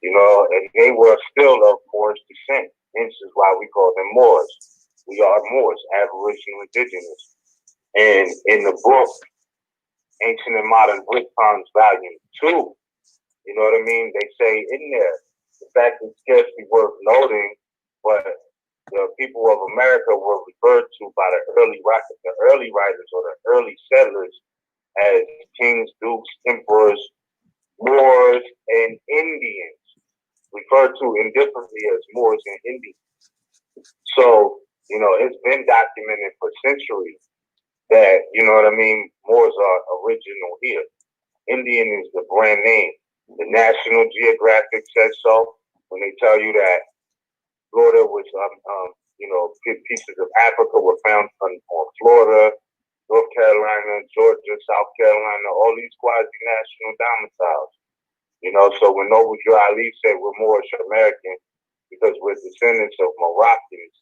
you know, and they were still of Moorish descent. This is why we call them Moors. We are Moors, Aboriginal Indigenous. And in the book, Ancient and Modern Britons, Volume 2, you know what I mean? They say in there, the fact is scarcely worth noting, but the people of America were referred to by the early writers or the early settlers as kings, dukes, emperors, Moors, and Indians, referred to indifferently as Moors and Indians. So, you know, it's been documented for centuries that, you know what I mean, Moors are original here. Indian is the brand name. The National Geographic says so when they tell you that Florida was, you know, pieces of Africa were found on Florida, North Carolina, Georgia, South Carolina, all these quasi-national domiciles. You know, so when Noble Drew Ali said we're Moorish American because we're descendants of Moroccans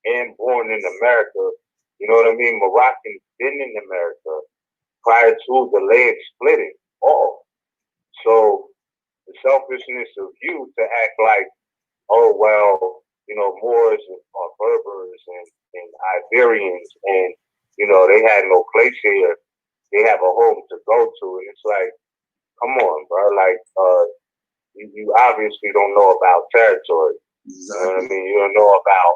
and born in America, you know what I mean? Moroccans been in America prior to the land splitting off. So the selfishness of you to act like, oh, well, you know, Moors are Berbers and Iberians and, you know, they had no place here. They have a home to go to. And it's like, come on, bro. Like, you obviously don't know about territory. Exactly. You know what I mean? You don't know about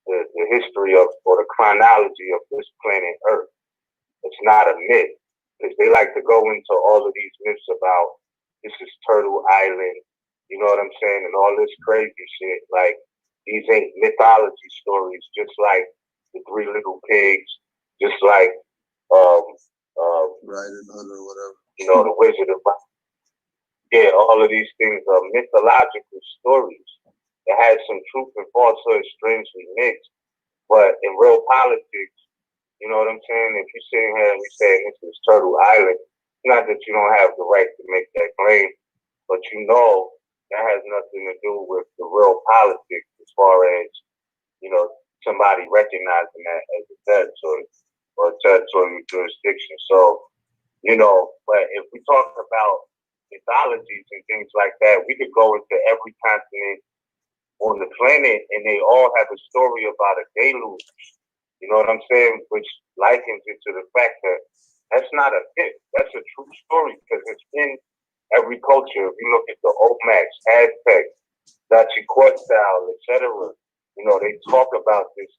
the history of or the chronology of this planet Earth. It's not a myth. Because they like to go into all of these myths about this is Turtle Island, you know what I'm saying, and all this crazy shit. Like, these ain't mythology stories, just like the Three Little Pigs, just like Riding Hood or whatever. You know, the Wizard of Oz. Yeah, all of these things are mythological stories that has some truth and falsehood strangely mixed. But in real politics, you know what I'm saying? If you're sitting here and you're saying this is Turtle Island, it's not that you don't have the right to make that claim, but you know that has nothing to do with the real politics as far as, you know, somebody recognizing that as a territory or a territorial jurisdiction. So, you know, but if we talk about mythologies and things like that, we could go into every continent on the planet and they all have a story about a deluge. You know what I'm saying? Which likens it to the fact that that's not a myth. That's a true story because it's in every culture. If you look at the Olmecs, Aztecs, Dutch Quetzal, etc., you know, they talk about this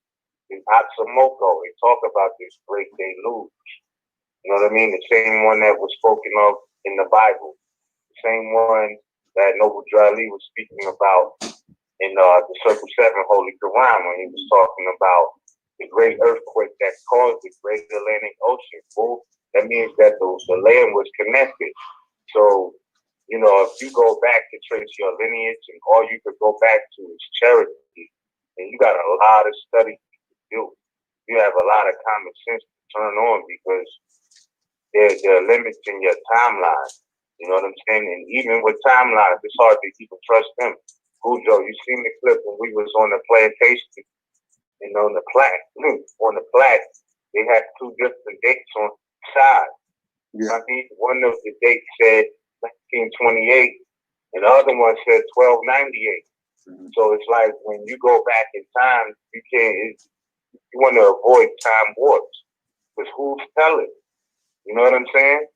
in Atsamoko. They talk about this great deluge. You know what I mean? The same one that was spoken of in the Bible. The same one that Noble Drew Ali was speaking about in the Circle 7 Holy Quran when he was talking about the great earthquake that caused the Great Atlantic Ocean. Well, that means that the land was connected. So, you know, if you go back to trace your lineage and all you could go back to is Cherokee, and you got a lot of study to do. You have a lot of common sense to turn on because there are limits in your timeline. You know what I'm saying? And even with timelines, it's hard to even trust them. Cujo, you seen the clip when we was on the plantation and on the plaque, they had two different dates on the side. Yeah. I mean, one of the dates said 1928 and the other one said 1298. Mm-hmm. So it's like when you go back in time, you want to avoid time warps. Because who's telling? You know what I'm saying?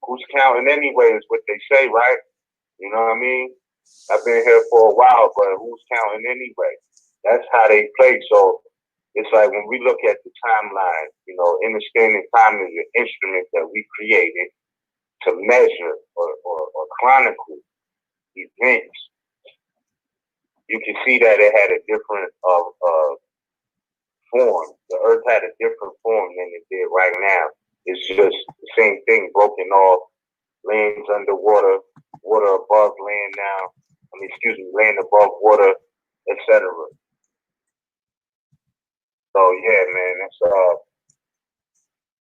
Who's counting anyway is what they say, right? You know what I mean? I've been here for a while, but who's counting anyway? That's how they play. So it's like when we look at the timeline, you know, understanding time is an instrument that we created to measure or chronicle events. You can see that it had a different form. The earth had a different form than it did right now. It's just the same thing, broken off, lands underwater, water above land now. Land above water, etc. So yeah, man,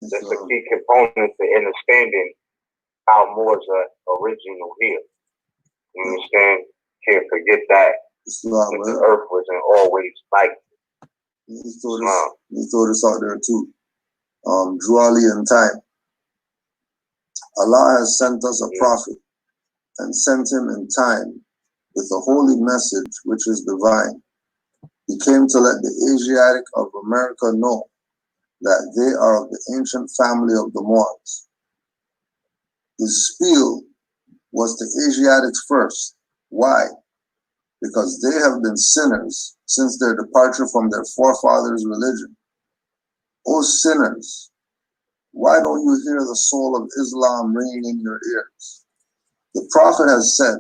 that's a key component to understanding how Moors are original here. You understand? Can't forget that. The earth wasn't always like. Let's throw this out there too. Drew Ali in time. Allah has sent us a prophet and sent him in time with a holy message which is divine. He came to let the Asiatic of America know that they are of the ancient family of the Moors. His spiel was to Asiatics first. Why? Because they have been sinners since their departure from their forefathers' religion. O sinners, why don't you hear the soul of Islam ringing in your ears? The Prophet has said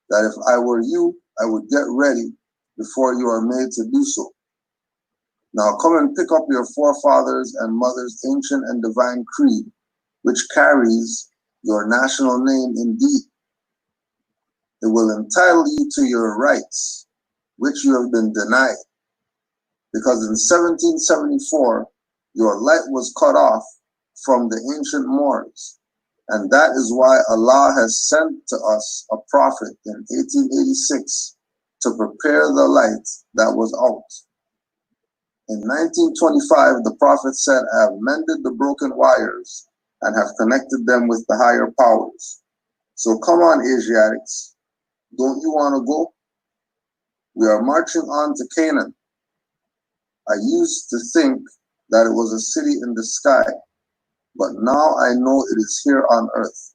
that if I were you, I would get ready before you are made to do so. Now come and pick up your forefathers and mothers' ancient and divine creed, which carries your national name indeed. It will entitle you to your rights, which you have been denied. Because in 1774, your light was cut off from the ancient Moors. And that is why Allah has sent to us a prophet in 1886 to prepare the light that was out. In 1925, the prophet said, I have mended the broken wires and have connected them with the higher powers. So come on, Asiatics. Don't you want to go? We are marching on to Canaan. I used to think that it was a city in the sky, but now I know it is here on earth.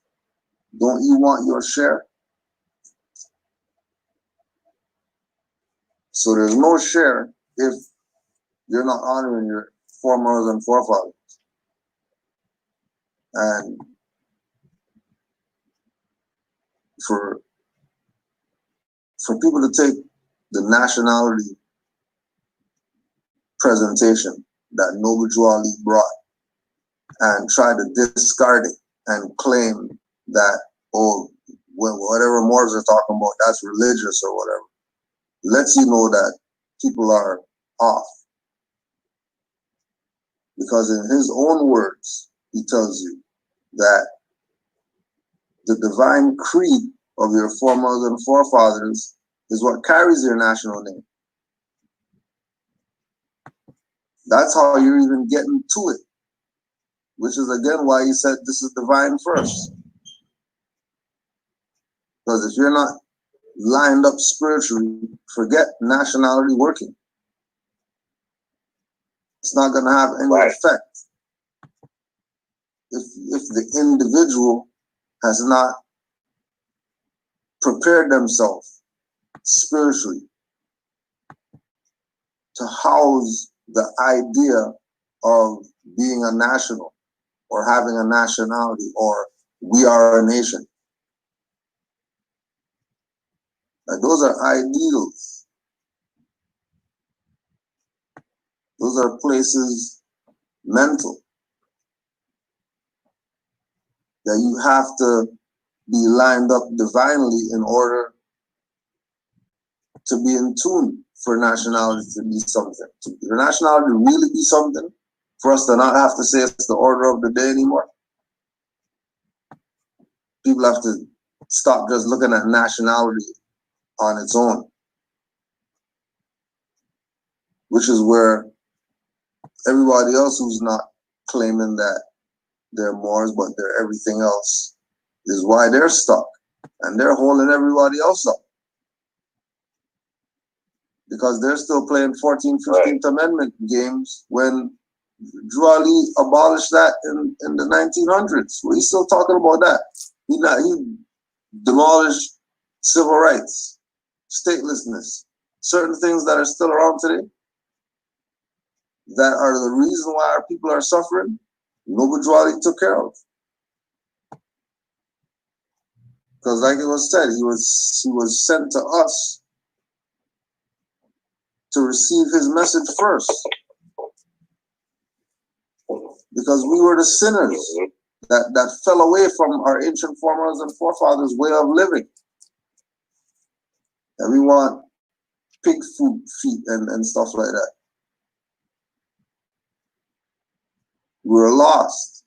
Don't you want your share? So there's no share if you're not honoring your foremothers and forefathers. And for people to take the nationality presentation that Noble Ali brought and try to discard it and claim that, oh, whatever Moors are talking about, that's religious or whatever, lets you know that people are off. Because in his own words, he tells you that the divine creed of your foremothers and forefathers is what carries your national name. That's how you're even getting to it, which is again why he said this is divine first. Because if you're not lined up spiritually, forget nationality working. It's not going to have any effect if the individual has not prepared themselves spiritually to house the idea of being a national or having a nationality or we are a nation. Like, those are ideals. Those are places mental that you have to be lined up divinely in order to be in tune for nationality to be something. For nationality to really be something, for us to not have to say it's the order of the day anymore, people have to stop just looking at nationality on its own, which is where everybody else who's not claiming that they're Moors, but they're everything else, is why they're stuck. And they're holding everybody else up. Because they're still playing 14th, 15th Amendment games when Drew Ali abolished that in the 1900s. We're still talking about that. He demolished civil rights, statelessness, certain things that are still around today that are the reason why our people are suffering. Noble Drew Ali took care of. Because like it was said, he was sent to us to receive his message first. Because we were the sinners that fell away from our ancient foremothers and forefathers' way of living. And we want pig food feet and stuff like that. We were lost.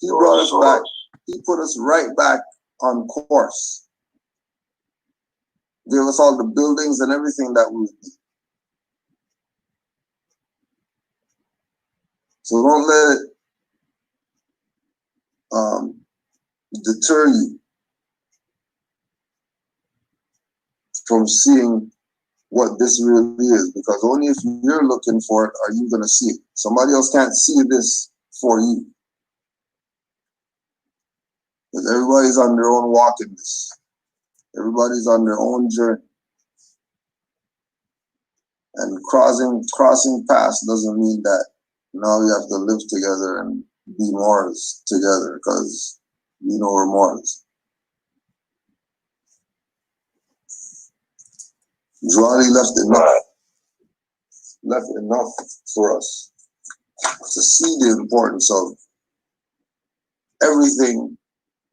He brought us back. He put us right back on course. Gave us all the buildings and everything that we need. So don't let it deter you from seeing what this really is, because only if you're looking for it are you going to see it. Somebody else can't see this for you, because everybody's on their own walk in this. Everybody's on their own journey, and crossing paths doesn't mean that now we have to live together and be Moors together, because we know we're Moors. Joali left enough for us to see the importance of everything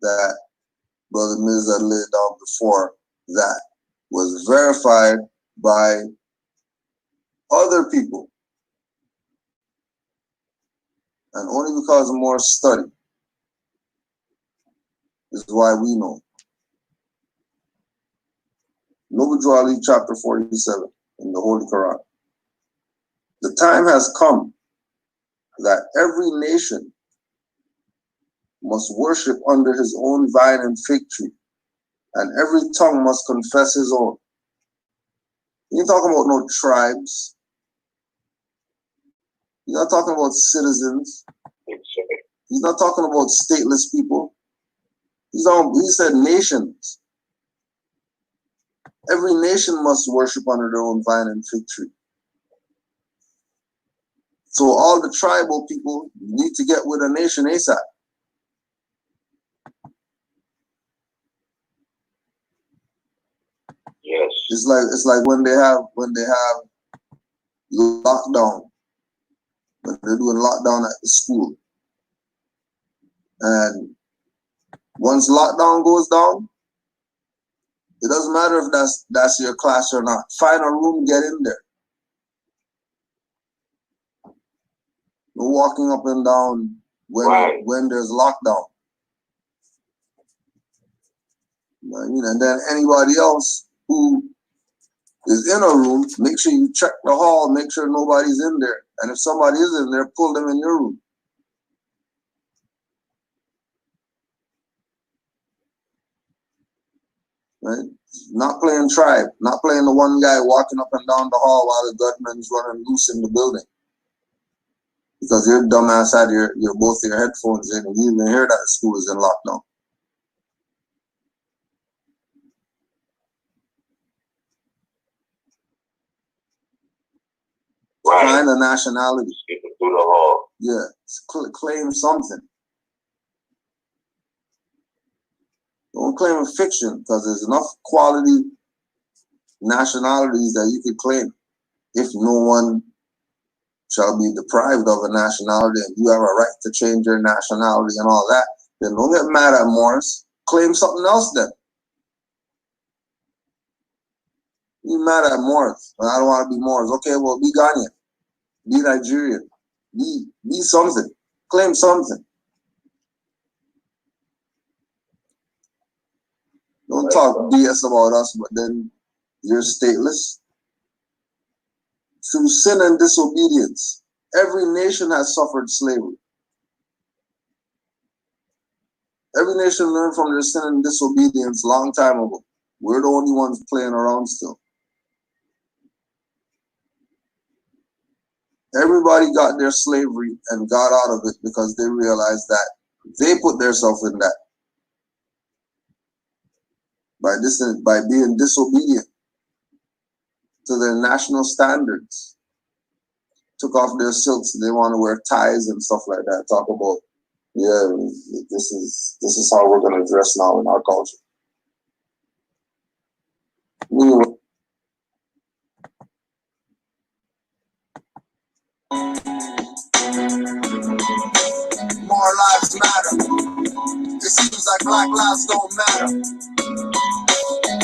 that Brother Mirza laid down before that was verified by other people. And only because of more study is why we know. Noble Joali chapter 47 in the Holy Quran. The time has come that every nation must worship under his own vine and fig tree, and every tongue must confess his own. He ain't talking about no tribes. He's not talking about citizens. He's not talking about stateless people. He said nations. Every nation must worship under their own vine and fig tree. So all the tribal people need to get with a nation ASAP. Yes. It's like when they have lockdown, when they're doing lockdown at the school. And once lockdown goes down, it doesn't matter if that's your class or not. Find a room, get in there. No walking up and down when there's lockdown. And then anybody else who is in a room, make sure you check the hall, make sure nobody's in there. And if somebody is in there, pull them in your room. Right? Not playing tribe, not playing the one guy walking up and down the hall while the gunman's running loose in the building. Because your dumbass had both your headphones in and you didn't hear that the school is in lockdown. Right. Find a nationality. Skipping through the hall. Yeah, claim something. Don't claim a fiction, because there's enough quality nationalities that you could claim. If no one shall be deprived of a nationality and you have a right to change your nationality and all that, then don't get mad at Moors. Claim something else then. You mad at Moors. I don't want to be Moors. Okay, well, be Ghanaian. Be Nigerian. Be something. Claim something. Don't talk BS about us, but then you're stateless. Through sin and disobedience, every nation has suffered slavery. Every nation learned from their sin and disobedience long time ago. We're the only ones playing around still. Everybody got their slavery and got out of it because they realized that they put themselves in that. By being disobedient to their national standards. Took off their silks, they want to wear ties and stuff like that. Talk about, yeah, this is how we're going to dress now in our culture. Anyway. More lives matter. It seems like black lives don't matter.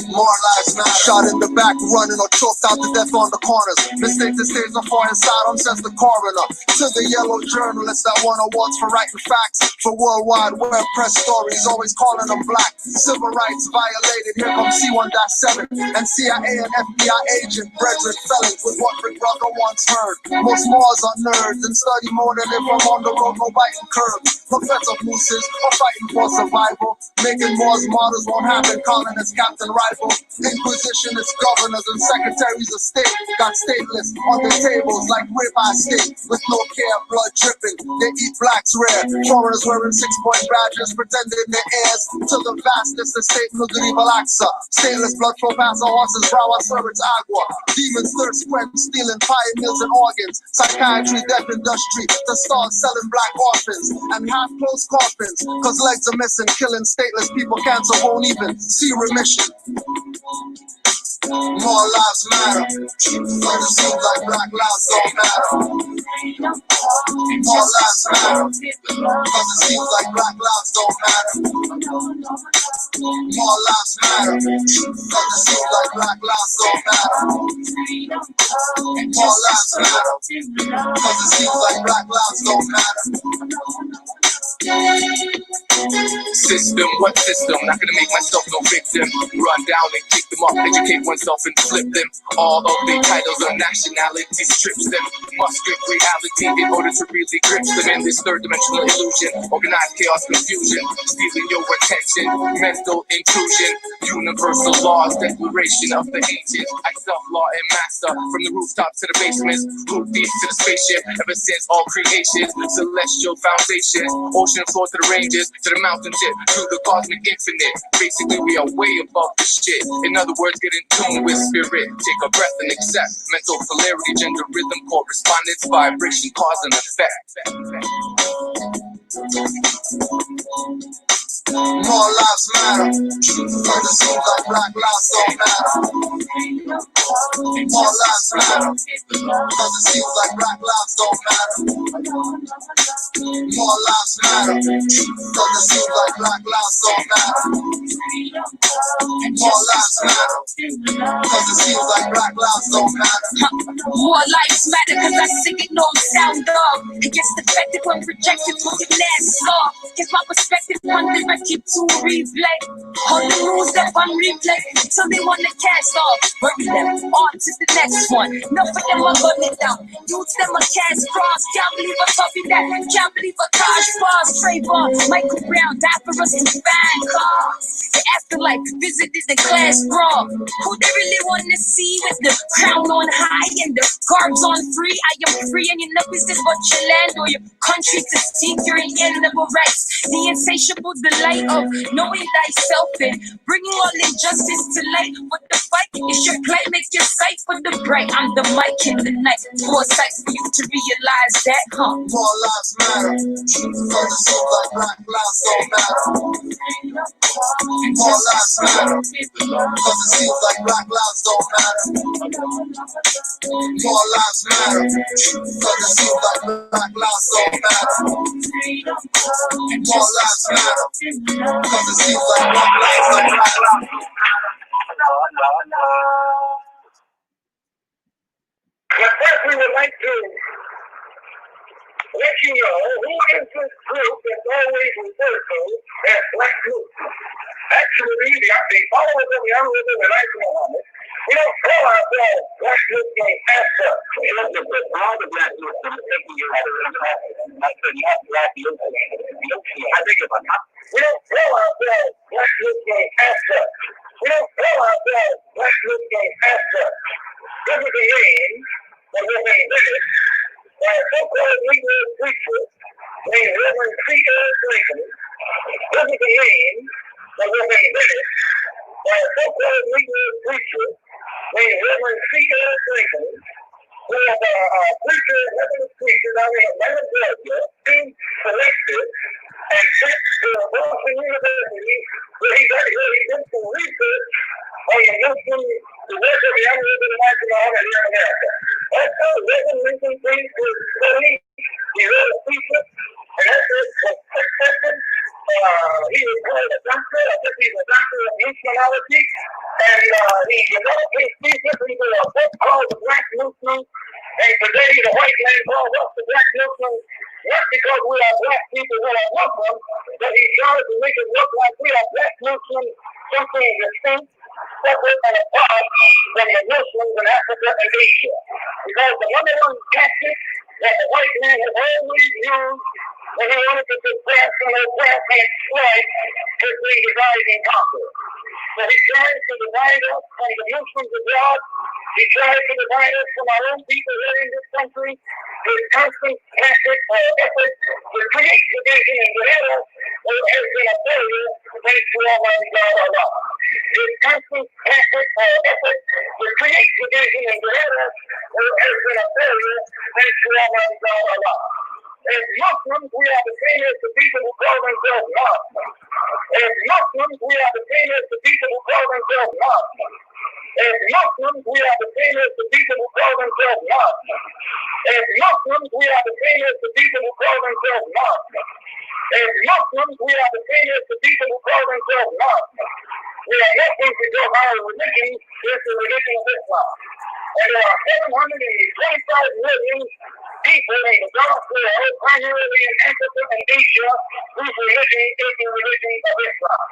More lives matter. Shot in the back, running or choked out to death on the corners. Mistake the stage before inside him, says the coroner. To the yellow journalists that won awards for writing facts. For worldwide web press stories, always calling them black. Civil rights violated, here comes C1-7. And CIA and FBI agent, brethren felons with what Rick Rucker once heard. Most Moors are nerds and study more than if I'm on the road, no biting curbs. Professor Mooses are fighting for survival. Making wars martyrs won't happen, calling us captain rival. Inquisitionists, governors, and secretaries of state got stateless on the tables like ribeye steak with no care, blood dripping. They eat blacks rare. Foreigners wearing 6-point badges, pretending they're heirs to the vastness of state Mugriba Laksa. Stainless blood flow past our horses, brow our servants agua. Demons thirst quench, stealing pioneers and organs. Psychiatry, death industry, to start selling black orphans and half-closed coffins. Cause legs are missing, killing stateless people, cancer won't even see remission. More lives matter, but it seems like black lives don't matter. More lives matter, cause it seems like black lives don't matter. More lives matter, cause it seems like black lives don't matter. More lives matter, cause it seems like black lives don't matter. System, what system? Not gonna make myself no victim. Run down and kick them off, educate oneself and flip them. All of the titles of nationality strips them. Must grip reality in order to really grip them in this third dimensional illusion. Organized chaos, confusion, stealing your attention. Mental intrusion, universal laws, declaration of the ancients. I self-law and master from the rooftops to the basements. Roof deep to the spaceship, ever since all creations. Celestial foundations, ocean floor to the ranges, to the mountain tip, to the cosmic infinite. Basically, we are way above the shit. In other words, get in tune with spirit. Take a breath and accept mental polarity, gender, rhythm, correspondence, vibration, cause and effect. More lives matter, but it seems like black lives don't matter. More lives matter, cause it seems like black lives don't matter. More lives matter, cause it seems like black lives don't matter. More lives matter, cause it seems like black lives don't matter. More lives matter cause I sing it, no sound off. It gets defected when rejected, looking ass off. Guess my perspective, one thing I keep to replay. All the rules that on replay, so they wanna cast off. Bury them, on to the next one. Enough of them are running down. Use them a cast cross. Can't believe I copy that. Can't believe a Kosh Boss, Trayvon, Michael Brown, died for us in Bangkok. The afterlife, visited the class brawl. Who they really wanna see with the crown on high and the carbs on free? I am free and your business but your land or your country to seek your inalienable rights. The insatiable delight of knowing thyself and bringing all injustice to light. What the fight is your plight, make your sight for the bright. I'm the mic in the night, foresight for you to realize that, huh? More lives matter, cause it seems like black lives don't matter. More lives matter, cause it seems like black lives don't matter. More lives matter, cause it seems like black lives don't matter. More lives matter, cause it seems like black lives don't matter. But first we would like to let you know who is this group that's always referred to as Black Group. Actually, the followers of the Nationalism and Nationalism, we don't call ourselves Black Muslim as such. We don't put all the Black Muslims thinking you're I said not Black Muslims. I think it's a we don't call ourselves Black Muslim as such. We don't call ourselves Black Muslim as such. This is the name that was invented by a so-called Negro preacher named Reverend Peter Lincoln. This is the name that was invented by a so-called Negro preacher named Reverend Peter Lincoln, who was a preacher, Methodist preacher down in Atlanta, Georgia, being selected and sent to Boston University, where he did some research on the Muslim, the work of the Nationalism and Nationalism here in America. That's how Reverend Lincoln came to study. He wrote a thesis, and that was accepted. He was called a doctor. I think he's a doctor of Muslimology. And he developed his thesis into a book called The Black Muslim. And today the white man calls us the Black Muslims, not because we are black people who are Muslims, but he tries to make it look like we are black Muslims, something distinct, separate and apart from the Muslims in Africa and Asia. Because the number one tactic that the white man has always used And he wanted to suppress and oppress and exploit his divide and conquer. So he tried to divide us from the Muslims abroad. He tried to divide us from our own people here in this country. His constant tactic or effort to create division and divide us has been a failure thanks to Almighty God Allah. His constant tactic or effort to create division and divide us has been a failure thanks to Almighty God Allah. As Muslims, we are the same as the people who call themselves Muslims. As Muslims, we are the same as the people who call themselves Muslims. As Muslims, we are the same as the people who call themselves Muslims. As Muslims, we are the same as the people who call themselves Muslims. As Muslims, we are the same as the people who call themselves Muslims. We are Muslims because our religion is the religion of Islam. And there are 725 million people in the dark world, primarily in Africa and Asia, whose religion is the religion of Islam.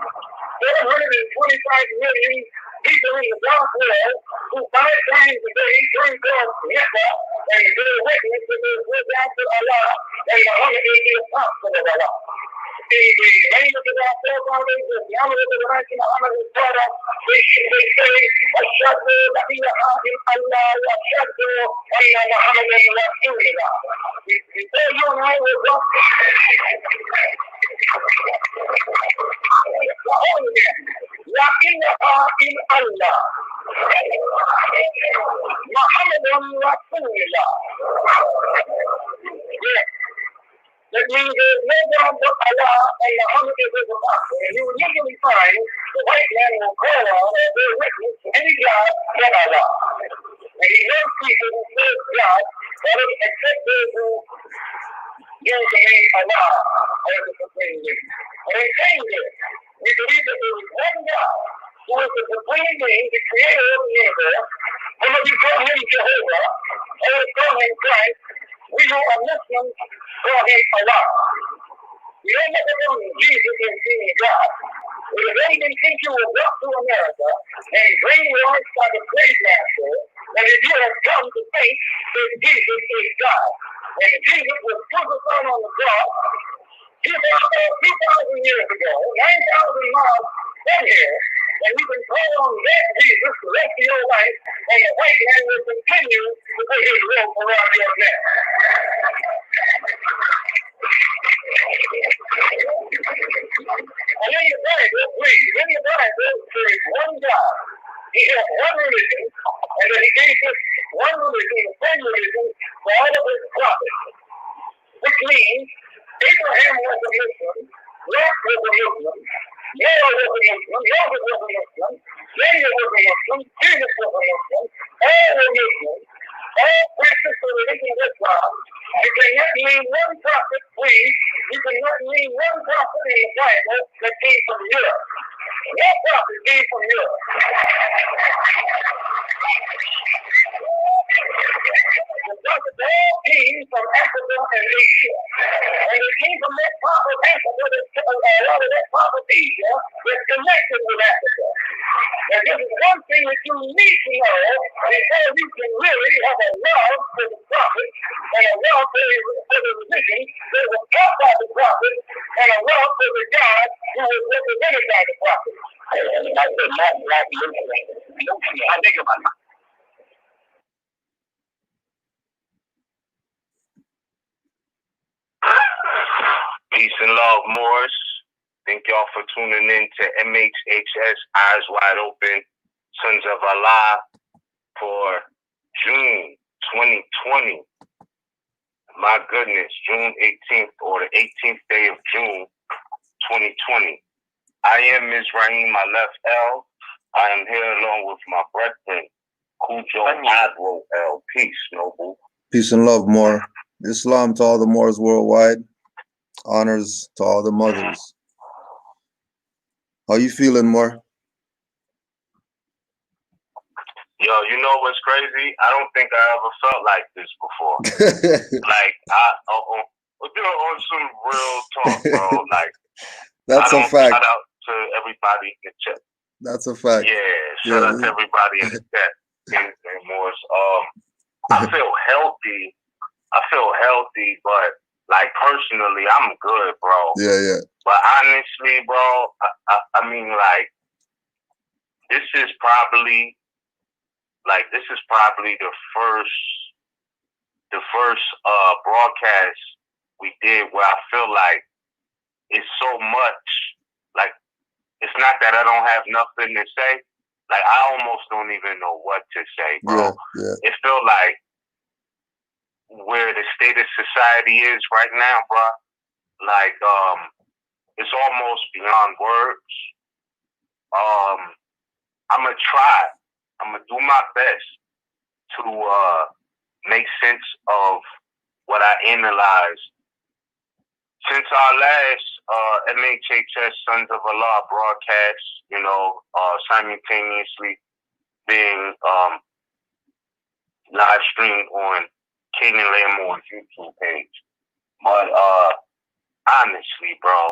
725 million people in the dark world who 5 times a day drink off liquor and bear witness to the good after Allah and Muhammad is the apostle of Allah. In the language of our forefathers, the knowledge of the right Muhammad is taught us, they say, Ashhadu la ilaha illallah wa ashhadu anna Muhammadan Rasulullah. Before you and I were up, La ilaha illallah Muhammadan Rasulullah. Yes. That means there's no God but Allah and Muhammad is his apostle. And you will usually find the white man will call on or bear witness to any God but Allah. And he knows people who serve God, except those who use the name Allah as the supreme being. And in saying this, we believe that there is one God who is the supreme being, the creator of the universe. Some of you call him Jehovah, others call him Christ. We who are Muslims call him Allah. We don't never know Jesus as being God. It is only since you were brought to America and brainwashed by the slave master that you have come to think that Jesus is God. And Jesus was crucified on the cross 2,000 years ago, 9,000 miles from here, and you can call on that Jesus the rest of your life, and the white man will continue to put his rope around your neck. And in the Bible, please, in the Bible, there is one God. He has one religion, and that he gave us one religion, the same religion, for all of his prophets. Which means Abraham was a Muslim, Lot was a Muslim, Noah was a Muslim, Moses was a Muslim, Daniel was a Muslim, Jesus was a Muslim, all were Muslims, all practice the religion of Islam. You cannot name one prophet, please. You cannot name one prophet in the Bible that came from Europe. No prophet came from Europe. The prophets all came from Africa and Asia. And they came from that part of Africa, that part of Asia that's connected with Africa. And this is one thing that you need to know before you can really have a love for the prophet and a love for the religion that was taught by the prophet and a love for the God who was represented by the prophet. I think about it. Peace and love, Moors. Thank y'all for tuning in to MHHS Eyes Wide Open, Sons of Allah, for June 2020. My goodness, June 18th or the 18th day of June 2020. I am Ms. Raheem, my left L. I am here along with my brethren, Cujo Adro L. Peace, Noble. Peace and love, Moor. Islam to all the Moors worldwide. Honors to all the mothers. How you feeling, Moor? Yo, you know what's crazy? I don't think I ever felt like this before. Like, we're doing on some real talk, bro. Like, that's a fact. Shout out to everybody in the chat. That's a fact. Yeah, shout out to everybody in the chat. And Moors. I feel healthy, but like personally, I'm good, bro. Yeah. But honestly, bro, I mean, like, this is probably the first broadcast we did where I feel like it's so much, like, it's not that I don't have nothing to say. Like, I almost don't even know what to say, bro. Yeah. It feel like where the state of society is right now, bro, like, it's almost beyond words. I'm gonna try. I'm gonna do my best to make sense of what I analyzed since our last MHHS Sons of Allah broadcast. You know, simultaneously being live streamed on Canaanland YouTube page. But honestly, bro,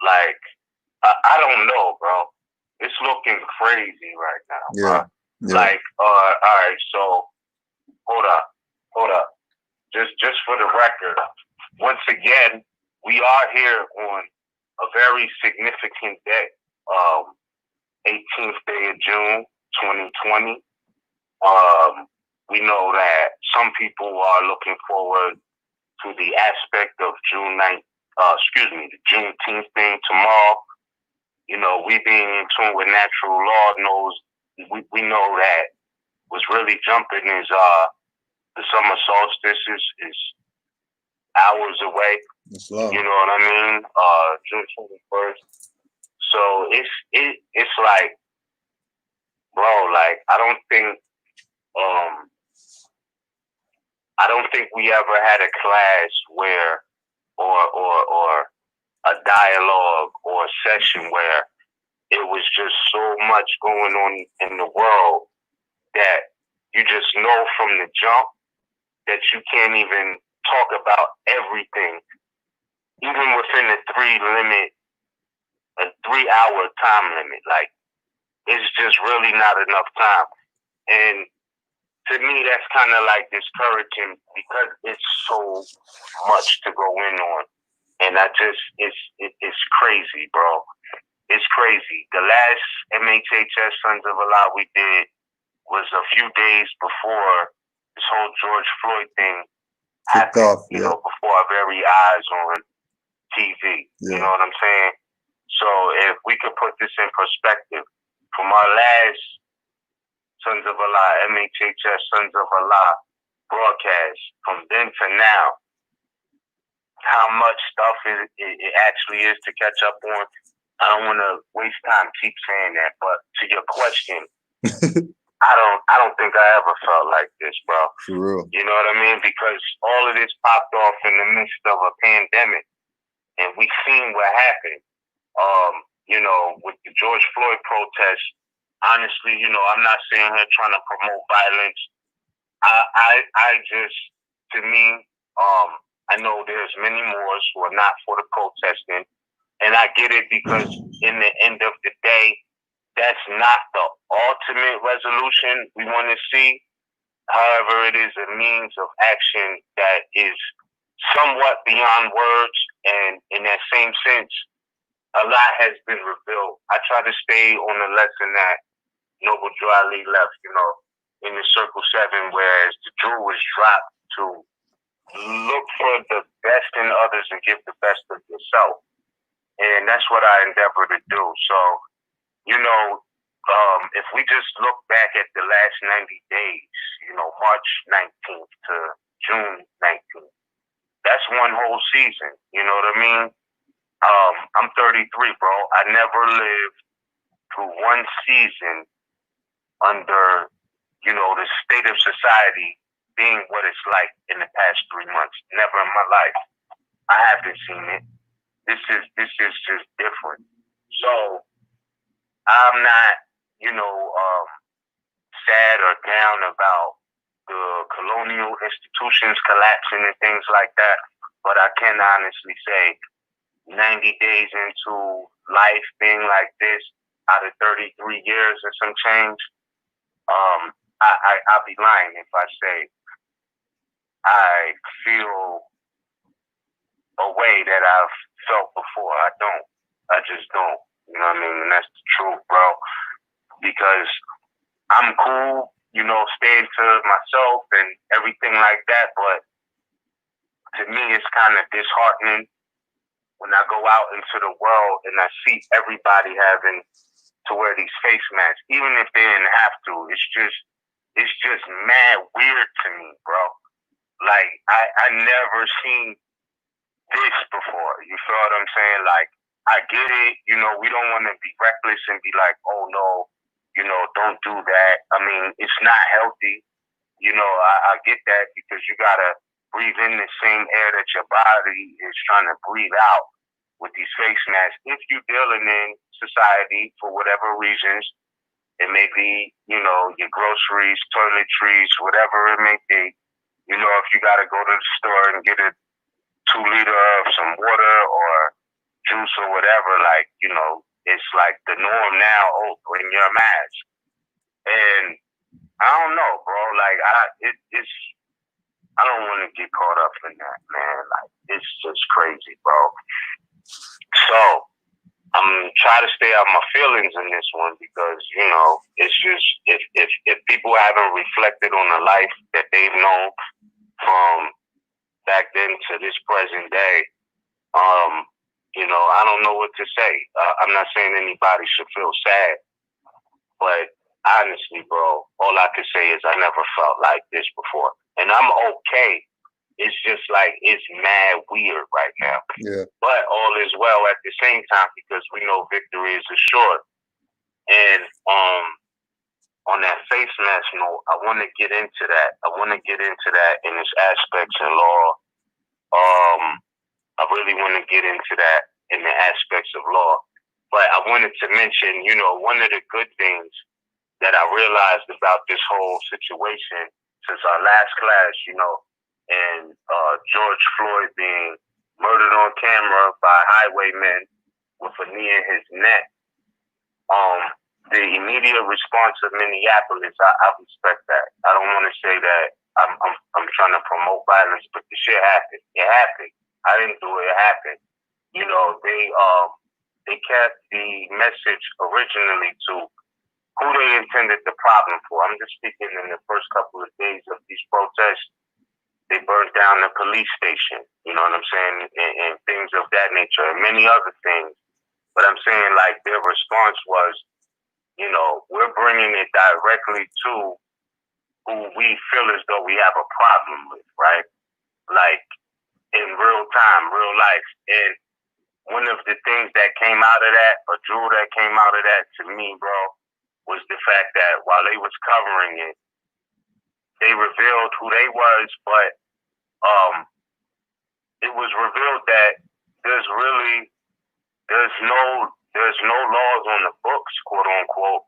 like, I don't know, bro. It's looking crazy right now, bro. Like, all right, so hold up. Just for the record, once again, we are here on a very significant day, 18th day of June, 2020. We know that some people are looking forward to the aspect of the Juneteenth thing tomorrow. You know, we being in tune with natural law knows, we know that what's really jumping is the summer solstice is hours away. You know what I mean? June 21st. So it's like, bro, like, I don't think we ever had a class where or a dialogue or a session where it was just so much going on in the world that you just know from the jump that you can't even talk about everything, even within the 3-hour time limit. Like, it's just really not enough time. And to me, that's kind of like discouraging because it's so much to go in on. And it's crazy, bro. It's crazy. The last MHHS Sons of Allah we did was a few days before this whole George Floyd thing happened, you know, before our very eyes on TV. You know what I'm saying? So if we could put this in perspective, from our last Sons of Allah, MHHS Sons of Allah broadcast, from then to now, how much stuff it actually is to catch up on. I don't want to waste time keep saying that, but to your question, I don't think I ever felt like this, bro. For real. You know what I mean? Because all of this popped off in the midst of a pandemic, and we seen what happened. You know, with the George Floyd protest. Honestly, you know, I'm not sitting here trying to promote violence. I just, to me, I know there's many Moors who are not for the protesting, and I get it because in the end of the day, that's not the ultimate resolution we want to see. However, it is a means of action that is somewhat beyond words, and in that same sense, a lot has been revealed. I try to stay on the lesson that Noble Drew Ali left, you know, in the Circle 7, whereas the jewel was dropped to look for the best in others and give the best of yourself. And that's what I endeavor to do. So, you know, if we just look back at the last 90 days, you know, March 19th to June 19th, that's one whole season. You know what I mean? I'm 33, bro. I never lived through one season under, you know, the state of society being what it's like in the past 3 months. Never in my life. I haven't seen it. This is just different. So I'm not, you know, sad or down about the colonial institutions collapsing and things like that. But I can honestly say 90 days into life being like this, out of 33 years and some change, I'll be lying if I say I feel a way that I've felt before. I don't. I just don't. You know what I mean? And that's the truth, bro. Because I'm cool, you know, staying to myself and everything like that. But to me, it's kind of disheartening when I go out into the world and I see everybody having to wear these face masks, even if they didn't have to. It's just mad weird to me, bro. Like I never seen this before. You feel what I'm saying? Like, I get it. You know, we don't want to be reckless and be like, oh no, you know, don't do that. I mean, it's not healthy. You know, I get that because you gotta breathe in the same air that your body is trying to breathe out with these face masks. If you're dealing in society for whatever reasons, it may be, you know, your groceries, toiletries, whatever it may be. You know, if you gotta go to the store and get a 2-liter of some water or juice or whatever, like, you know, it's like the norm now. Oh, bring your mask. And I don't know, bro. Like, I don't want to get caught up in that, man. Like, it's just crazy, bro. So I'm trying to stay out my feelings in this one because, you know, it's just if people haven't reflected on the life that they've known from back then to this present day, you know, I don't know what to say. I'm not saying anybody should feel sad, but honestly, bro, all I can say is I never felt like this before. And I'm okay. It's just like, it's mad weird right now. Yeah. But all is well at the same time because we know victory is assured. And on that face mask note, I want to get into that. I want to get into that in its aspects in law. I really want to get into that in the aspects of law. But I wanted to mention, you know, one of the good things that I realized about this whole situation since our last class, you know, and George Floyd being murdered on camera by highwaymen with a knee in his neck. The immediate response of Minneapolis, I respect that. I don't want to say that I'm trying to promote violence, but the shit happened. It happened. I didn't do it. It happened. You know, they kept the message originally to who they intended the problem for. I'm just speaking in the first couple of days of these protests. They burned down the police station, you know what I'm saying, and things of that nature, and many other things. But I'm saying, like, their response was, you know, we're bringing it directly to who we feel as though we have a problem with, right? Like, in real time, real life. And one of the things that came out of that, a jewel that came out of that to me, bro, was the fact that while they was covering it, they revealed who they was, but it was revealed that there's no laws on the books, quote unquote,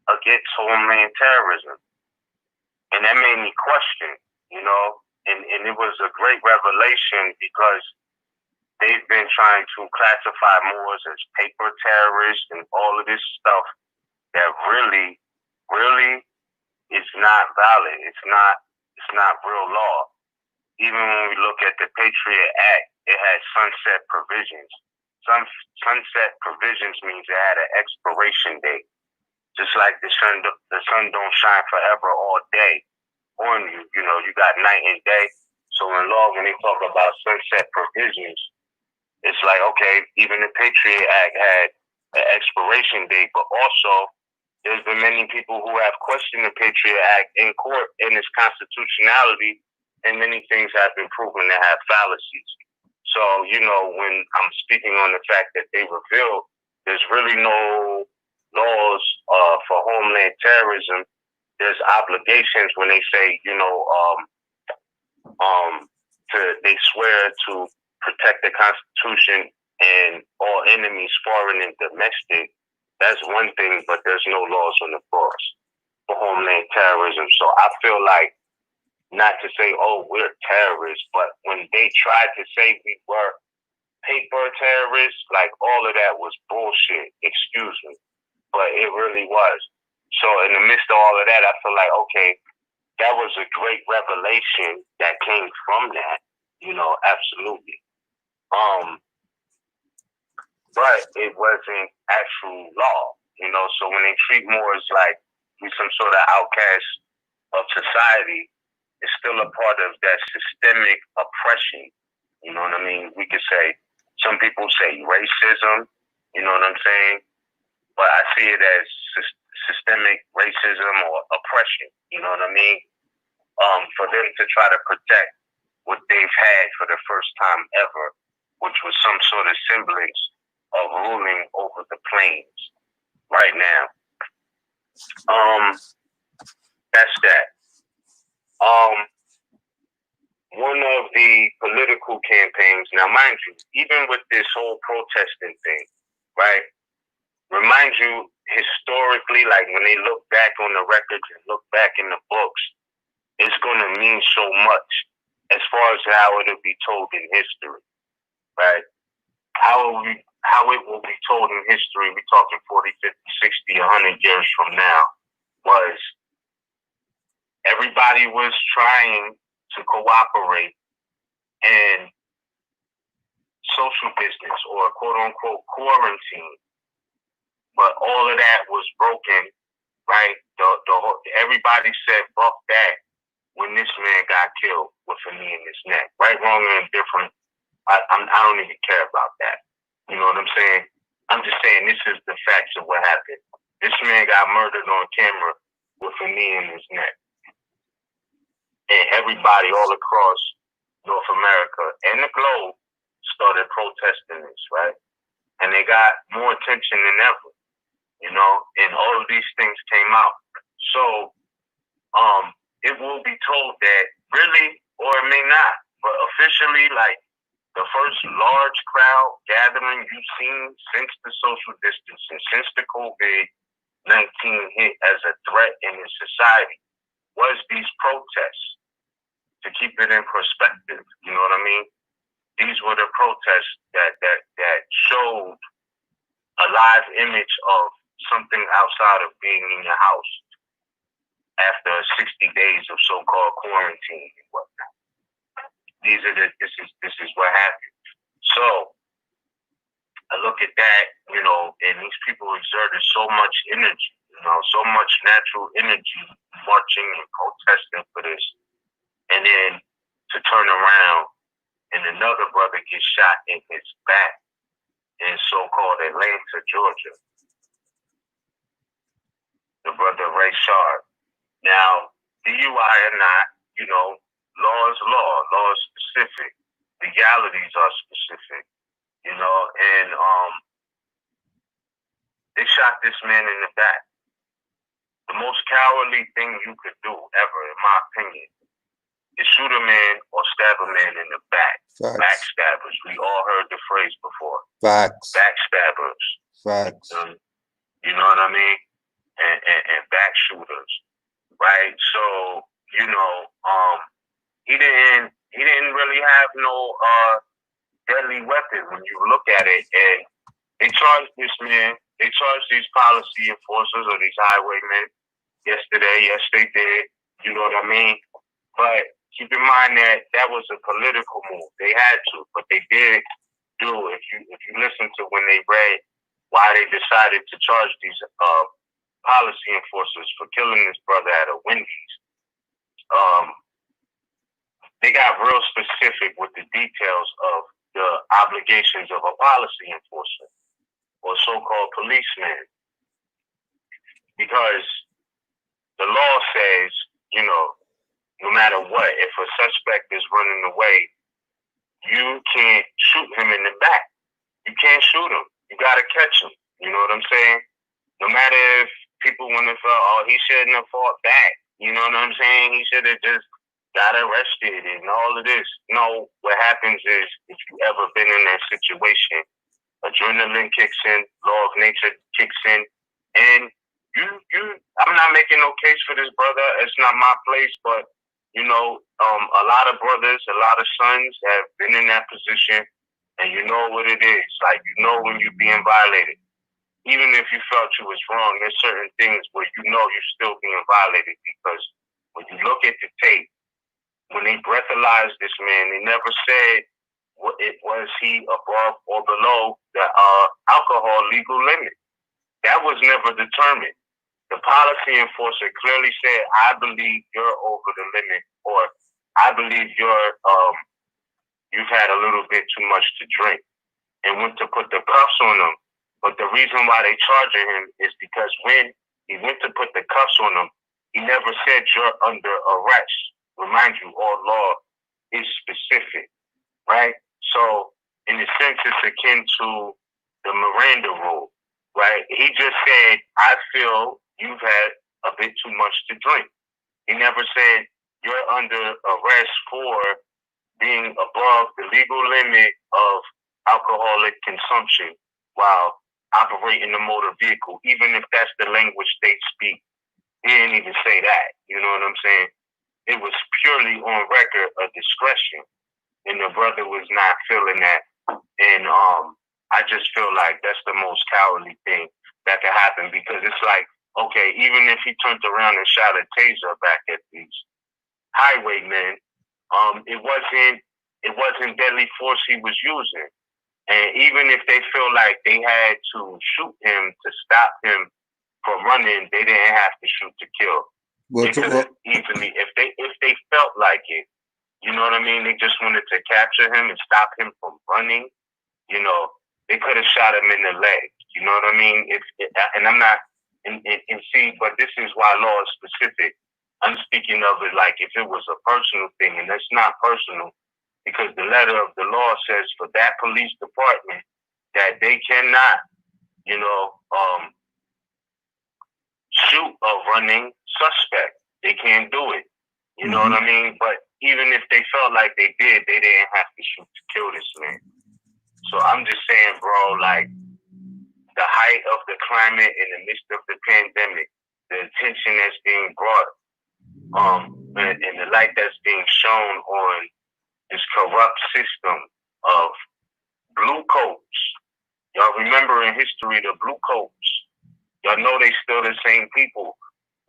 against homeland terrorism. And that made me question, you know, and it was a great revelation because they've been trying to classify Moors as paper terrorists and all of this stuff that really is not valid. It's not real law. Even when we look at the Patriot Act, it has sunset provisions. Some sunset provisions means it had an expiration date. Just like the sun don't shine forever all day on you. You know, you got night and day. So in law, when they talk about sunset provisions, it's like, okay, even the Patriot Act had an expiration date, but also there's been many people who have questioned the Patriot Act in court and its constitutionality, and many things have been proven to have fallacies. So, you know, when I'm speaking on the fact that they revealed there's really no laws for homeland terrorism, there's obligations when they say, you know, they swear to protect the Constitution and all enemies, foreign and domestic. That's one thing, but there's no laws on the books for homeland terrorism. So I feel like, not to say, oh, we're terrorists, but when they tried to say we were paper terrorists, like all of that was bullshit, excuse me, but it really was. So in the midst of all of that, I feel like, okay, that was a great revelation that came from that. Absolutely. But it wasn't actual law, so when they treat Moors like we some sort of outcast of society, it's still a part of that systemic oppression. You know what I mean? We could say, some people say racism, you know what I'm saying? But I see it as systemic racism or oppression, you know what I mean? For them to try to protect what they've had for the first time ever, which was some sort of semblance of ruling over the plains right now. That's that. One of the political campaigns, now mind you, even with this whole protesting thing, right? Remind you historically, like when they look back on the records and look back in the books, it's going to mean so much as far as how it'll be told in history, right? How it will be told in history, we're talking 40, 50, 60, 100 years from now, was everybody was trying to cooperate and social distance or quote unquote quarantine, but all of that was broken, right? Everybody said fuck that when this man got killed with a knee in his neck, right, wrong, and indifferent. I don't even care about that. You know what I'm saying? I'm just saying this is the facts of what happened. This man got murdered on camera with a knee in his neck. And everybody all across North America and the globe started protesting this, right? And they got more attention than ever, and all of these things came out. So it will be told that really, or it may not, but officially, like the first large crowd gathering you've seen since the social distancing, since the COVID-19 hit as a threat in the society, was these protests. To keep it in perspective, you know what I mean? These were the protests that showed a live image of something outside of being in your house after 60 days of so-called quarantine and whatnot. This is what happened. So I look at that, and these people exerted so much energy, so much natural energy marching and protesting for this. And then to turn around and another brother gets shot in his back in so-called Atlanta, Georgia. The brother Ray Shard. Now, DUI or not, law is law. Law is specific. Legalities are specific, and they shot this man in the back. The most cowardly thing you could do ever, in my opinion, is shoot a man or stab a man in the back. Facts. Backstabbers. We all heard the phrase before. Facts. Backstabbers. Facts. You know what I mean? And back shooters. Right? So, he didn't really have no deadly weapon when you look at it. And they charged this man, they charged these policy enforcers or these highwaymen yesterday. Yes, they did. You know what I mean? But keep in mind that was a political move. They had to, but they did do. If you listen to when they read why they decided to charge these policy enforcers for killing this brother at a Wendy's, they got real specific with the details of the obligations of a policy enforcer or so-called policeman, because the law says, no matter what, if a suspect is running away, you can't shoot him in the back. You can't shoot him. You got to catch him. You know what I'm saying? No matter if people want to feel, he shouldn't have fought back. You know what I'm saying? He should have just got arrested and all of this. No, what happens is, if you ever been in that situation, adrenaline kicks in, law of nature kicks in, and I'm not making no case for this brother. It's not my place, but a lot of brothers, a lot of sons have been in that position, and you know what it is. Like, when you're being violated. Even if you felt you was wrong, there's certain things where you're still being violated, because when you look at the tape, when they breathalyzed this man, they never said was he above or below the alcohol legal limit. That was never determined. The policy enforcer clearly said, "I believe you're over the limit," or "I believe you've had a little bit too much to drink," and went to put the cuffs on him. But the reason why they charging him is because when he went to put the cuffs on him, he never said you're under arrest. Remind you, all law is specific, right? So in a sense, it's akin to the Miranda rule, right? He just said, "I feel you've had a bit too much to drink." He never said you're under arrest for being above the legal limit of alcoholic consumption while operating a motor vehicle, even if that's the language they speak. He didn't even say that. You know what I'm saying? It was purely on record a discretion, and the brother was not feeling that. And I just feel like that's the most cowardly thing that could happen, because it's like, okay, even if he turned around and shot a taser back at these highwaymen, it wasn't deadly force he was using. And even if they feel like they had to shoot him to stop him from running, they didn't have to shoot to kill. They could have easily, if they felt like it, you know what I mean? They just wanted to capture him and stop him from running. You know, they could have shot him in the leg. You know what I mean? And I'm not, and see, but this is why law is specific. I'm speaking of it like if it was a personal thing, and that's not personal, because the letter of the law says for that police department that they cannot, you know, shoot a running suspect. They can't do it. You know what I mean? But even if they felt like they did, they didn't have to shoot to kill this man. So I'm just saying, bro, like the height of the climate in the midst of the pandemic, the attention that's being brought, and the light that's being shown on this corrupt system of blue coats. Y'all remember in history the blue coats. Y'all know they still the same people.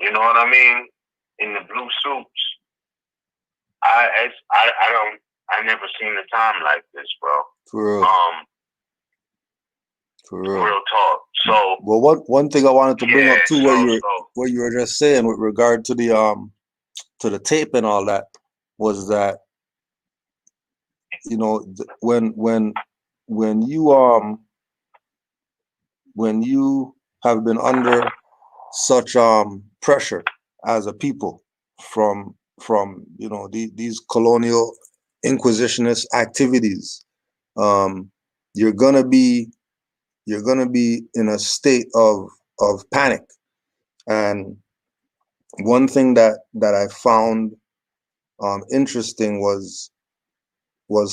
You know what I mean? In the blue suits. I never seen a time like this, bro. For real. For real. Real talk. So well, one thing I wanted to bring up too, what you were just saying with regard to the tape and all that, was that, you know, when you have been under such pressure as a people from you know these colonial inquisitionist activities, you're gonna be in a state of panic. And one thing that I found interesting was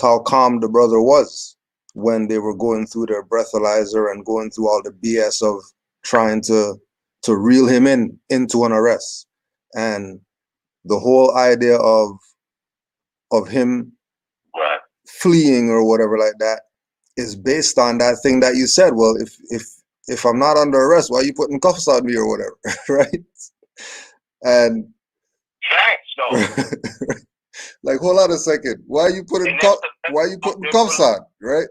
how calm the brother was when they were going through their breathalyzer and going through all the BS of trying to reel him into an arrest. And the whole idea of him fleeing or whatever like that is based on that thing that you said. Well, if I'm not under arrest, why are you putting cuffs on me or whatever, right? And like, hold on a second, why are you putting cuffs on, right?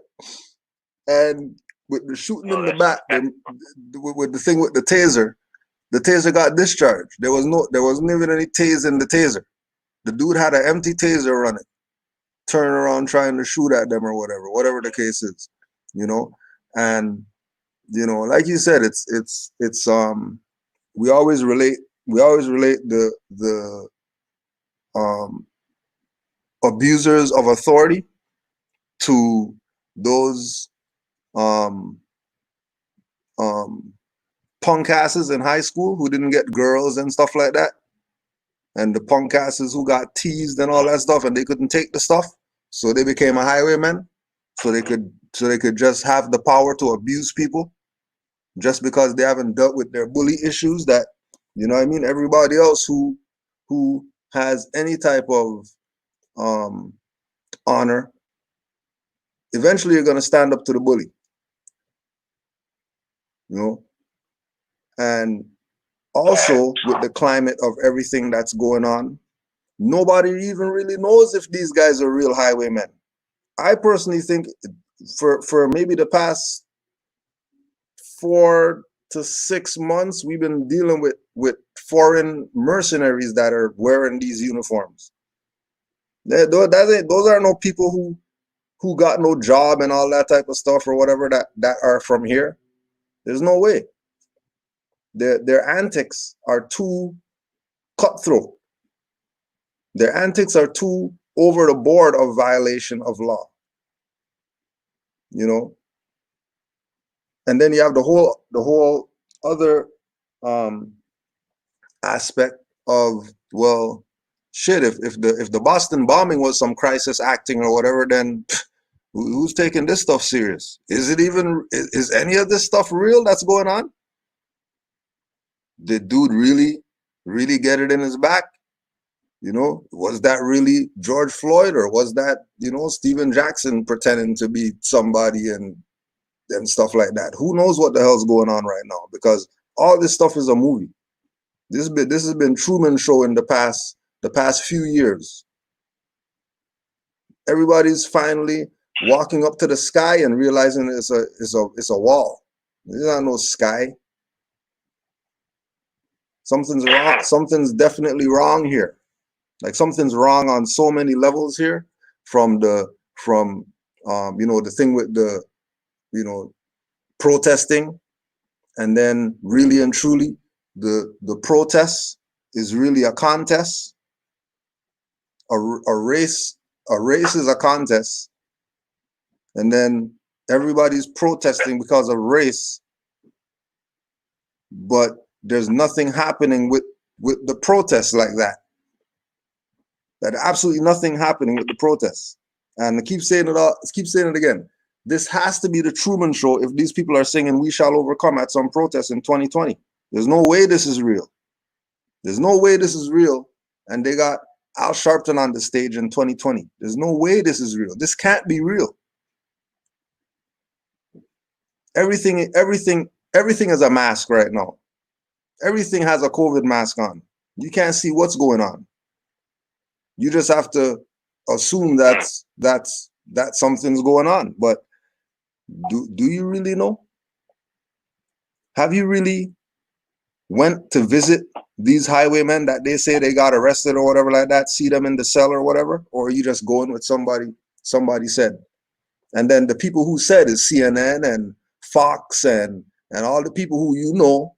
And with the shooting in the back, with the thing with the taser got discharged. There wasn't even any tase in the taser. The dude had an empty taser running, turning around trying to shoot at them or whatever the case is, you know. And you know, like you said, it's we always relate the abusers of authority to those punk asses in high school who didn't get girls and stuff like that, and the punk asses who got teased and all that stuff, and they couldn't take the stuff, so they became a highwayman, so they could just have the power to abuse people just because they haven't dealt with their bully issues. That, you know what I mean, everybody else who has any type of honor, eventually you're going to stand up to the bully, you know. And also with the climate of everything that's going on, Nobody even really knows if these guys are real highwaymen. I personally think for maybe the past 4 to 6 months, we've been dealing with foreign mercenaries that are wearing these uniforms. Those are no people who got no job and all that type of stuff or whatever that are from here. There's no way. Their antics are too cutthroat. Their antics are too over the board of violation of law. You know? And then you have the whole other aspect of, well, shit, if the Boston bombing was some crisis acting or whatever, then who's taking this stuff serious? Is any of this stuff real that's going on? Did dude really get it in his back? You know, was that really George Floyd, or was that, you know, Steven Jackson pretending to be somebody and stuff like that? Who knows what the hell's going on right now? Because all this stuff is a movie. This has been Truman Show in the past few years. Everybody's finally walking up to the sky and realizing it's a wall. There's not no sky. Something's wrong. Something's definitely wrong here. Like something's wrong on so many levels here. From you know, the thing with the, you know, protesting, and then really and truly the protest is really a contest. A race is a contest, and then everybody's protesting because of race, but there's nothing happening with the protests like that. That absolutely nothing happening with the protests. And I keep saying it again. This has to be the Truman Show if these people are singing "We Shall Overcome" at some protest in 2020. There's no way this is real. There's no way this is real. And they got Al Sharpton on the stage in 2020. There's no way this is real. This can't be real. Everything is a mask right now. Everything has a COVID mask on. You can't see what's going on. You just have to assume that something's going on. But do you really know? Have you really went to visit these highwaymen that they say they got arrested or whatever like that, see them in the cell or whatever? Or are you just going with somebody said? And then the people who said is CNN and Fox and all the people who, you know,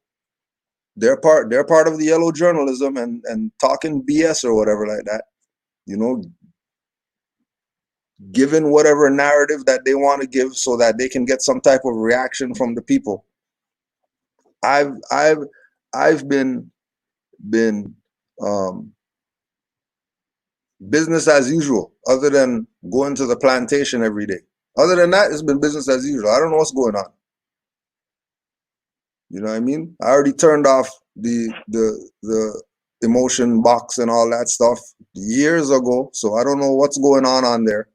they're part of the yellow journalism and talking BS or whatever like that. You know, given whatever narrative that they want to give so that they can get some type of reaction from the people. I've been business as usual, other than going to the plantation every day. Other than that, it's been business as usual. I don't know what's going on. You know what I mean? I already turned off the emotion box and all that stuff years ago, so I don't know what's going on there.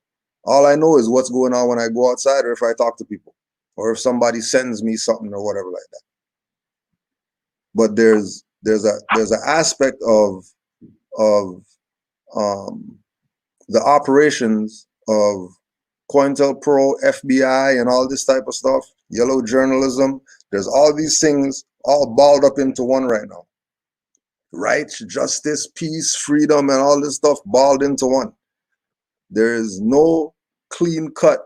All I know is what's going on when I go outside, or if I talk to people, or if somebody sends me something or whatever like that. But there's an aspect of the operations of COINTELPRO, FBI, and all this type of stuff, yellow journalism. There's all these things all balled up into one right now. Right, justice, peace, freedom, and all this stuff balled into one. There is no clean cut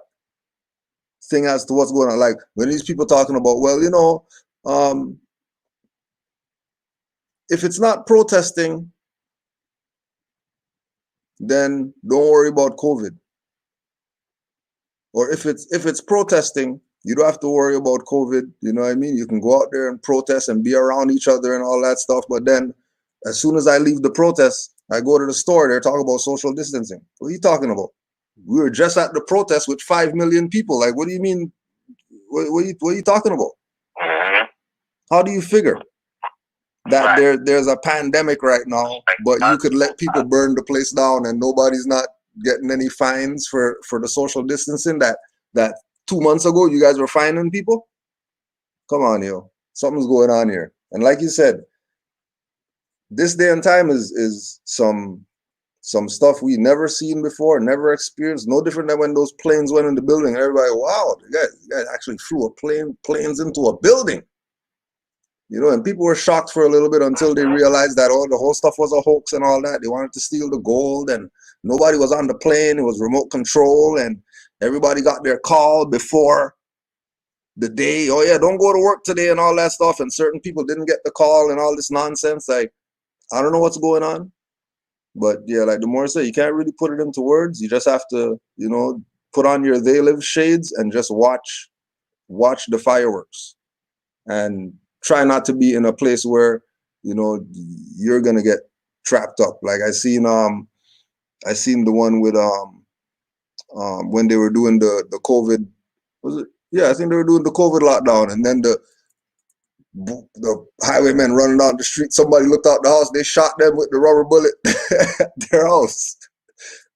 thing as to what's going on. Like when these people talking about, well, you know, if it's not protesting, then don't worry about COVID. Or if it's protesting, you don't have to worry about COVID. You know what I mean? You can go out there and protest and be around each other and all that stuff. But then as soon as I leave the protest, I go to the store, they're talking about social distancing. What are you talking about? We were just at the protest with 5 million people. Like, what do you mean? What are you talking about? How do you figure that there's a pandemic right now, but you could let people burn the place down and nobody's not getting any fines for the social distancing that 2 months ago you guys were fining people? Come on, yo. Something's going on here. And like you said, this day and time is some some stuff we never seen before, never experienced. No different than when those planes went in the building. Everybody, wow, you guys actually flew planes into a building. You know, and people were shocked for a little bit until they realized that, oh, the whole stuff was a hoax and all that. They wanted to steal the gold, and nobody was on the plane. It was remote control, and everybody got their call before the day. Oh yeah, don't go to work today and all that stuff. And certain people didn't get the call and all this nonsense. Like, I don't know what's going on. But yeah, like the more I say, you can't really put it into words. You just have to, you know, put on your they live shades and just watch the fireworks, and try not to be in a place where, you know, you're gonna get trapped up. Like I seen the one with when they were doing the COVID, was it? Yeah, I think they were doing the COVID lockdown, and then the highwaymen running down the street. Somebody looked out the house. They shot them with the rubber bullet at their house.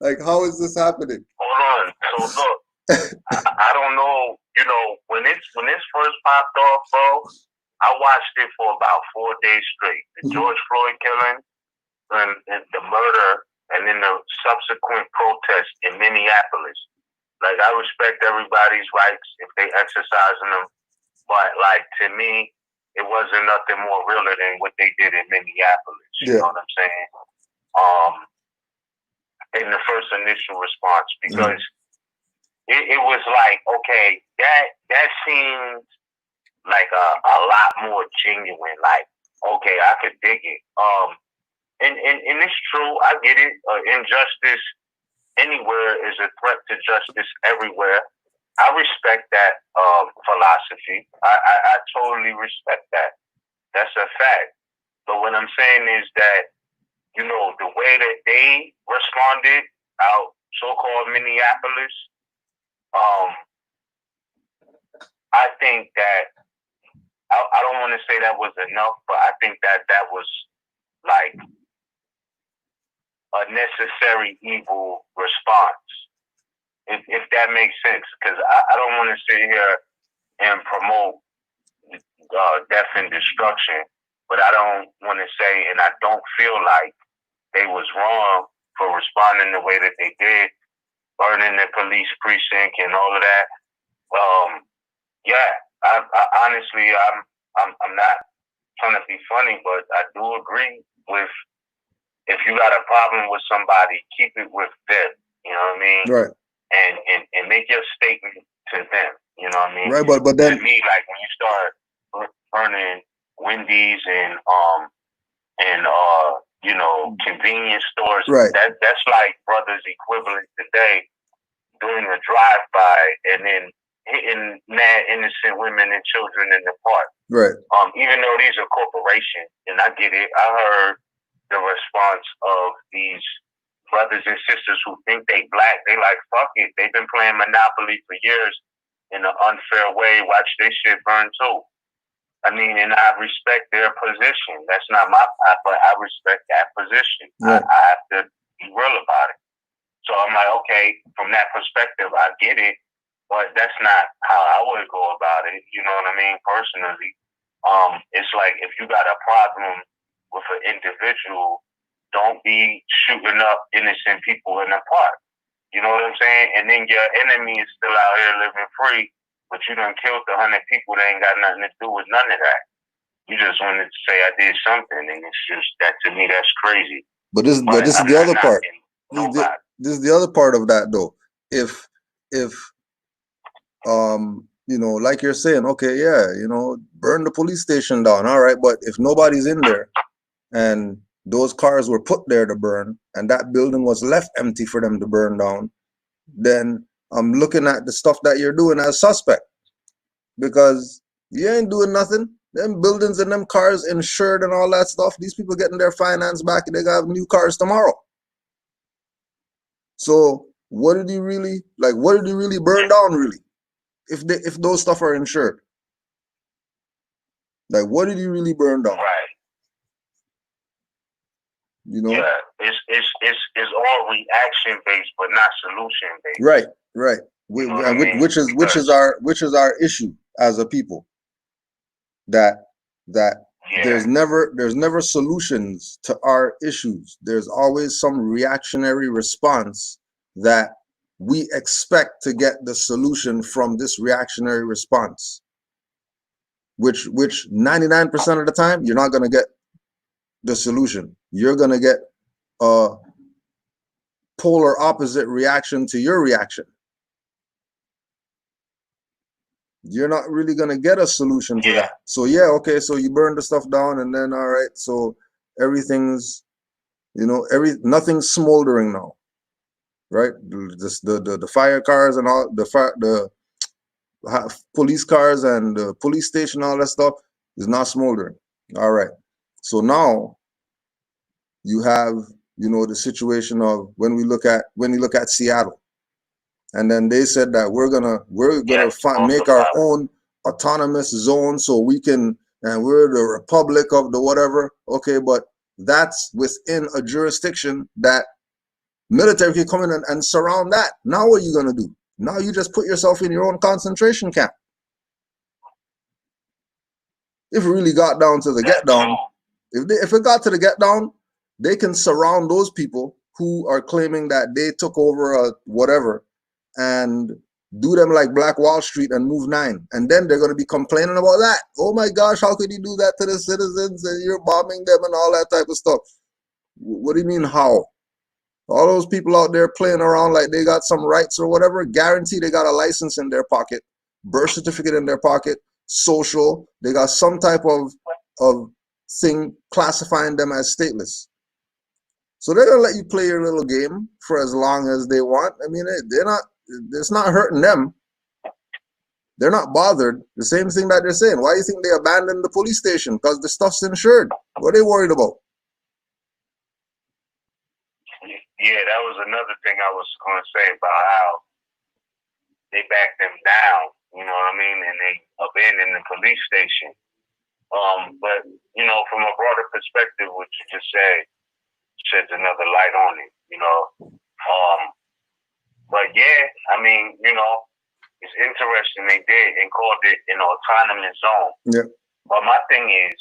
Like, how is this happening? Hold on. So look, I don't know. You know, when this first popped off, bro, I watched it for about 4 days straight. The George Floyd killing, and the murder, and then the subsequent protest in Minneapolis. Like, I respect everybody's rights if they exercising them, but like, to me, it wasn't nothing more realer than what they did in Minneapolis. You know what I'm saying? In the first initial response, because it was like, okay, that seems like a lot more genuine. Like, okay, I could dig it. And it's true. I get it. Injustice anywhere is a threat to justice everywhere. I respect that philosophy. I totally respect that. That's a fact. But what I'm saying is that, you know, the way that they responded out so-called Minneapolis, I think that I don't want to say that was enough, but I think that was like a necessary evil response. If that makes sense, because I don't want to sit here and promote death and destruction, but I don't want to say, and I don't feel like they was wrong for responding the way that they did, burning the police precinct and all of that. I honestly, I'm not trying to be funny, but I do agree with, if you got a problem with somebody, keep it with them. You know what I mean? Right. And make your statement to them. You know what I mean? Right, but then, to me, like, when you start burning Wendy's and you know, convenience stores, right, that's like brothers equivalent today doing a drive-by and then hitting mad innocent women and children in the park. Right. Even though these are corporations, and I get it, I heard the response of these brothers and sisters who think they black. They like, fuck it. They've been playing Monopoly for years in an unfair way. Watch this shit burn too. I mean, and I respect their position. That's not my, but I respect that position. Right. I have to be real about it. So I'm like, okay, from that perspective, I get it, but that's not how I would go about it. You know what I mean? Personally, it's like, if you got a problem with an individual, don't be shooting up innocent people in the park. You know what I'm saying? And then your enemy is still out here living free, but you done killed 100 people that ain't got nothing to do with none of that. You just wanted to say I did something, and it's just that, to me, that's crazy. But this is the other part. This is the other part of that, though. If you know, like you're saying, okay, yeah, you know, burn the police station down, all right, but if nobody's in there and those cars were put there to burn and that building was left empty for them to burn down, then I'm looking at the stuff that you're doing as suspect, because you ain't doing nothing. Them buildings and them cars insured and all that stuff, these people getting their finance back and they got new cars tomorrow. So what did you really, like, what did you really burn down, really? If those stuff are insured, like, what did you really burn down? Right. You know. Yeah, it's all reaction based, but not solution based. Right, right. Which is our issue as a people. That there's never solutions to our issues. There's always some reactionary response that we expect to get the solution from this reactionary response, which 99% of the time you're not going to get the solution. You're going to get a polar opposite reaction to your reaction. You're not really going to get a solution to that. So yeah, okay, so you burn the stuff down, and then all right, so everything's, you know, nothing's smoldering now, right? The fire cars and all the police cars and the police station, all that stuff is not smoldering. All right, so now you have, you know, the situation of when you look at Seattle. And then they said that we're gonna make our own autonomous zone so we can, and we're the republic of the whatever. Okay, but that's within a jurisdiction that military can come in and surround that. Now what are you gonna do? Now you just put yourself in your own concentration camp. If it really got down to the get down, if it got to the get down, they can surround those people who are claiming that they took over a whatever, and do them like Black Wall Street and move 9. And then they're going to be complaining about that. Oh my gosh, how could you do that to the citizens, and you're bombing them and all that type of stuff? What do you mean how? All those people out there playing around like they got some rights or whatever, guarantee they got a license in their pocket, birth certificate in their pocket, social, they got some type of thing classifying them as stateless. So they're going to let you play your little game for as long as they want. I mean, it's not hurting them. They're not bothered. The same thing that they're saying. Why do you think they abandoned the police station? Because the stuff's insured. What are they worried about? Yeah, that was another thing I was going to say about how they backed them down, you know what I mean? And they abandoned the police station. But, you know, from a broader perspective, what you just said sheds another light on it, you know? But yeah, I mean, you know, it's interesting they did and called it an autonomous zone. Yeah. But my thing is,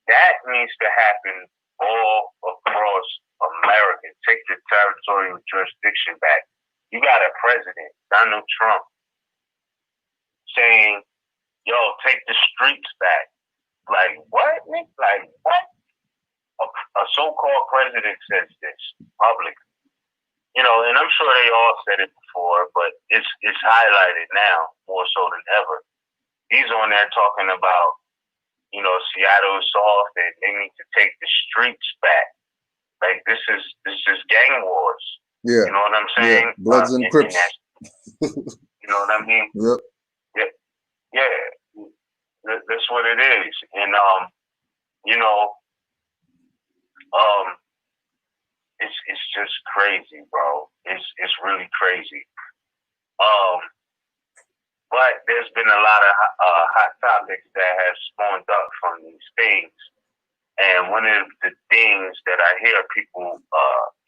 that needs to happen all across America. Take the territorial jurisdiction back. You got a president, Donald Trump, saying, yo, take the streets back. Like, what? Like, what? A so-called president says this publicly. You know, and I'm sure they all said it before, but it's highlighted now more so than ever. He's on there talking about, you know, Seattle is soft and they need to take the streets back. Like this is gang wars. Yeah. You know what I'm saying? Yeah. Bloods and Crips. You know what I mean? Yep. Yeah. Yeah. That's what it is. And you know, it's just crazy, bro. It's really crazy. But there's been a lot of hot topics that have spawned up from these things. And one of the things that I hear people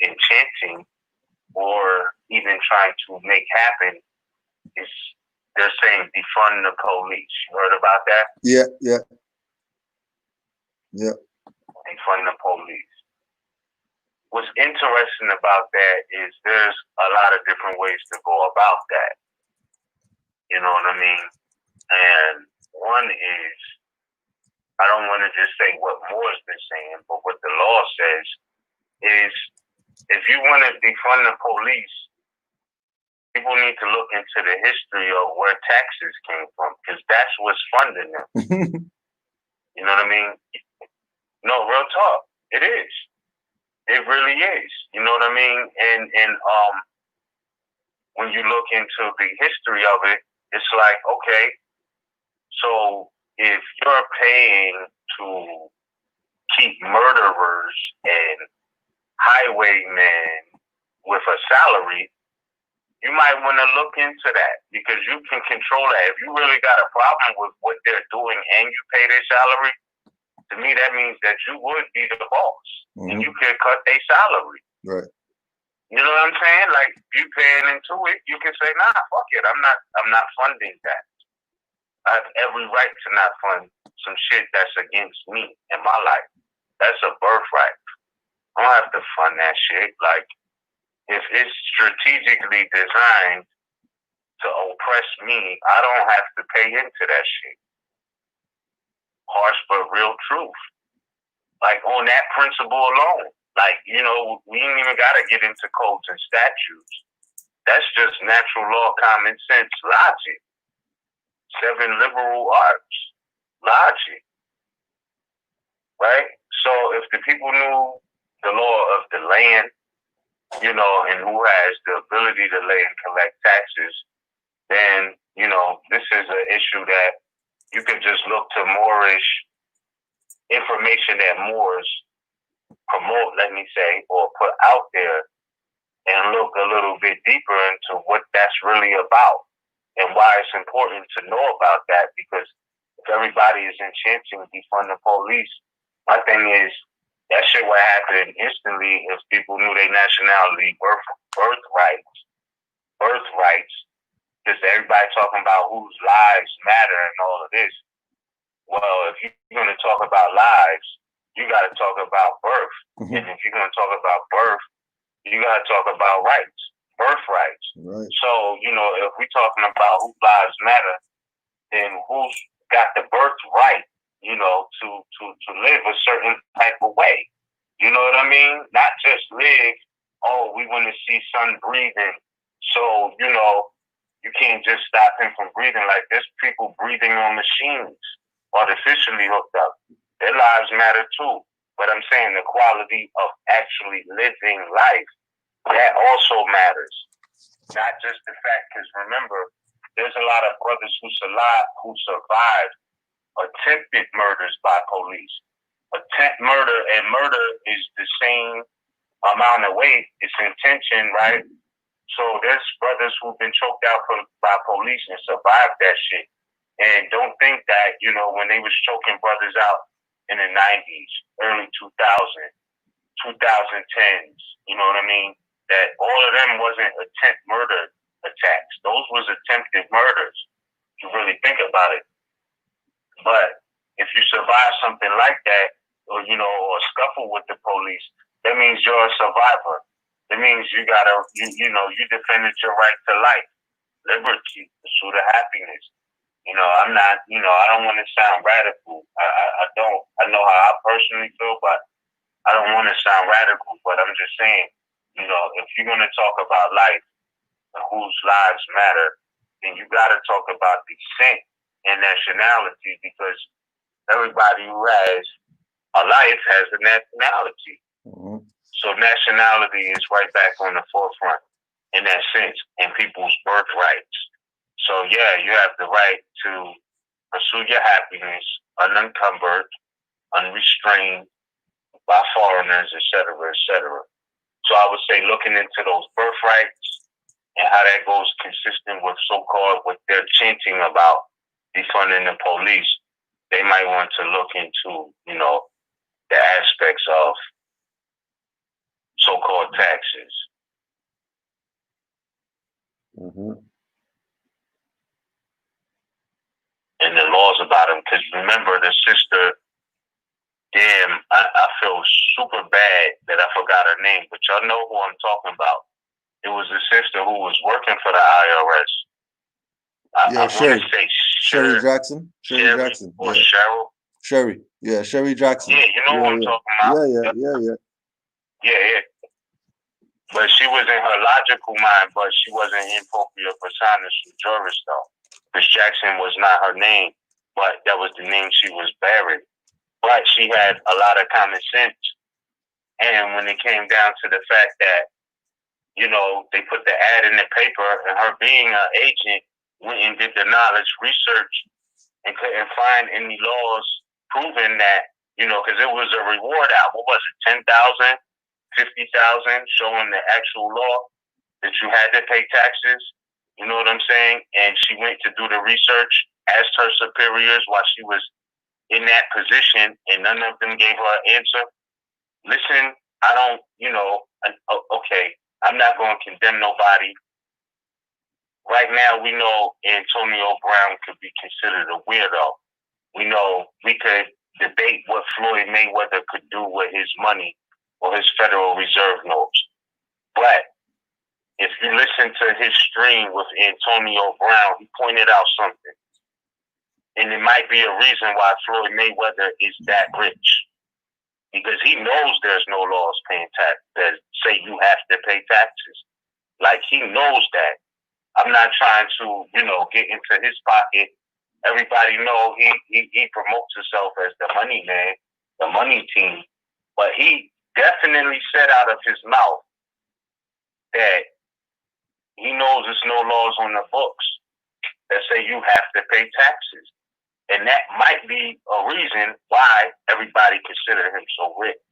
enchanting or even trying to make happen is they're saying defund the police. You heard about that? Yeah. Defund the police. What's interesting about that is there's a lot of different ways to go about that. You know what I mean? And one is, I don't want to just say what Moore's been saying, but what the law says is if you want to defund the police, people need to look into the history of where taxes came from, because that's what's funding them. You know what I mean? No, real talk. It is. It really is. You know what I mean? And when you look into the history of it, it's like, okay, so if you're paying to keep murderers and highwaymen with a salary, you might want to look into that because you can control that. If you really got a problem with what they're doing and you pay their salary, to me that means that you would be the boss and you could cut their salary. Right. You know what I'm saying? Like you paying into it, you can say, nah, fuck it. I'm not funding that. I have every right to not fund some shit that's against me in my life. That's a birthright. I don't have to fund that shit. Like, if it's strategically designed to oppress me, I don't have to pay into that shit. Harsh but real truth. Like, on that principle alone. Like, you know, we ain't even got to get into codes and statutes. That's just natural law, common sense, logic. 7 liberal arts, logic. Right? So if the people knew the law of the land, you know, and who has the ability to lay and collect taxes, then, you know, this is an issue that you could just look to Moorish information that Moors promote, let me say, or put out there, and look a little bit deeper into what that's really about and why it's important to know about that. Because if everybody is enchanting defund the police, my thing is that shit would happen instantly if people knew their nationality, birthrights. Because everybody talking about whose lives matter and all of this. Well, if you're going to talk about lives, you got to talk about birth. And if you're going to talk about birth, you got to talk about rights, birthrights. Right. So, you know, if we're talking about whose lives matter, then who's got the birthright, you know, to live a certain type of way. You know what I mean? Not just live, oh, we want to see son breathing. So, you know, you can't just stop him from breathing. Like, there's people breathing on machines, artificially hooked up. Their lives matter too. But I'm saying the quality of actually living life, that also matters. Not just the fact, because remember, there's a lot of brothers who survived attempted murders by police. Attempt murder and murder is the same amount of weight. It's intention, right? So there's brothers who've been choked out by police and survived that shit. And don't think that, you know, when they was choking brothers out in the 90s, early 2010s, you know what I mean? That all of them wasn't attempt murder attacks. Those was attempted murders, if you really think about it. But if you survive something like that, or, you know, or scuffle with the police, that means you're a survivor. That means you defended your right to life, liberty, pursuit of happiness. You know, I'm not, you know, I don't want to sound radical. I don't. I know how I personally feel, but I don't want to sound radical. But I'm just saying, you know, if you're going to talk about life and whose lives matter, then you got to talk about descent and nationality, because everybody who has a life has a nationality. Mm-hmm. So nationality is right back on the forefront in that sense, in people's birthrights. So yeah, you have the right to pursue your happiness unencumbered, unrestrained by foreigners, etc., etc. So I would say looking into those birthrights and how that goes consistent with so-called what they're chanting about defunding the police, they might want to look into, you know, the aspects of so-called taxes. Mm-hmm. And the laws about them. Because remember, the sister, damn, I feel super bad that I forgot her name, but y'all know who I'm talking about. It was a sister who was working for the IRS. I Sherry. want to say Sherry Jackson. Sherry Jackson. or yeah. Cheryl. Sherry. Yeah, Sherry Jackson. Yeah, you know who I'm talking about. Yeah. But she was in her logical mind, but she wasn't in propria personis juris though. Because Jackson was not her name, but that was the name she was bearing. But she had a lot of common sense. And when it came down to the fact that, you know, they put the ad in the paper, and her being an agent went and did the knowledge research and couldn't find any laws proving that, you know, because it was a reward out. What was it, 10,000, 50,000, showing the actual law that you had to pay taxes. You know what I'm saying? And she went to do the research, asked her superiors while she was in that position, and none of them gave her an answer. Listen, I don't, you know, okay, I'm not going to condemn nobody right now we know Antonio Brown could be considered a weirdo. We know we could debate what Floyd Mayweather could do with his money or his Federal Reserve notes. But if you listen to his stream with Antonio Brown, he pointed out something. And it might be a reason why Floyd Mayweather is that rich. Because he knows there's no laws paying tax that say you have to pay taxes. Like, he knows that. I'm not trying to, get into his pocket. Everybody know he promotes himself as the money man, the money team. But he definitely said out of his mouth that he knows there's no laws on the books that say you have to pay taxes. And that might be a reason why everybody considers him so rich.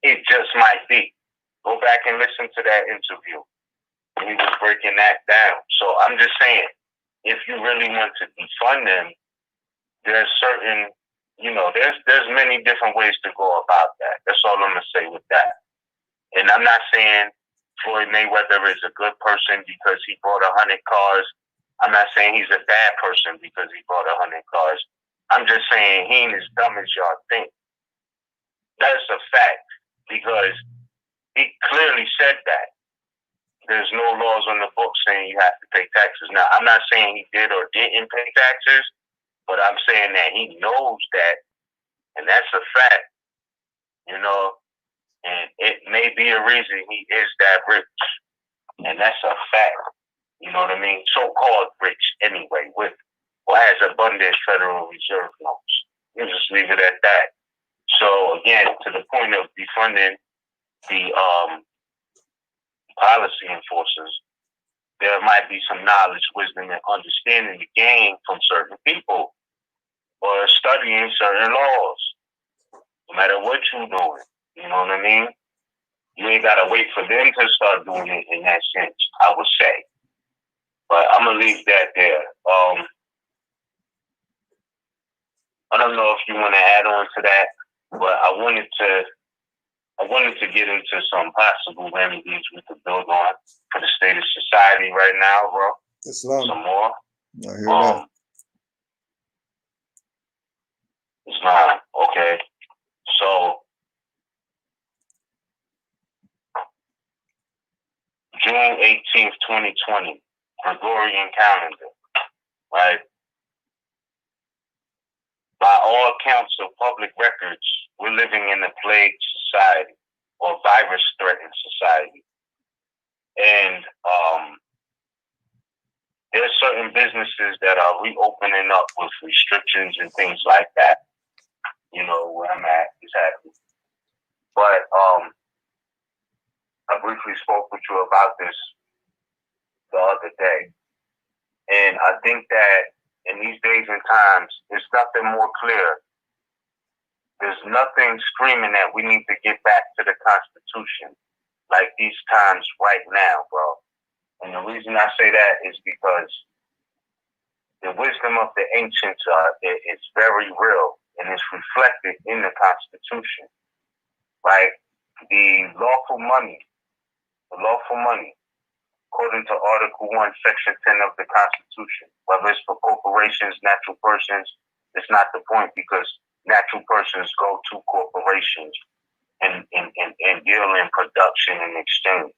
It just might be. Go back and listen to that interview. He was breaking that down. So I'm just saying, if you really want to defund them, there's certain, there's many different ways to go about that. That's all I'm going to say with that. And I'm not saying Floyd Mayweather is a good person because he bought 100 cars. I'm not saying he's a bad person because he bought 100 cars. I'm just saying he ain't as dumb as y'all think. That's a fact because he clearly said that. There's no laws on the book saying you have to pay taxes. Now, I'm not saying he did or didn't pay taxes, but I'm saying that he knows that, and that's a fact, and it may be a reason he is that rich, and that's a fact, you know what I mean? So-called rich anyway, with or has abundant Federal Reserve notes. You just leave it at that. So again, to the point of defunding the policy enforcers, there might be some knowledge, wisdom, and understanding the game from certain people or studying certain laws, no matter what you're doing. You know what I mean? You ain't got to wait for them to start doing it in that sense, I would say. But I'm going to leave that there. I don't know if you want to add on to that, but I wanted to get into some possible remedies we could build on for the state of society right now, bro. Islam. Some more. I hear that. Islam. Okay. So June 18th, 2020, Gregorian calendar, right? By all accounts of public records, we're living in a plague society or virus-threatened society. And there's certain businesses that are reopening up with restrictions and things like that. You know where I'm at exactly. But I briefly spoke with you about this the other day. And I think that in these days and times, there's nothing more clear. There's nothing screaming that we need to get back to the Constitution like these times right now, bro. And the reason I say that is because the wisdom of the ancients is very real and it's reflected in the Constitution, right? The lawful money, according to Article 1, Section 10 of the Constitution, whether it's for corporations, natural persons, it's not the point because natural persons go to corporations and deal in production and exchange.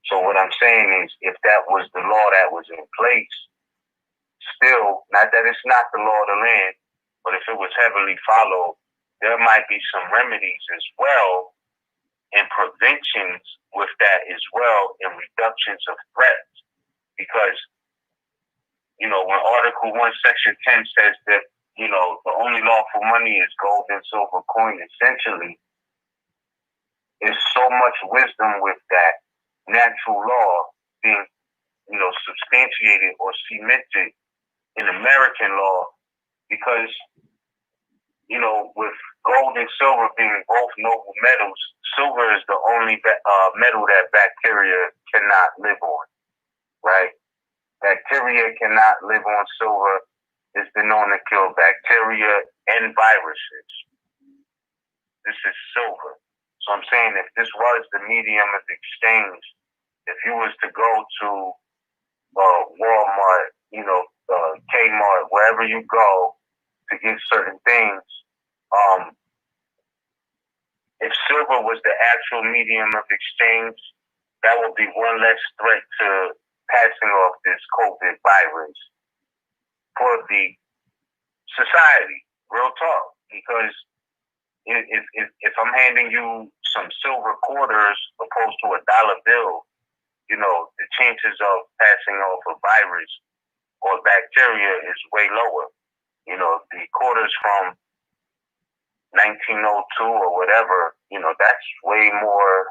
So what I'm saying is if that was the law that was in place, still, not that it's not the law of the land, but if it was heavily followed, there might be some remedies as well and preventions with that as well and reductions of threats. Because, when Article 1, Section 10 says that, the only lawful money is gold and silver coin, essentially, there's so much wisdom with that natural law being, substantiated or cemented in American law because, with gold and silver being both noble metals, silver is the only metal that bacteria cannot live on, right? Bacteria cannot live on silver. It's been known to kill bacteria and viruses. This is silver. So I'm saying if this was the medium of exchange, if you was to go to Walmart, Kmart, wherever you go to get certain things. If silver was the actual medium of exchange, that would be one less threat to passing off this COVID virus for the society. Real talk, because if I'm handing you some silver quarters opposed to a dollar bill, the chances of passing off a virus or bacteria is way lower. The quarters from 1902 or whatever, that's way more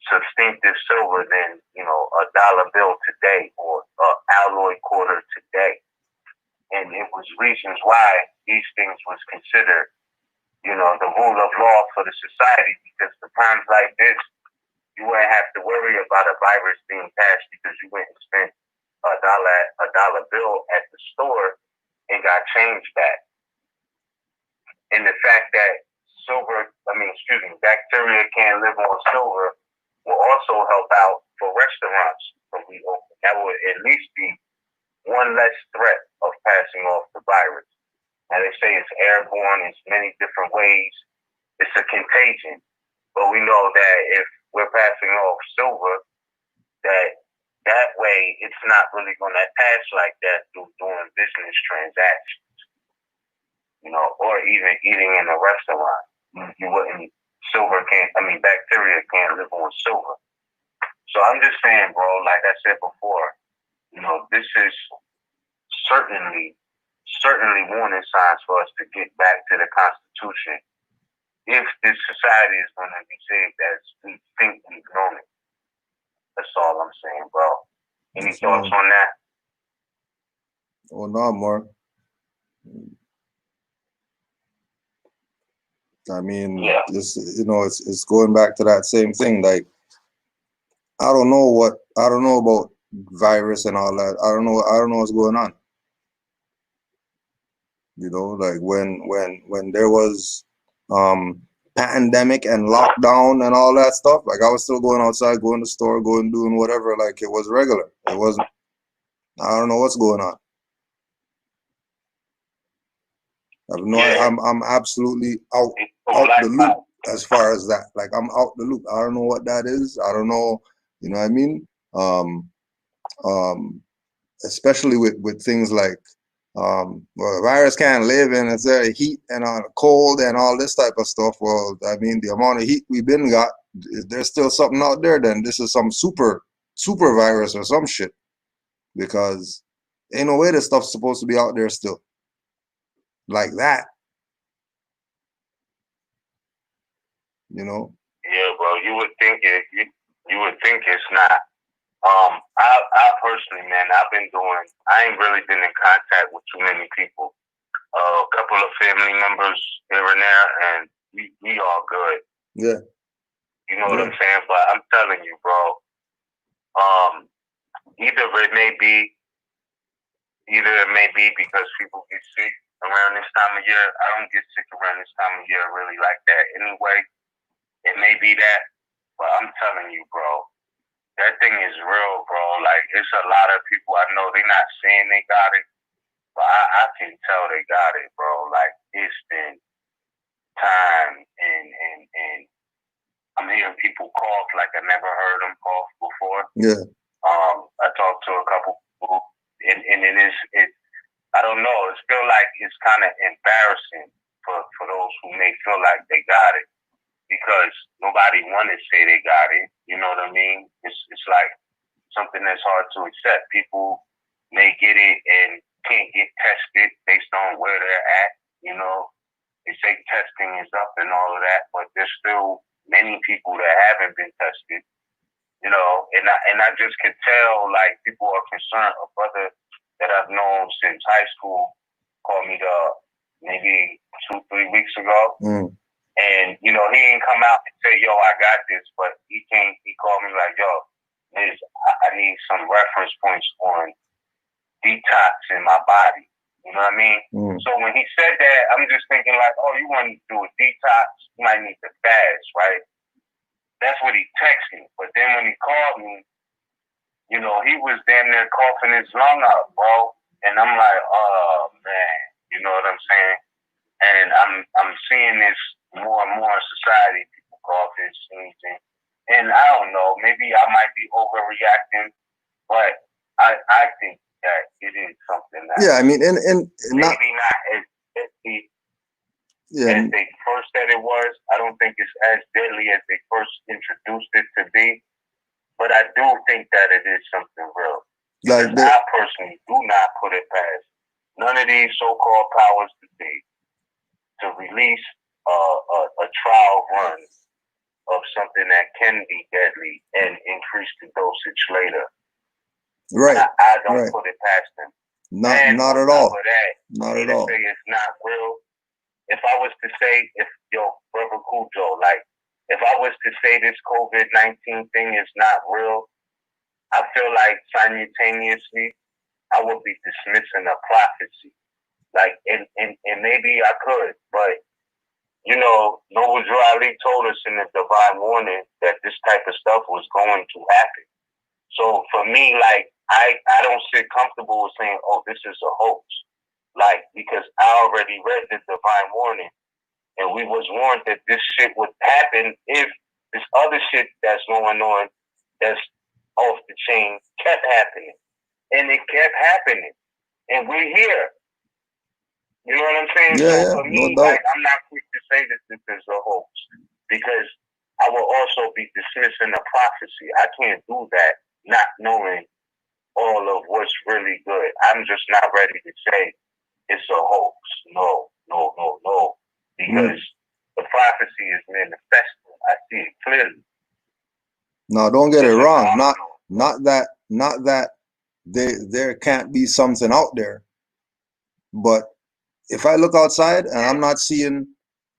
substantive silver than, a dollar bill today or an alloy quarter today. And it was reasons why these things was considered, the rule of law for the society, because the times like this, you wouldn't have to worry about a virus being passed because you went and spent a dollar bill at the store and got change back. And the fact that bacteria can't live on silver will also help out for restaurants to reopen. That would at least be one less threat of passing off the virus. Now they say it's airborne in many different ways. It's a contagion. But we know that if we're passing off silver, that way it's not really going to pass like that through doing business transactions, or even eating in a restaurant. You wouldn't, bacteria can't live on silver. So I'm just saying, bro, like I said before, this is certainly warning signs for us to get back to the Constitution if this society is going to be saved as we think we've known it. That's all I'm saying, bro. Any thoughts on that? Oh, no, Mark. I mean, yeah. It's going back to that same thing. Like, I don't know about virus and all that. I don't know what's going on. Like when there was pandemic and lockdown and all that stuff, like I was still going outside, going to the store, doing whatever, like it was regular. It wasn't, I don't know what's going on. I'm absolutely out the loop as far as that. Like I'm out the loop. I don't know what that is. I don't know, you know what I mean? Especially with things like well, the virus can't live in a heat and on cold and all this type of stuff. Well, I mean, the amount of heat we've been got, there's still something out there. Then this is some super virus or some shit, because ain't no way this stuff's supposed to be out there still like that. Yeah, bro. You would think it's not. I personally, man, I ain't really been in contact with too many people. A couple of family members here and there, and we all good. Yeah. You know what I'm saying? But I'm telling you, bro, either it may be because people get sick around this time of year. I don't get sick around this time of year really like that anyway. It may be that, but I'm telling you, bro, that thing is real, bro. Like, it's a lot of people I know, they not saying they got it, but I can tell they got it, bro. Like, it's been time, and I'm hearing people cough like I never heard them cough before. Yeah. I talked to a couple people, and it I don't know, it's feel like it's kind of embarrassing for those who may feel like they got it, because nobody want to say they got it. You know what I mean? It's like something that's hard to accept. People may get it and can't get tested based on where they're at. They say testing is up and all of that, but there's still many people that haven't been tested. And I just could tell, like, people are concerned. A brother that I've known since high school called me maybe 2-3 weeks ago. Mm. And, he didn't come out and say, yo, I got this, but he called me like, yo, Liz, I need some reference points on detox in my body. You know what I mean? Mm. So when he said that, I'm just thinking like, oh, you want to do a detox? You might need to fast, right? That's what he texted me. But then when he called me, you know, he was damn near coughing his lung out, bro. And I'm like, oh man, you know what I'm saying? And I'm seeing this more and more in society. People coughing, sneezing, and I don't know. Maybe I might be overreacting, but I think that it is something that Yeah, I mean, and maybe not as deep as they first said it was. I don't think it's as deadly as they first introduced it to be, but I do think that it is something real. Because I personally do not put it past none of these so-called powers to be to release a trial run of something that can be deadly and increase the dosage later. Right. I don't put it past them. Not at all. Not at all. Say it's not real. If I was to say, brother Cujo, like, if I was to say this COVID-19 thing is not real, I feel like simultaneously I would be dismissing a prophecy. Like, and maybe I could, but you know, Noble Drew Ali told us in the divine warning that this type of stuff was going to happen. So for me, like, I don't sit comfortable with saying, oh, this is a hoax. Like, because I already read the divine warning, and we was warned that this shit would happen if this other shit that's going on that's off the chain kept happening. And it kept happening. And we're here. You know what I'm saying? Yeah, so for me, like, I'm not quick to say that this is a hoax because I will also be dismissing a prophecy. I can't do that not knowing all of what's really good. I'm just not ready to say it's a hoax. No. Because the prophecy is manifesting. I see it clearly. No, don't get it wrong. Not that there can't be something out there. But if I look outside and I'm not seeing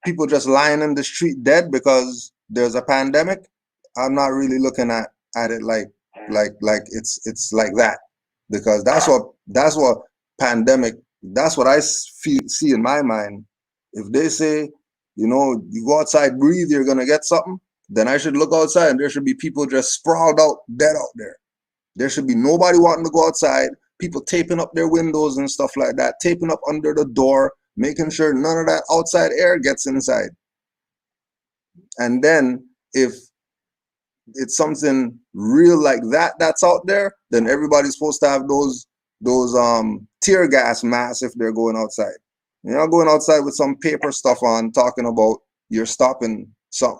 people just lying in the street dead because there's a pandemic, I'm not really looking at it like it's like that, because that's what pandemic, that's what I see in my mind. If they say, you know, you go outside, breathe, you're gonna get something, then I should look outside and there should be people just sprawled out dead out there. There should be nobody wanting to go outside, people taping up their windows and stuff like that, taping up under the door, making sure none of that outside air gets inside. And then if it's something real like that that's out there, then everybody's supposed to have those tear gas masks if they're going outside. You're not going outside with some paper stuff on talking about you're stopping something,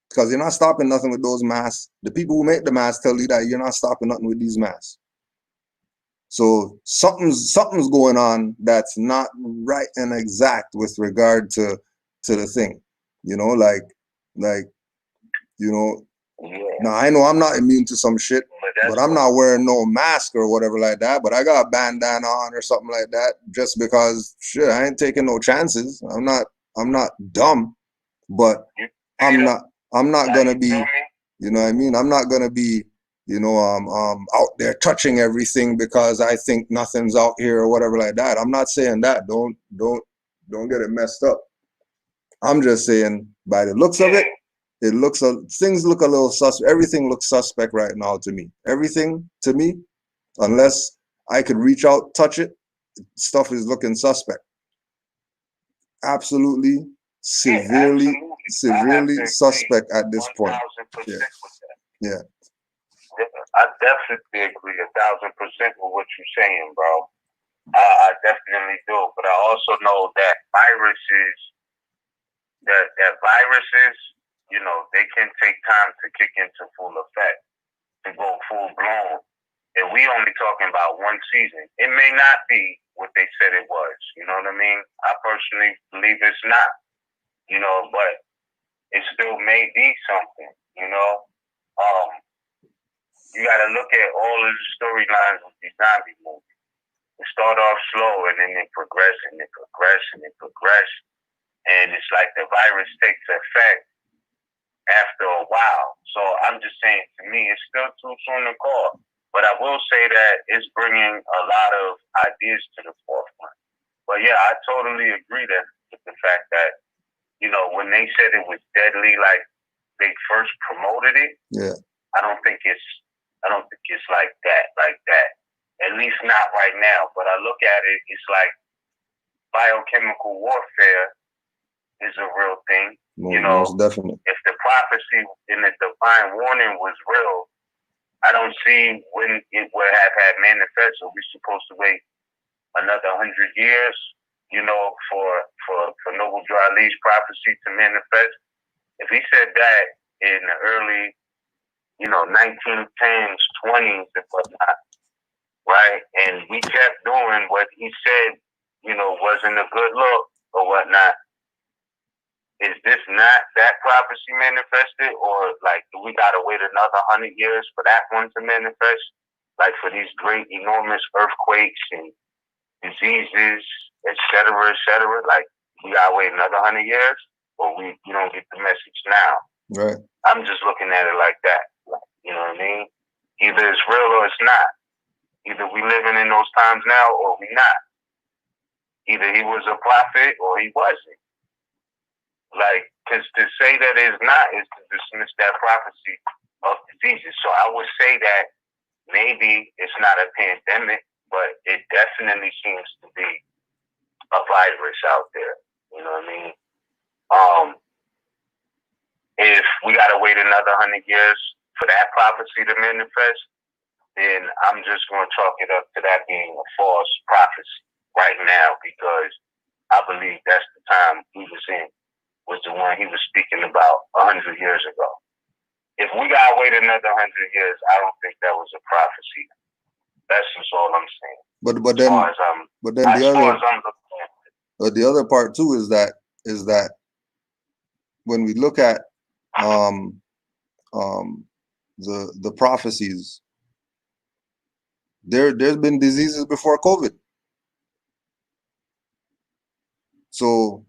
because you're not stopping nothing with those masks. The people who make the masks tell you that you're not stopping nothing with these masks. So something's going on that's not right and exact with regard to the thing. You know, like you know. Now I know I'm not immune to some shit, but I'm not wearing no mask or whatever like that. But I got a bandana on or something like that just because shit, I ain't taking no chances. I'm not dumb, but I'm not gonna be, you know what I mean? I'm not gonna be, you know, out there touching everything because I think nothing's out here or whatever like that. I'm not saying that. Don't get it messed up. I'm just saying by the looks of it, things look a little suspect. Everything looks suspect right now to me. Everything to me, unless I could reach out, touch it, stuff is looking suspect. Absolutely, severely suspect at this point. Yeah. I definitely agree 1,000% with what you're saying, bro. I definitely do. But I also know that viruses, you know, they can take time to kick into full effect, to go full blown. And we only talking about one season. It may not be what they said it was. You know what I mean? I personally believe it's not. You know, but it still may be something. You know, you got to look at all of the storylines of these zombie movies. It start off slow and then they progress and they progress and they progress. And it's like the virus takes effect after a while. So I'm just saying, to me, it's still too soon to call. But I will say that it's bringing a lot of ideas to the forefront. But yeah, I totally agree with the fact that, you know, when they said it was deadly, like they first promoted it, yeah, I don't think it's I don't think it's like that. At least not right now. But I look at it, it's like biochemical warfare is a real thing. Most definitely. If the prophecy in the divine warning was real, I don't see when it would have had manifest. Are we supposed to wait another 100 years, for Noble Drew Ali's prophecy to manifest? If he said that in the early, 1910s, 20s, and whatnot, right? And we kept doing what he said, wasn't a good look or whatnot. Is this not that prophecy manifested, or like do we gotta wait another 100 years for that one to manifest? Like for these great, enormous earthquakes and diseases, et cetera, et cetera. Like we gotta wait another 100 years, or we don't get the message now. Right. I'm just looking at it like that. You know what I mean? Either it's real or it's not. Either we living in those times now or we not. Either he was a prophet or he wasn't. Like, because to say that it's not is to dismiss that prophecy of diseases. So I would say that maybe it's not a pandemic, but it definitely seems to be a virus out there. You know what I mean? If we gotta wait another 100 years for that prophecy to manifest, then I'm just gonna chalk it up to that being a false prophecy right now, because I believe that's the time he was in, was the one he was speaking about 100 years ago. If we gotta wait another 100 years, I don't think that was a prophecy. That's just all I'm saying. But the other part too is that when we look at the prophecies, there's been diseases before COVID. So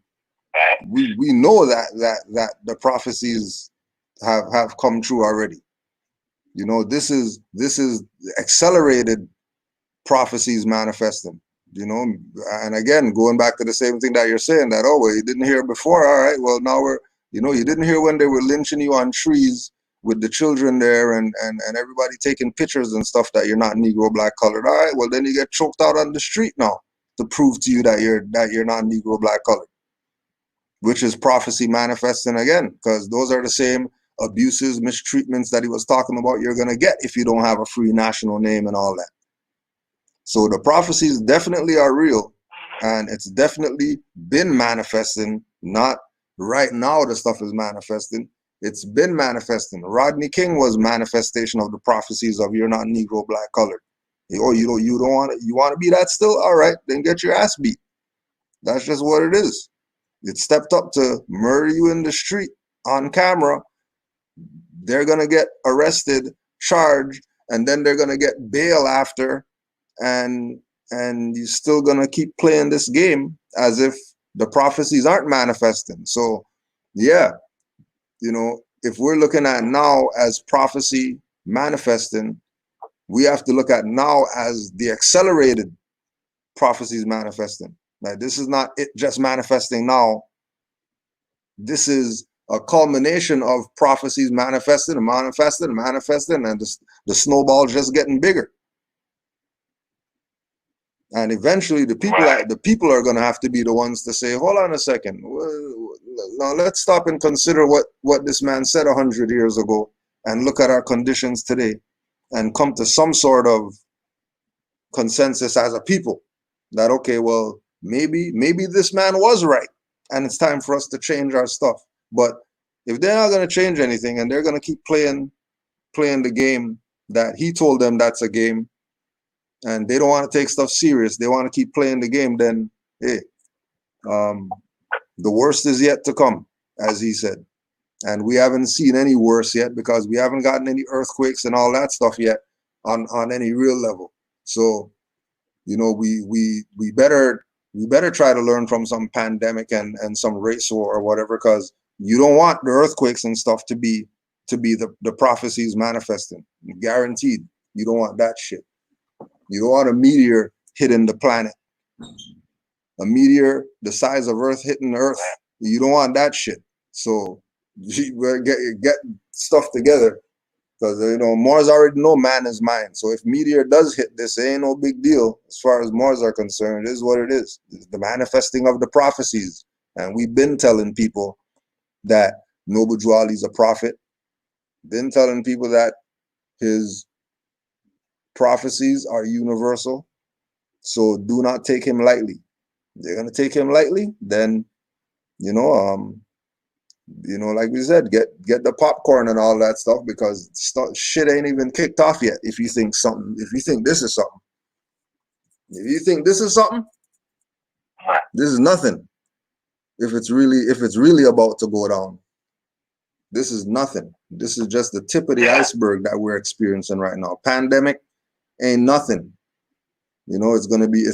we know that the prophecies have come true already. This is accelerated prophecies manifesting. And again, going back to the same thing that you're saying, that well, you didn't hear before. All right, well now you didn't hear when they were lynching you on trees with the children there and everybody taking pictures and stuff that you're not Negro, black, colored. All right, well then you get choked out on the street now to prove to you that you're not Negro, black, colored, which is prophecy manifesting again, because those are the same abuses, mistreatments that he was talking about you're gonna get if you don't have a free national name and all that. So the prophecies definitely are real, and it's definitely been manifesting. Not right now the stuff is manifesting. It's been manifesting. Rodney King was manifestation of the prophecies of you're not Negro, black, colored. Oh, you don't want it? You want to be that still? All right, then get your ass beat. That's just what it is. It stepped up to murder you in the street on camera. They're gonna get arrested, charged, and then they're gonna get bail after, and you're still gonna keep playing this game as if the prophecies aren't manifesting. So yeah, if we're looking at now as prophecy manifesting, we have to look at now as the accelerated prophecies manifesting. Like, this is not it just manifesting now. This is a culmination of prophecies manifesting and manifesting and manifesting, and the snowball just getting bigger. And eventually the people are going to have to be the ones to say, hold on a second, now let's stop and consider what this man said 100 years ago and look at our conditions today and come to some sort of consensus as a people that, okay, well, maybe this man was right and it's time for us to change our stuff. But if they're not going to change anything and they're going to keep playing the game that he told them that's a game, and they don't want to take stuff serious, they want to keep playing the game, then hey, the worst is yet to come, as he said. And we haven't seen any worse yet, because we haven't gotten any earthquakes and all that stuff yet on any real level. So, we better try to learn from some pandemic and some race war or whatever, because you don't want the earthquakes and stuff to be the prophecies manifesting. Guaranteed. You don't want that shit. You don't want a meteor hitting the planet. A meteor the size of Earth hitting Earth. You don't want that shit. So you better get stuff together Because, you know, Moors already know man is mine. So if meteor does hit this, it ain't no big deal as far as Moors are concerned. It is what it is. It's the manifesting of the prophecies. And we've been telling people that Noble Drew Ali's a prophet. Been telling people that his prophecies are universal. So do not take him lightly. If they're going to take him lightly, then, you know, like we said, get the popcorn and all that stuff, because shit ain't even kicked off yet. If you think this is something, this is nothing. If it's really about to go down, this is nothing. This is just the tip of the iceberg that we're experiencing right now. Pandemic ain't nothing. You know, it's gonna be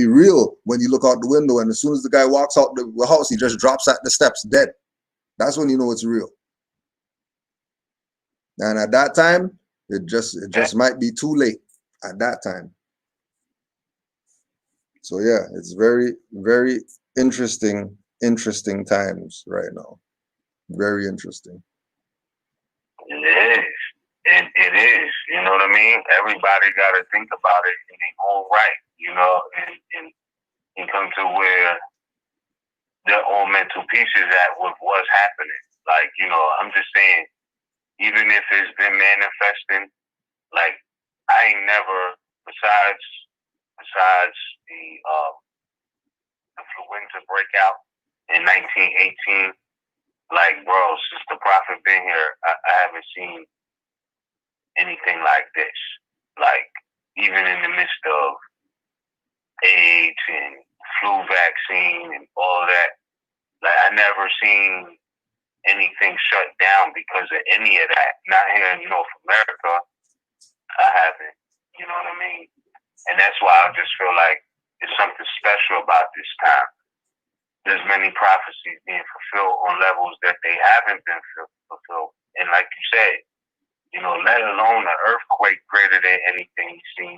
real when you look out the window, and as soon as the guy walks out the house, he just drops at the steps dead. That's when you know it's real. And at that time, it just might be too late at that time. So yeah, it's very, very interesting times right now. Very interesting. It is. It is. You know what I mean? Everybody got to think about it in their own right, you know, and come to where their own mental pieces at with what's happening. Like, you know, I'm just saying, even if it's been manifesting, like, I ain't never, besides the influenza breakout in 1918, like, bro, since the prophet been here, I haven't seen anything like this. Like, even in the midst of AIDS and flu vaccine and all that, like, I never seen anything shut down because of any of that. Not here in North America, I haven't. You know what I mean? And that's why I just feel like there's something special about this time. There's many prophecies being fulfilled on levels that they haven't been fulfilled. And like you said, you know, let alone an earthquake greater than anything you've seen.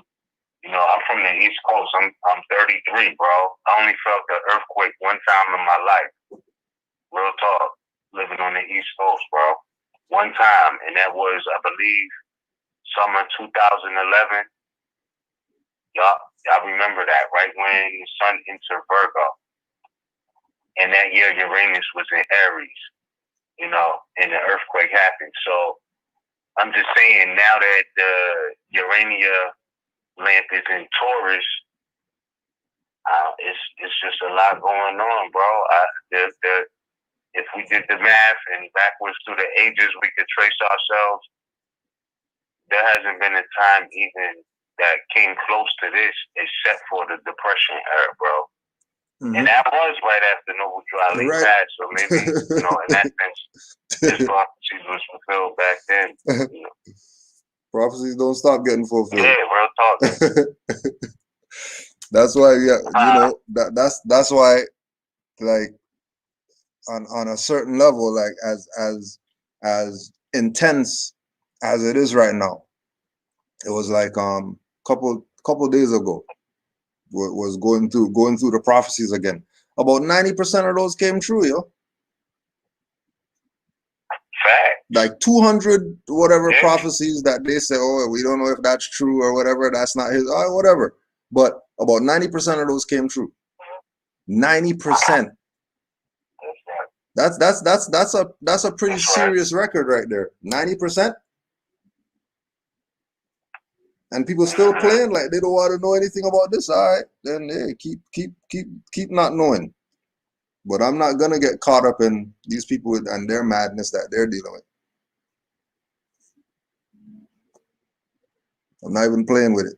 You know, I'm from the East Coast. I'm 33, bro. I only felt the earthquake one time in my life. Real talk. Living on the East Coast, bro. One time. And that was, I believe, summer 2011. Y'all remember that, right? When the sun entered Virgo. And that year, Uranus was in Aries, you know, and the earthquake happened. So I'm just saying, now that the Urania lamp is in Taurus, it's just a lot going on, bro. If we did the math and backwards through the ages, we could trace ourselves. There hasn't been a time even that came close to this, except for the Depression era, bro. Mm-hmm. And that was right after Noble Drew Ali passed, so maybe, you know, in that sense, his prophecies was fulfilled back then. You know. Prophecies don't stop getting fulfilled. Yeah, real talk. That's why, yeah, you know, that's why, like, on a certain level, like as intense as it is right now, it was like couple days ago, was going through the prophecies again. About 90% of those came true, yo. Fact. Like 200 whatever prophecies that they say, oh, we don't know if that's true or whatever. That's not his, whatever. But about 90% of those came true. 90%. That's a pretty serious record right there. 90%. And people still playing like they don't want to know anything about this. All right, then hey, keep not knowing. But I'm not gonna get caught up in these people and their madness that they're dealing with. I'm not even playing with it.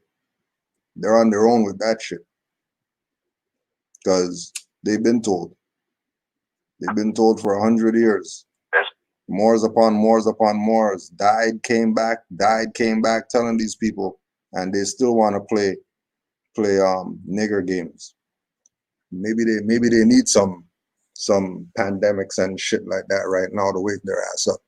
They're on their own with that shit. Because they've been told. They've been told for 100 years. Moors upon Moors upon Moors. Died, came back, telling these people, and they still want to play nigger games. Maybe they need some pandemics and shit like that right now to wake their ass up.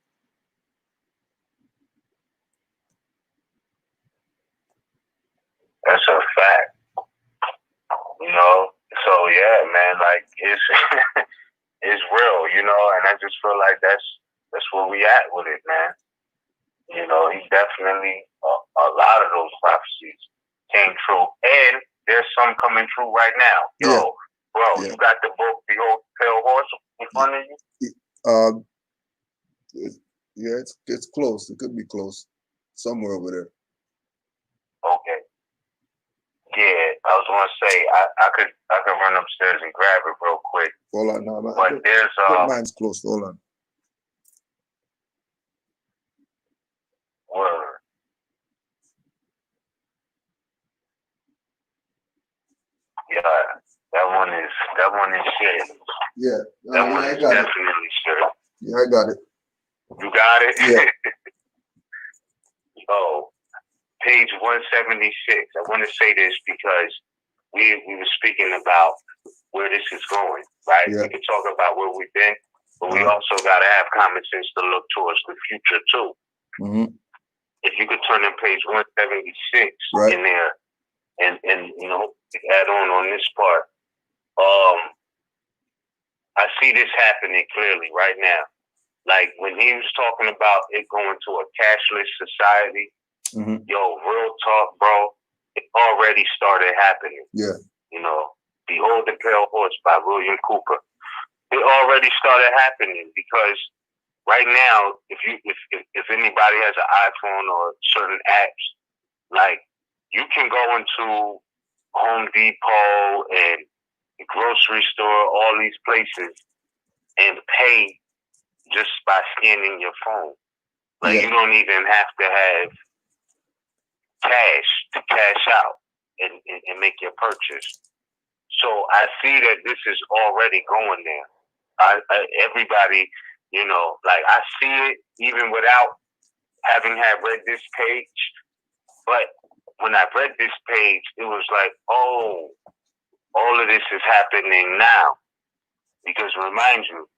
That's a fact. You know, so yeah, man, like it's it's real, you know, and I just feel like that's where we at with it, man. You know, he definitely, a lot of those prophecies came true. And there's some coming true right now. Yo, bro, you got the book, The Old Pale Horse, in front of you? Yeah, it's close. It could be close. Somewhere over there. Okay. Yeah, I was gonna say I could run upstairs and grab it real quick. Hold on now, man. But there's mine's close. Hold on. Word. Yeah, that one is shit. Yeah, that one is definitely shit. Yeah, I got it. You got it? Yeah. Yo, page 176. I want to say this because we were speaking about where this is going, right? Yeah. We can talk about where we've been, but we also got to have common sense to look towards the future too. Mm-hmm. If you could turn in page 176 in there, and you know, add on this part. I see this happening clearly right now. Like when he was talking about it going to a cashless society, yo, real talk, bro, it already started happening. Yeah. You know, Behold the Pale Horse by William Cooper. It already started happening because right now, if anybody has an iPhone or certain apps, like you can go into Home Depot and the grocery store, all these places, and pay just by scanning your phone. Like you don't even have to have cash to cash out and make your purchase. So I see that this is already going there. Everybody, you know, like I see it even without having read this page. But when I read this page, it was like, oh, all of this is happening now. Because remind you,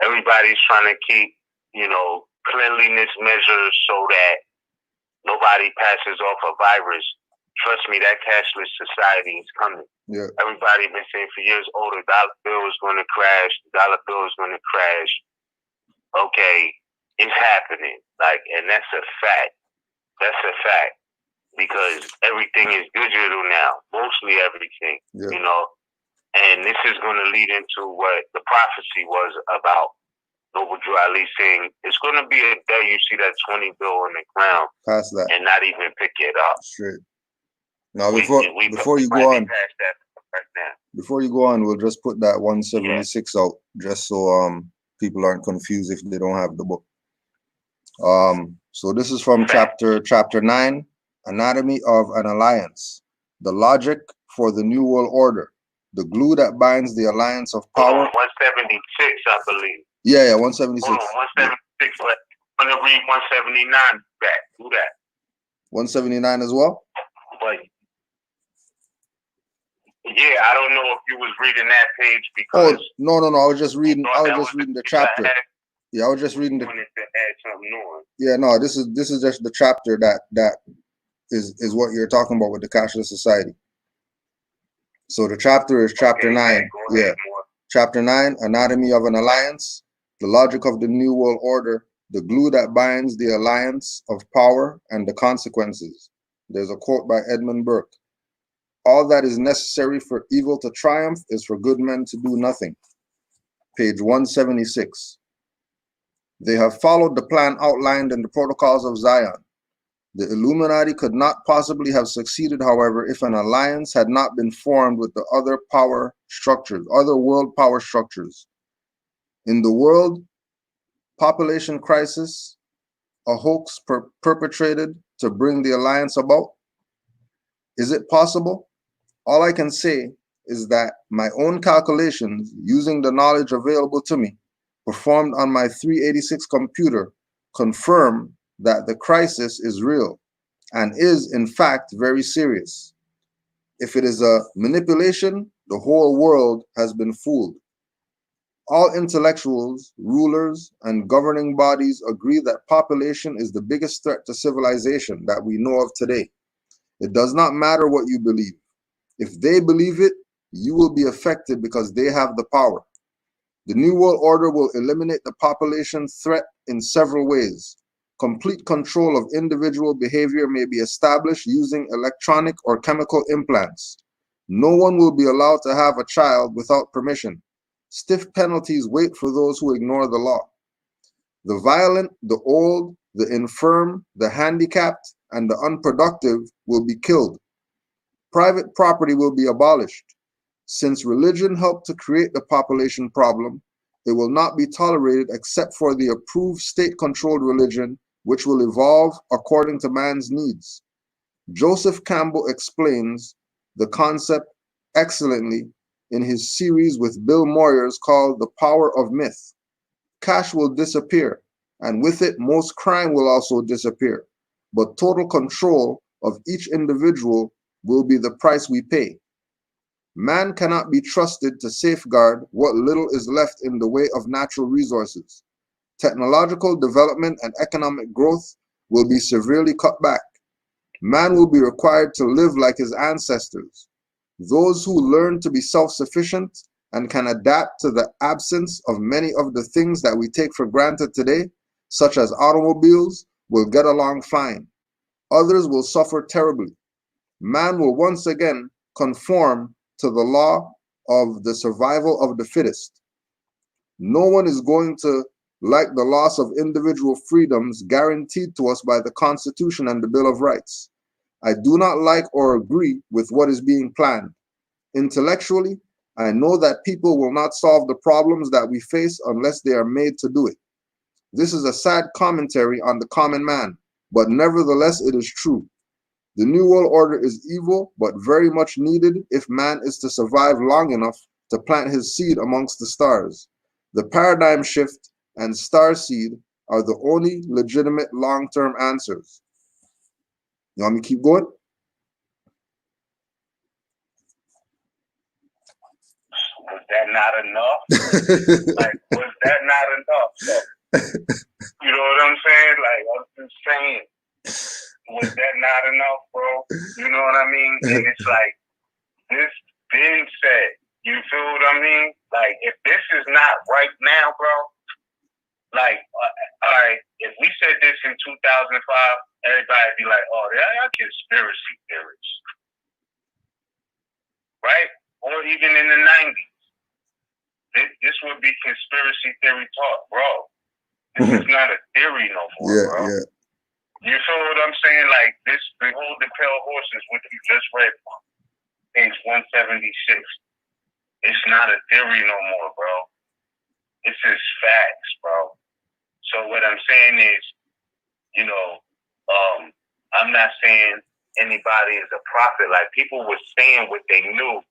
everybody's trying to keep, you know, cleanliness measures so that nobody passes off a virus. Trust me, that cashless society is coming. Yeah. Everybody been saying for years, oh, the dollar bill is going to crash. The dollar bill is going to crash. Okay, it's happening. Like, and that's a fact. That's a fact. Because everything is digital now. Mostly everything, you know. And this is going to lead into what the prophecy was about Noble Drew Ali saying, it's going to be a day you see that 20 bill on the ground past that and not even pick it up. straight. Now before you go on, before you go on, we'll just put that 176 out just so people aren't confused if they don't have the book. So this is from chapter 9, Anatomy of an Alliance, the logic for the New World Order, the glue that binds the alliance of power. 176, I believe. Yeah, 176. 176, but I'm going to read 179 back. Do that. 179 as well? But yeah, I don't know if you was reading that page because no, I was just reading the chapter. Yeah, I was just reading the. To add something on. Yeah, no, this is just the chapter that is what you're talking about with the cashless society. So the chapter is chapter 9. Yeah. Chapter 9, Anatomy of an Alliance, the logic of the New World Order, the glue that binds the alliance of power and the consequences. There's a quote by Edmund Burke. All that is necessary for evil to triumph is for good men to do nothing. Page 176. They have followed the plan outlined in the Protocols of Zion. The Illuminati could not possibly have succeeded, however, if an alliance had not been formed with the other world power structures. In the world population crisis, a hoax perpetrated to bring the alliance about? Is it possible? All I can say is that my own calculations, using the knowledge available to me, performed on my 386 computer, confirm that the crisis is real and is, in fact, very serious. If it is a manipulation, the whole world has been fooled. All intellectuals, rulers, and governing bodies agree that population is the biggest threat to civilization that we know of today. It does not matter what you believe. If they believe it, you will be affected because they have the power. The New World Order will eliminate the population threat in several ways. Complete control of individual behavior may be established using electronic or chemical implants. No one will be allowed to have a child without permission. Stiff penalties wait for those who ignore the law. The violent, the old, the infirm, the handicapped, and the unproductive will be killed. Private property will be abolished. Since religion helped to create the population problem, it will not be tolerated except for the approved state-controlled religion, which will evolve according to man's needs. Joseph Campbell explains the concept excellently in his series with Bill Moyers called The Power of Myth. Cash will disappear, and with it, most crime will also disappear. But total control of each individual will be the price we pay. Man cannot be trusted to safeguard what little is left in the way of natural resources. Technological development and economic growth will be severely cut back. Man will be required to live like his ancestors. Those who learn to be self-sufficient and can adapt to the absence of many of the things that we take for granted today, such as automobiles, will get along fine. Others will suffer terribly. Man will once again conform to the law of the survival of the fittest. No one is going to like the loss of individual freedoms guaranteed to us by the Constitution and the Bill of Rights. I do not like or agree with what is being planned. Intellectually, I know that people will not solve the problems that we face unless they are made to do it. This is a sad commentary on the common man, but nevertheless it is true. The New World Order is evil, but very much needed if man is to survive long enough to plant his seed amongst the stars. The paradigm shift and star seed are the only legitimate long-term answers. You want me to keep going? Was that not enough? Like, was that not enough? You know what I'm saying? Like, I'm just saying, was that not enough, bro? You know what I mean? And it's like, this being said, you feel what I mean? Like, if this is not right now, bro, like, all right, if we said this in 2005, everybody'd be like, oh, they're conspiracy theories. Right? Or even in the 90s. This would be conspiracy theory talk, bro. This is not a theory no more, bro. Yeah. You feel what I'm saying? Like, this, Behold the Pale Horses, which you just read, page 176. It's not a theory no more, bro. This is facts, bro. So what I'm saying is, you know, I'm not saying anybody is a prophet. Like, people were saying what they knew.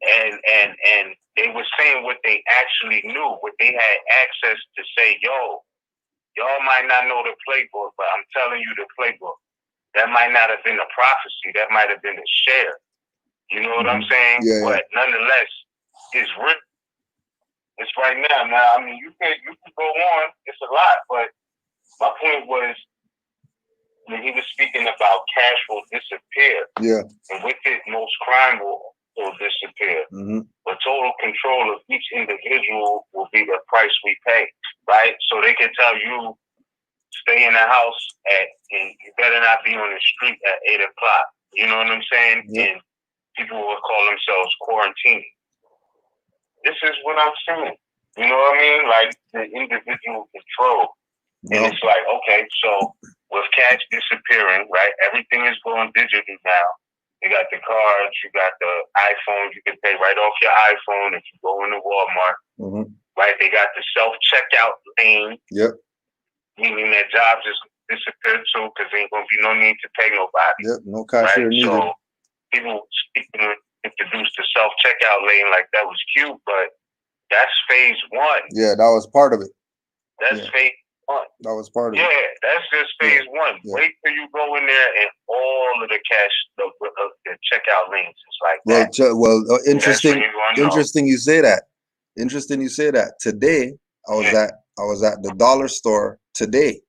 And they were saying what they actually knew, what they had access to say, yo, y'all might not know the playbook, but I'm telling you the playbook. That might not have been a prophecy. That might have been a share. You know what I'm saying? Yeah, but nonetheless, it's written. It's right now. Now, I mean, you can go on. It's a lot, but my point was when he was speaking about cash will disappear. Yeah. And with it, most crime will disappear. But total control of each individual will be the price we pay, right? So they can tell you, stay in the house and you better not be on the street at 8 o'clock. You know what I'm saying? And people will call themselves quarantining. This is what I'm saying. You know what I mean? Like the individual control. And it's like, okay, so with cash disappearing, right? Everything is going digital now. You got the cards, you got the iPhone, you can pay right off your iPhone if you go into Walmart. Right? They got the self-checkout lane. Yep. Meaning that jobs just disappeared too because there ain't going to be no need to pay nobody. Yep, no cashier needed. So people introduced the self-checkout lane like that was cute, but that's phase one. Yeah, that was part of it. That's phase one. That was part of it. Yeah, that's just phase one. Yeah. Wait till you go in there and all of the cash, the checkout lanes is like that. Well, interesting you say that. Interesting you say that. Today, I was at the dollar store today,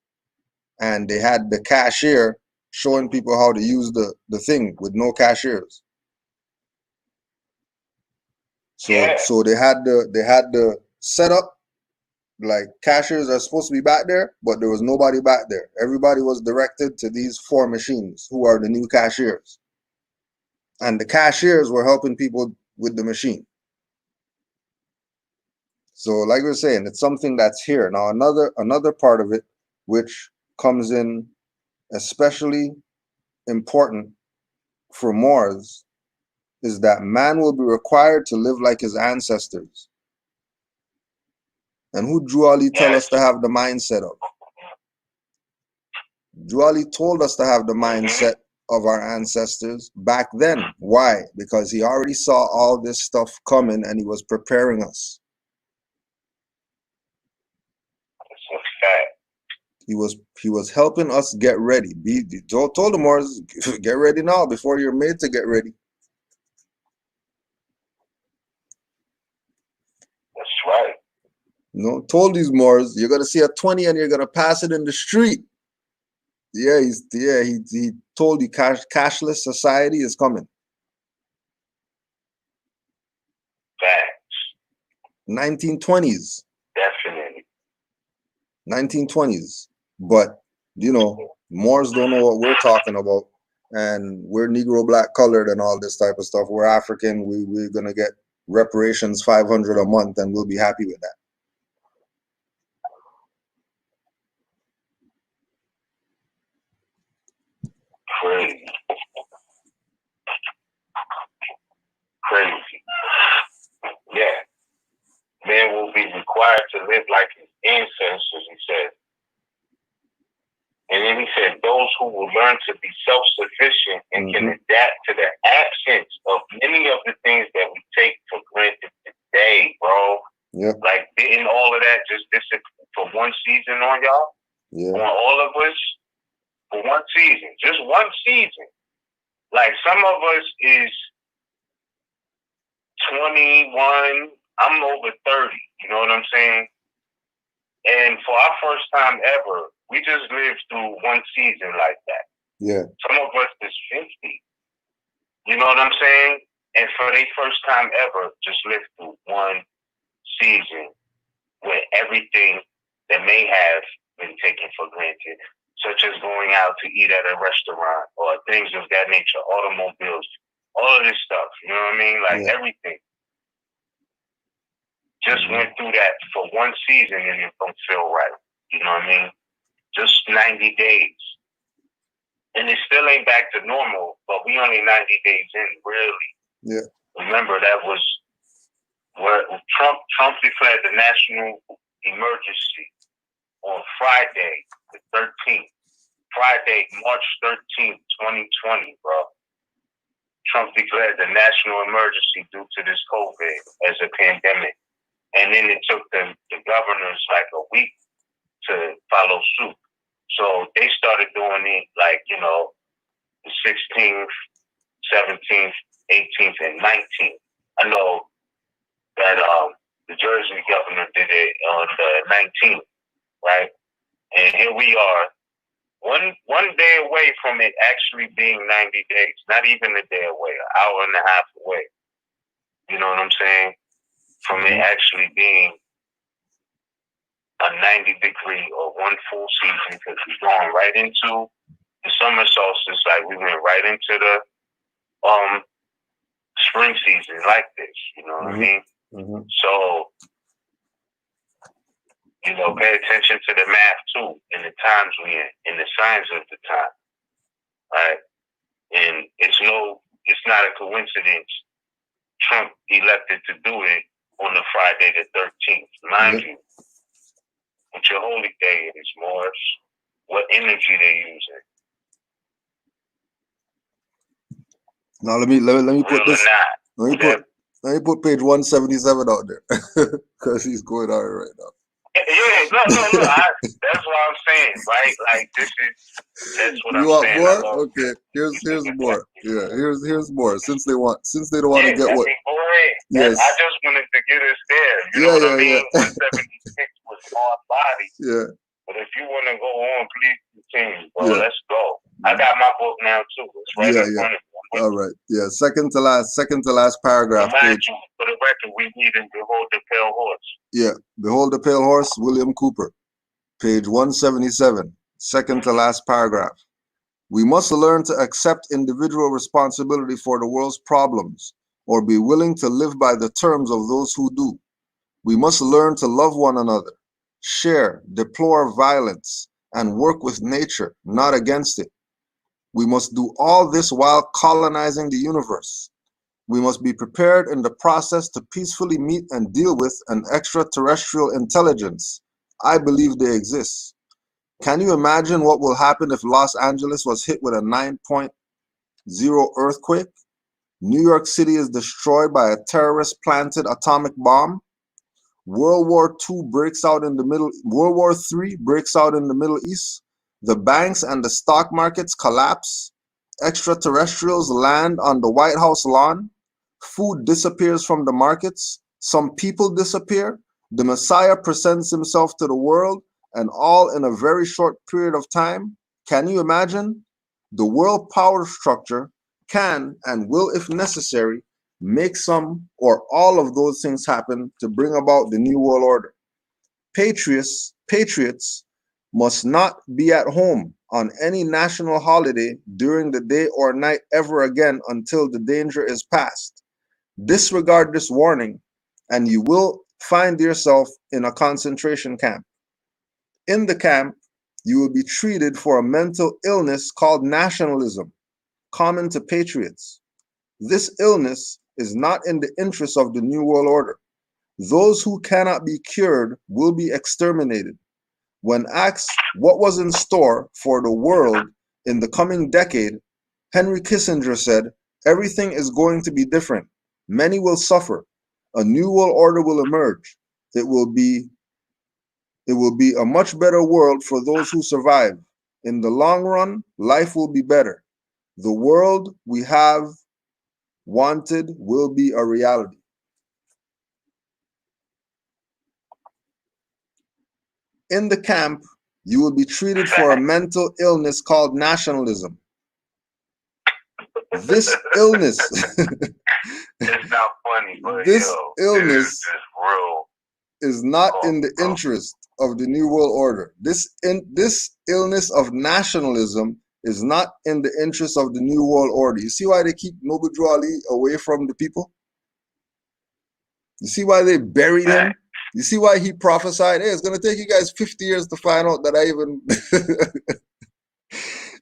and they had the cashier showing people how to use the thing with no cashiers. So they had the setup, Like cashiers are supposed to be back there, but there was nobody back there. Everybody was directed to these 4 machines who are the new cashiers. And the cashiers were helping people with the machine. So like we were saying, it's something that's here. Now another part of it, which comes in especially important for Moors, is that man will be required to live like his ancestors. And who Drew Ali tell us to have the mindset of? Drew Ali told us to have the mindset of our ancestors back then. Why? Because he already saw all this stuff coming and he was preparing us. He was helping us get ready. Told the Moors, get ready now before you're made to get ready. That's right. You know, told these Moors, you're gonna see a 20 and you're gonna pass it in the street. Yeah, he told you cashless society is coming. Facts. 1920s. Definitely. 1920s. But, you know, Moors don't know what we're talking about. And we're Negro, black, colored, and all this type of stuff. We're African. We're going to get reparations $500 a month, and we'll be happy with that. Crazy. Crazy. Yeah. Man will be required to live like his ancestors, he said. And then he said, those who will learn to be self-sufficient and can adapt to the absence of many of the things that we take for granted today, bro. Yep. Like, didn't all of that just disappear for one season on y'all? Yeah. On all of us? For one season. Just one season. Like, some of us is 21. I'm over 30. You know what I'm saying? And for our first time ever, we just lived through one season like that. Yeah. Some of us is 50. You know what I'm saying? And for their first time ever, just lived through one season where everything that may have been taken for granted, such as going out to eat at a restaurant or things of that nature, automobiles, all of this stuff, you know what I mean? Like everything. Just went through that for one season and it don't feel right. You know what I mean? Just 90 days. And it still ain't back to normal, but we only 90 days in, really. Yeah. Remember, that was where Trump declared the national emergency on Friday, the 13th. Friday, March 13th, 2020, bro. Trump declared the national emergency due to this COVID as a pandemic. And then it took the governors like a week to follow suit. So they started doing it like, you know, the 16th, 17th, 18th, and 19th. I know that the Jersey governor did it on the 19th, right? And here we are, one day away from it actually being 90 days, not even a day away, an hour and a half away. You know what I'm saying? From it actually being a 90-degree or one full season, because we're going right into the summer solstice, like we went right into the spring season like this, you know what I mean? So, you know, pay attention to the math too, and the times we in the signs of the time, right? And it's not a coincidence Trump elected to do it on the Friday the 13th. Mind you, what your holy day is, Moors, what energy they using. Now let me put this. Let me put page 177 out there because he's going on it right now. Yeah, no. That's what I'm saying, right? Like that's what I'm saying. You want more? Okay, here's more. Yeah, here's more. Since they don't want to get what. Yes. I just wanted to get us there. You know what I mean? 176 was hard body. Yeah. But if you want to go on, please continue, bro. Let's go. I got my book now too. It's right in front of me. I'm All right. Yeah. Second to last paragraph. Mind you, for the record, we reading Behold the Pale Horse. Yeah. Behold the Pale Horse, William Cooper. Page 177. Second to last paragraph. We must learn to accept individual responsibility for the world's problems, or be willing to live by the terms of those who do. We must learn to love one another, share, deplore violence, and work with nature, not against it. We must do all this while colonizing the universe. We must be prepared in the process to peacefully meet and deal with an extraterrestrial intelligence. I believe they exist. Can you imagine what will happen if Los Angeles was hit with a 9.0 earthquake? New York City is destroyed by a terrorist-planted atomic bomb. World War III breaks out in the Middle East. The banks and the stock markets collapse. Extraterrestrials land on the White House lawn. Food disappears from the markets. Some people disappear. The Messiah presents himself to the world, and all in a very short period of time. Can you imagine? The world power structure can and will, if necessary, make some or all of those things happen to bring about the new world order. Patriots must not be at home on any national holiday during the day or night ever again until the danger is past. Disregard this warning, and you will find yourself in a concentration camp. In the camp, you will be treated for a mental illness called nationalism, common to patriots. This illness is not in the interest of the New World Order. Those who cannot be cured will be exterminated. When asked what was in store for the world in the coming decade, Henry Kissinger said, "Everything is going to be different. Many will suffer. A new world order will emerge. It will be a much better world for those who survive. In the long run, life will be better. The world we have wanted will be a reality." In the camp, you will be treated for a mental illness called nationalism. This illness, It's not funny, but this yo, illness is real. is not in the interest of the New World Order. This illness of nationalism is not in the interest of the New World Order. You see why they keep Noble Drew Ali away from the people? You see why they buried him? You see why he prophesied, "Hey, it's going to take you guys 50 years to find out that I even..."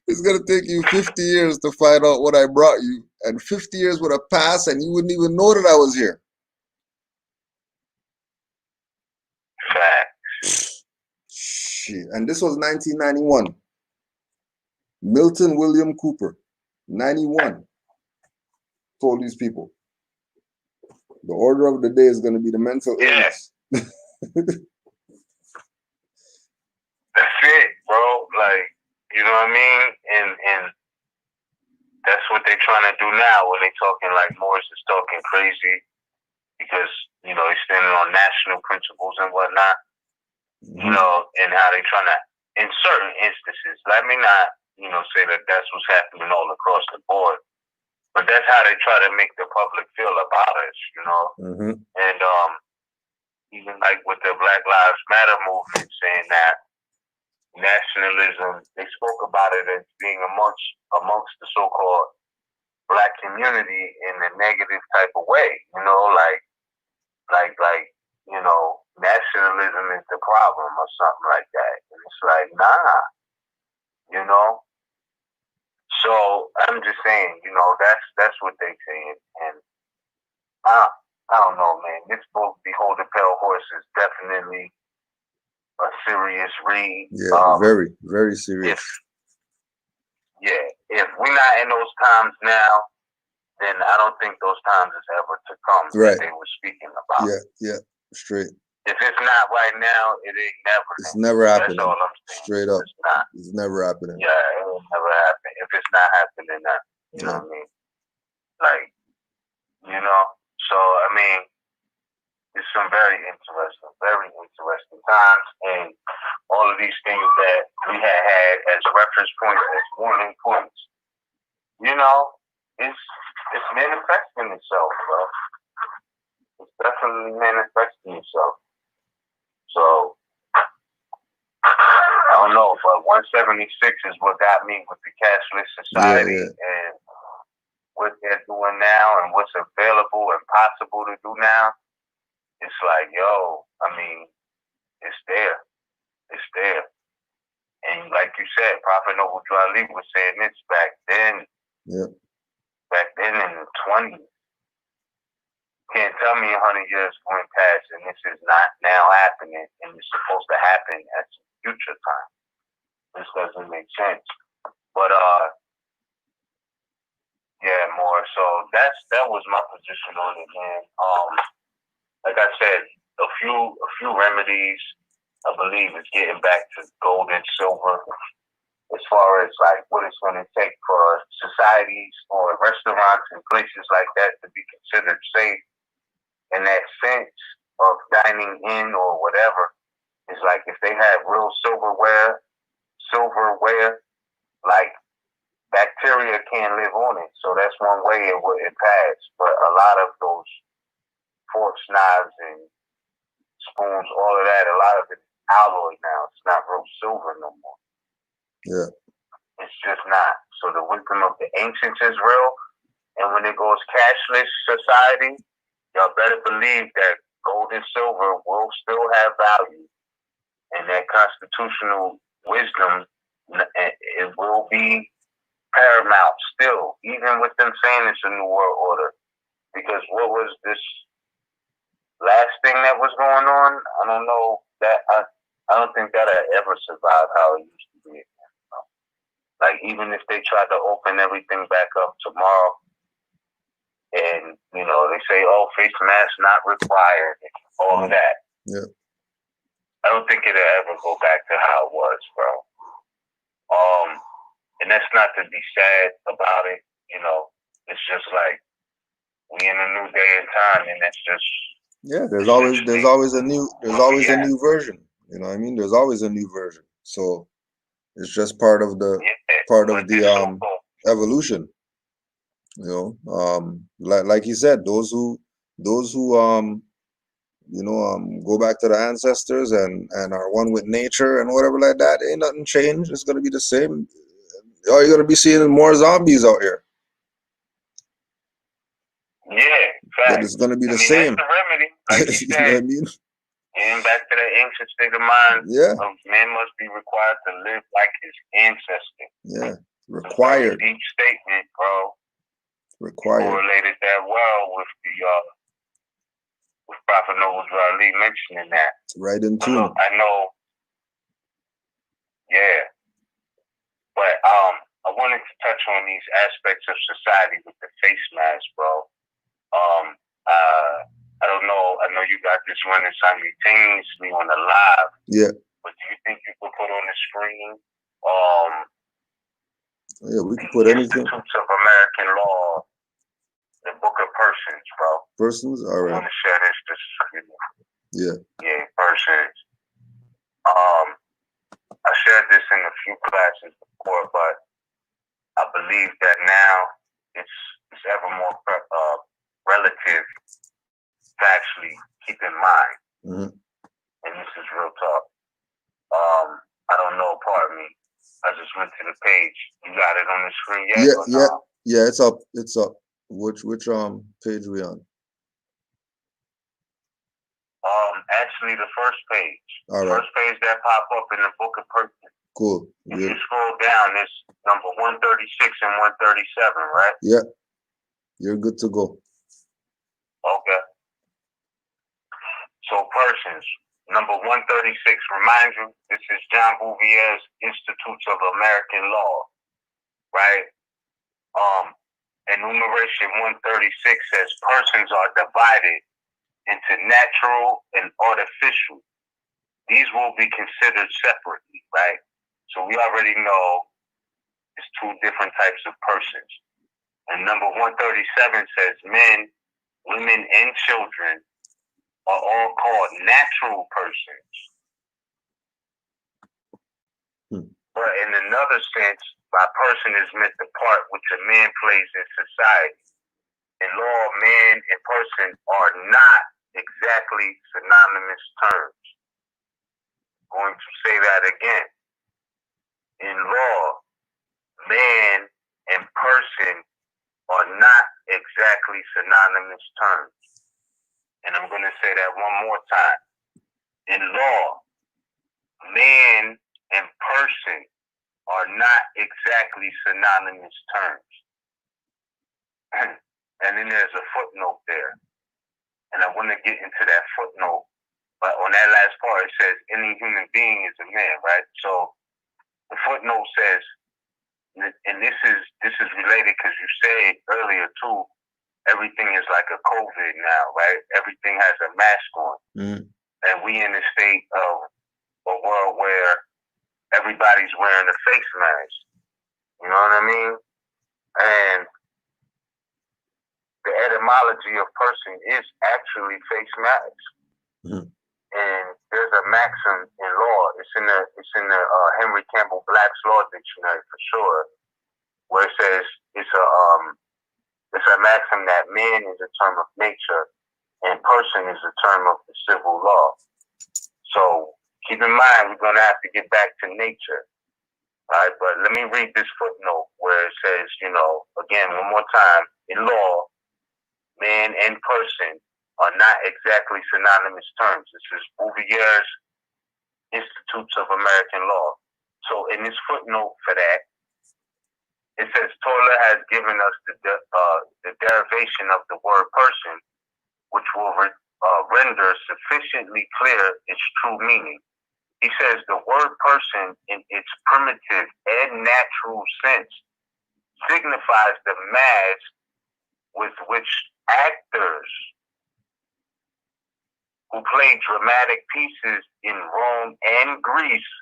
It's going to take you 50 years to find out what I brought you. And 50 years would have passed and you wouldn't even know that I was here. Fact. Shit. And this was 1991. Milton William Cooper, 91, told these people, the order of the day is going to be the mental illness. That's it, bro. Like, you know what I mean? And that's what they're trying to do now when they talking like Morris is talking crazy because, you know, he's standing on national principles and whatnot, you know, and how they trying to, in certain instances, let me not, you know, say that that's what's happening all across the board, but that's how they try to make the public feel about us, you know? And even like with the Black Lives Matter movement saying that nationalism, they spoke about it as being amongst the so-called black community in a negative type of way, you know, like, you know, nationalism is the problem or something like that. And it's like, nah, you know? So I'm just saying, you know, that's what they saying. And I don't know, man. This book, Behold the Pale Horse, is definitely a serious read. Yeah, very, very serious. If we're not in those times now, then I don't think those times is ever to come that they were speaking about. Yeah, straight. If it's not right now, it ain't never. It's never happening. That's all I'm saying. Straight up. It's not. It's never happening. Yeah, it will never happen. If it's not happening now, you know what I mean? Like, you know? So, I mean, it's some very interesting times, and all of these things that we had as reference points, as warning points, you know, it's manifesting itself, bro. It's definitely manifesting itself. So I don't know, but 176 is what got me with the cashless society and what they're doing now and what's available and possible to do now. It's like, yo, I mean, it's there. It's there. And like you said, Prophet Noble Ali was saying this back then. Yeah. Back then in the 20s. Can't tell me 100 years going past and this is not now happening and it's supposed to happen at some future time. This doesn't make sense. But yeah, more. So that was my position on it, man. Like I said, a few remedies, I believe, is getting back to gold and silver as far as like what it's going to take for societies or restaurants and places like that to be considered safe. In that sense of dining in or whatever, is like if they have real silverware, like bacteria can't live on it. So that's one way it wouldn't pass. But a lot of those forks, knives, and spoons, all of that, a lot of it is alloy now. It's not real silver no more. Yeah. It's just not. So the wisdom of the ancients is real. And when it goes cashless society, y'all better believe that gold and silver will still have value. And that constitutional wisdom, it will be paramount still, even with them saying it's a new world order. Because what was this last thing that was going on? I don't know that I don't think that I ever survived how it used to be. Like even if they tried to open everything back up tomorrow, and you know they say, "Oh, face mask not required," and all of that. Yeah. I don't think it'll ever go back to how it was, bro. And that's not to be sad about it. You know, it's just like we in a new day and time, and that's just there's always a new version. You know what I mean? There's always a new version. So it's just part of the evolution. You know, like you said, those who go back to the ancestors and are one with nature and whatever like that, ain't nothing changed. It's gonna be the same. All you're gonna be seeing more zombies out here. Yeah, fact. But it's gonna be the same. That's the remedy. Like you know what I mean? And back to that ancient state of mind. Yeah. Man must be required to live like his ancestor. Yeah. Required. Deep statement, bro. Required. Correlated that well with the with Prophet Noble Ali mentioning that. Right in tune. I know. Yeah. But I wanted to touch on these aspects of society with the face mask, bro. I don't know. I know you got this running simultaneously on the live. Yeah. But do you think you could put on the screen? Yeah, we can put anything. Institutes of American Law, the Book of Persons, bro. Persons, all right. I want to share this. Yeah. Yeah, persons. I shared this in a few classes before, but I believe that now it's ever more relative to actually keep in mind. Mm-hmm. And this is real talk. I don't know, pardon me. I just went to the page. You got it on the screen yet? Yeah, it's up. It's up. Which page we on? Actually the first page. All right. First page that pop up in the Book of Persons. Cool. If you scroll down, it's number 136 and 137, right? Yeah. You're good to go. Okay. So persons, number 136, remind you, this is John Bouvier's Institutes of American Law, right? Enumeration 136 says persons are divided into natural and artificial. These will be considered separately, right? So we already know it's two different types of persons. And number 137 says men, women, and children are all called natural persons. But in another sense, By person is meant the part which a man plays in society. In law, man and person are not exactly synonymous terms. I'm going to say that again. In law, man and person are not exactly synonymous terms. And I'm going to say that one more time. In law, man and person are not exactly synonymous terms. And then there's a footnote there. And I want to get into that footnote. But on that last part, it says any human being is a man, right? So the footnote says, and this is related because you said earlier too, everything is like a COVID now, right? Everything has a mask on. And we in a state of a world where everybody's wearing a face mask. You know what I mean? And the etymology of person is actually face mask. And there's a maxim in law. It's in the Henry Campbell Black's Law Dictionary for sure, where it says it's a maxim that man is a term of nature and person is a term of the civil law. So keep in mind, we're gonna have to get back to nature. All right, but let me read this footnote where it says, again, one more time, in law, man and person are not exactly synonymous terms. This is Bouvier's Institutes of American Law. So in this footnote for that, it says Toller has given us the derivation of the word person, which will render sufficiently clear its true meaning. He says the word person in its primitive and natural sense signifies the mask with which actors who played dramatic pieces in Rome and Greece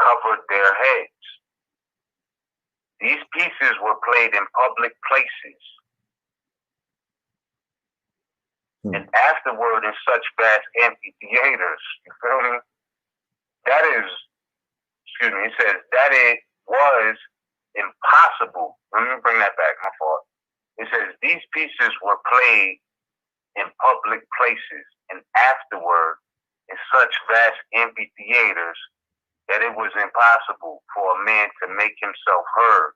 covered their heads. These pieces were played in public places and afterward in such vast amphitheaters. You feel me? It says that it was impossible. Let me bring that back, my fault. It says these pieces were played in public places and afterward in such vast amphitheaters that it was impossible for a man to make himself heard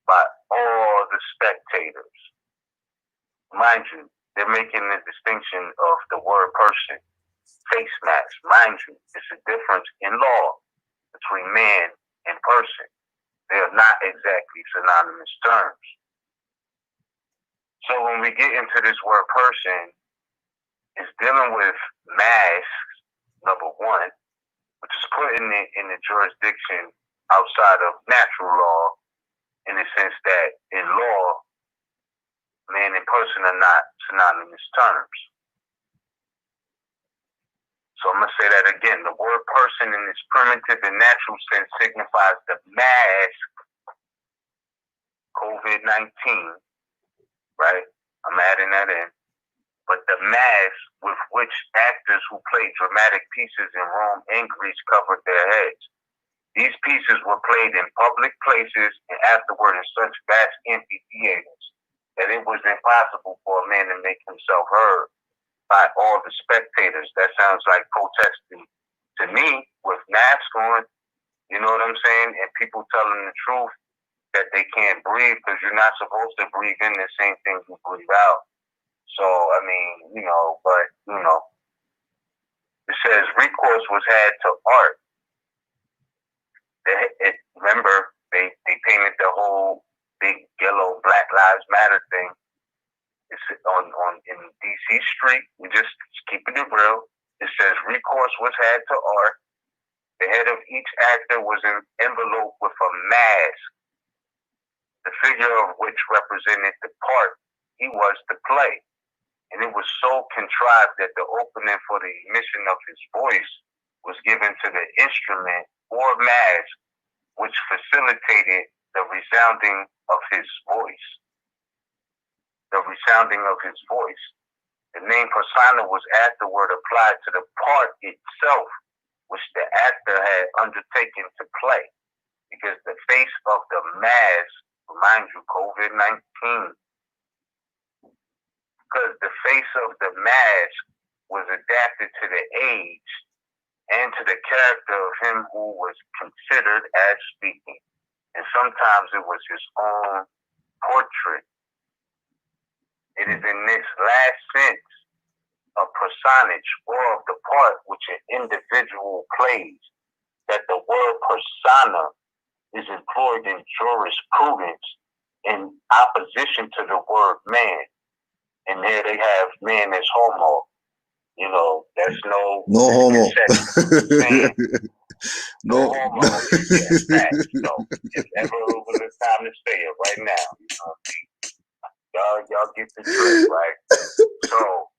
by all the spectators. Mind you, they're making the distinction of the word person, face mask. Mind you, it's a difference in law between man and person. They are not exactly synonymous terms. So when we get into this word person, it's dealing with masks, number one, which is put in the jurisdiction outside of natural law, in the sense that in law, man and person are not synonymous terms. So I'm going to say that again. The word person in its primitive and natural sense signifies the mask, COVID-19, right? I'm adding that in. But the mask with which actors who played dramatic pieces in Rome and Greece covered their heads. These pieces were played in public places and afterward in such vast amphitheaters that it was impossible for a man to make himself heard by all the spectators. That sounds like protesting to me with masks on, you know what I'm saying? And people telling the truth that they can't breathe because you're not supposed to breathe in the same thing you breathe out. So, I mean, it says recourse was had to art. Remember, they painted the whole big yellow Black Lives Matter thing. It's in DC Street. We just keeping it real. It says recourse was had to art. The head of each actor was enveloped with a mask, the figure of which represented the part he was to play. And it was so contrived that the opening for the emission of his voice was given to the instrument or mask, which facilitated the resounding of his voice. The resounding of his voice. The name persona was afterward applied to the part itself, which the actor had undertaken to play. because the face of the mask, remind you, COVID-19, because the face of the mask was adapted to the age and to the character of him who was considered as speaking. And sometimes it was his own portrait. It is in this last sense a personage or of the part which an individual plays that the word persona is employed in jurisprudence in opposition to the word man. And here they have man as homo. You know, that's no homo. No homo. Yeah, facts. So if ever was the time to say it right now, you know, y'all get the drift, right? So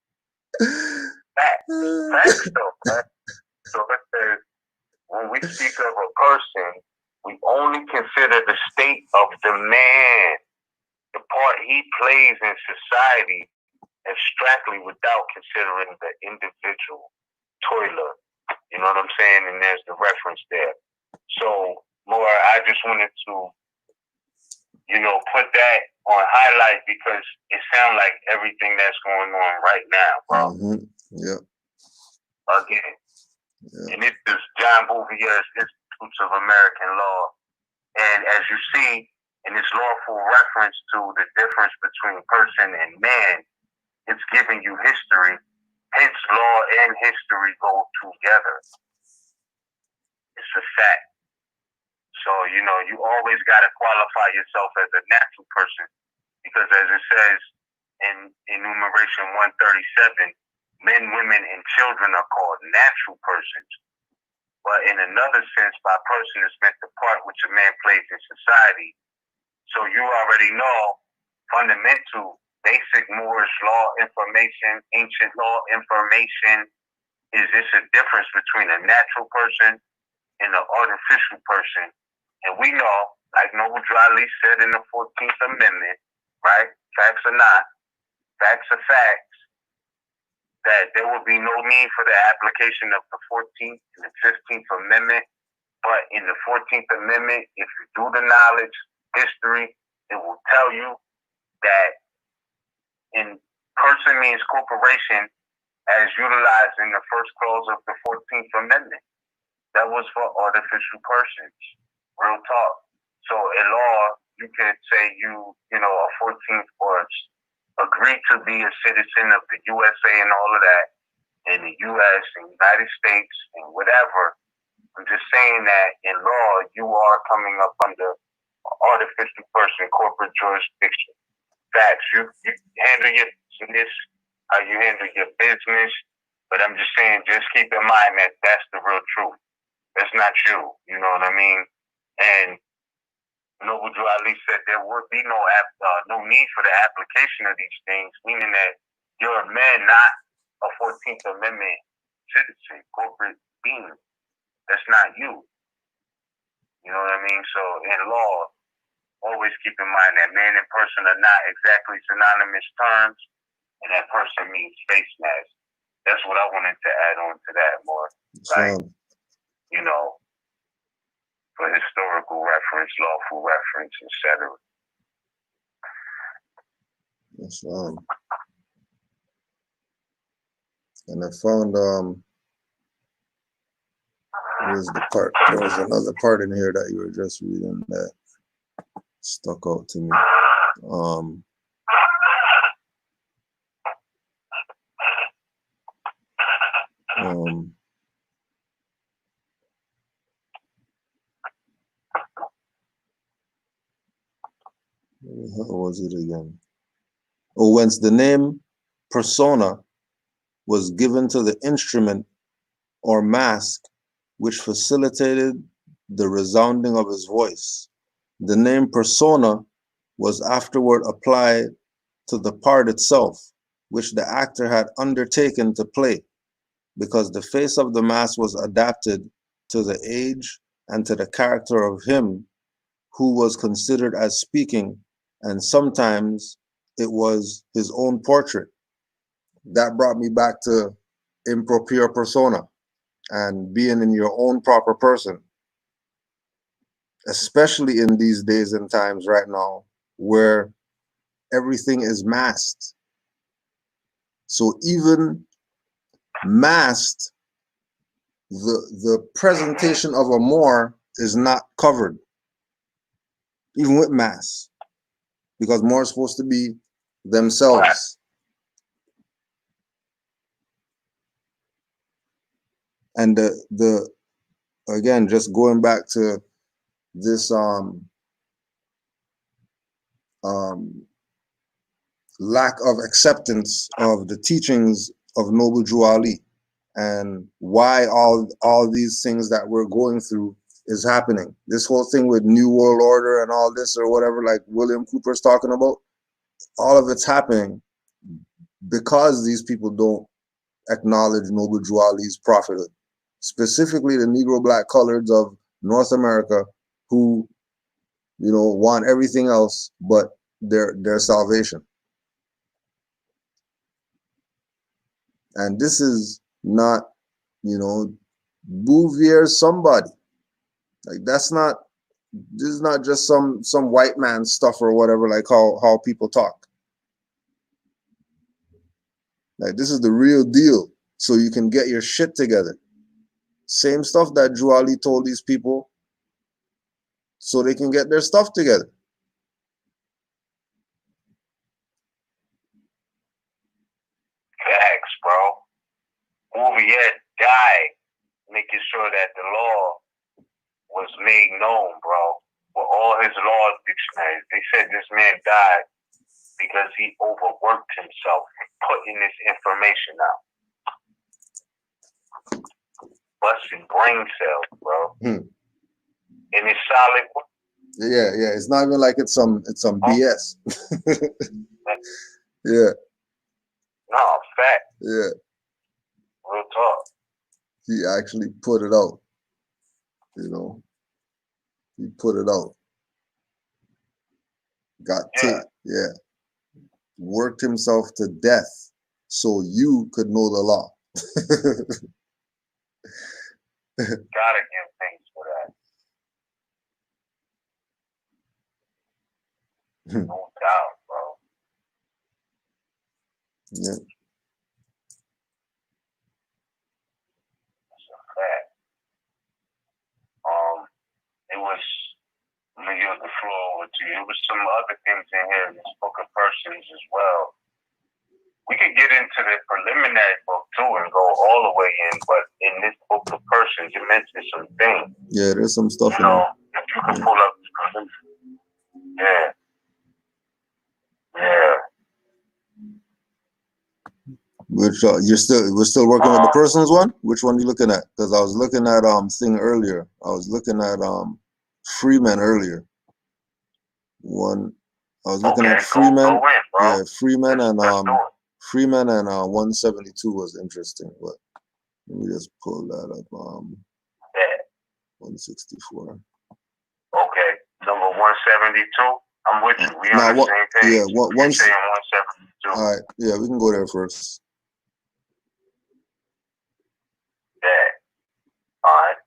facts though, right? So it says when we speak of a person, we only consider the state of the man, the part he plays in society, abstractly without considering the individual toiler. You know what I'm saying? And there's the reference there. So, more, I just wanted to, you know, put that on highlight because it sounds like everything that's going on right now, bro. Yeah. Again. Yeah. And this is John Bouvier's Institutes of American Law. And as you see in this lawful reference to the difference between person and man, it's giving you history. Hence, law and history go together. It's a fact. So, you know, you always got to qualify yourself as a natural person because as it says in enumeration 137, men, women, and children are called natural persons. But in another sense, by person is meant the part which a man plays in society. So you already know fundamental, basic Moorish law information, ancient law information. Is this a difference between a natural person and an artificial person? And we know, like Noble Drali said in the 14th Amendment, right? Facts or not, facts are facts, that there will be no need for the application of the 14th and the 15th Amendment. But in the 14th Amendment, if you do the knowledge, history, it will tell you that in person means corporation as utilized in the first clause of the 14th Amendment. That was for artificial persons. Real talk. So in law, you could say you know, a 14th or agree to be a citizen of the USA and all of that, in the US and United States and whatever. I'm just saying that in law, you are coming up under artificial person corporate jurisdiction. Facts. You handle your business, how you handle your business, but I'm just saying, just keep in mind that that's the real truth. That's not you. You know what I mean? And Noble Drew Ali said there would be no need for the application of these things, meaning that you're a man, not a 14th Amendment citizen, corporate being. That's not you. You know what I mean? So in law, always keep in mind that man and person are not exactly synonymous terms, and that person means face mask. That's what I wanted to add on to that more. Like, you know, for historical reference, lawful reference, etc. That's and I found there was another part in here that you were just reading that stuck out to me. How was it again? Oh, whence the name persona was given to the instrument or mask which facilitated the resounding of his voice. The name persona was afterward applied to the part itself, which the actor had undertaken to play, because the face of the mask was adapted to the age and to the character of him who was considered as speaking, and sometimes it was his own portrait. That brought me back to impropria persona and being in your own proper person. especially in these days and times right now where everything is masked. So even masked, the presentation of a Moor is not covered, even with masks, because Moor is supposed to be themselves. And the again, just going back to this lack of acceptance of the teachings of Noble Drew Ali, and why all these things that we're going through is happening. This whole thing with New World Order and all this or whatever, like William Cooper's talking about, all of it's happening because these people don't acknowledge Noble Drew Ali's prophethood, specifically the Negro Black coloreds of North America, who, you know, want everything else but their salvation. And this is not, you know, Bouvier somebody. Like this is not just some white man stuff or whatever, like how people talk. Like this is the real deal, so you can get your shit together. Same stuff that Drew Ali told these people so they can get their stuff together. Facts, bro. Bouvier died making sure that the law was made known, bro. With all his law dictionaries, they said this man died because he overworked himself putting this information out. Busting brain cells, bro. And it's solid. Yeah. It's not even like it's some BS. Yeah. No, fact. Yeah. Real talk. He actually put it out. You know. He put it out. Worked himself to death so you could know the law. Gotta give thanks for that. No doubt, bro. Yeah. That's a fact. It was, let me give the floor over to you. There was some other things in here in this book of persons as well. We could get into the preliminary book too and go all the way in, but in this book of persons, you mentioned some things. Yeah, there's some stuff in there. If you could pull up the preliminary. Yeah. Which we're still working with the persons one? Which one are you looking at? Because I was looking at thing earlier. I was looking at Freeman earlier. I was looking at Freeman. Yeah, Freeman and 172 was interesting, but let me just pull that up. 164. Okay, number 172. I'm with you. We on the same page. Yeah, You're saying 172. All right, yeah, we can go there first. Yeah. All right.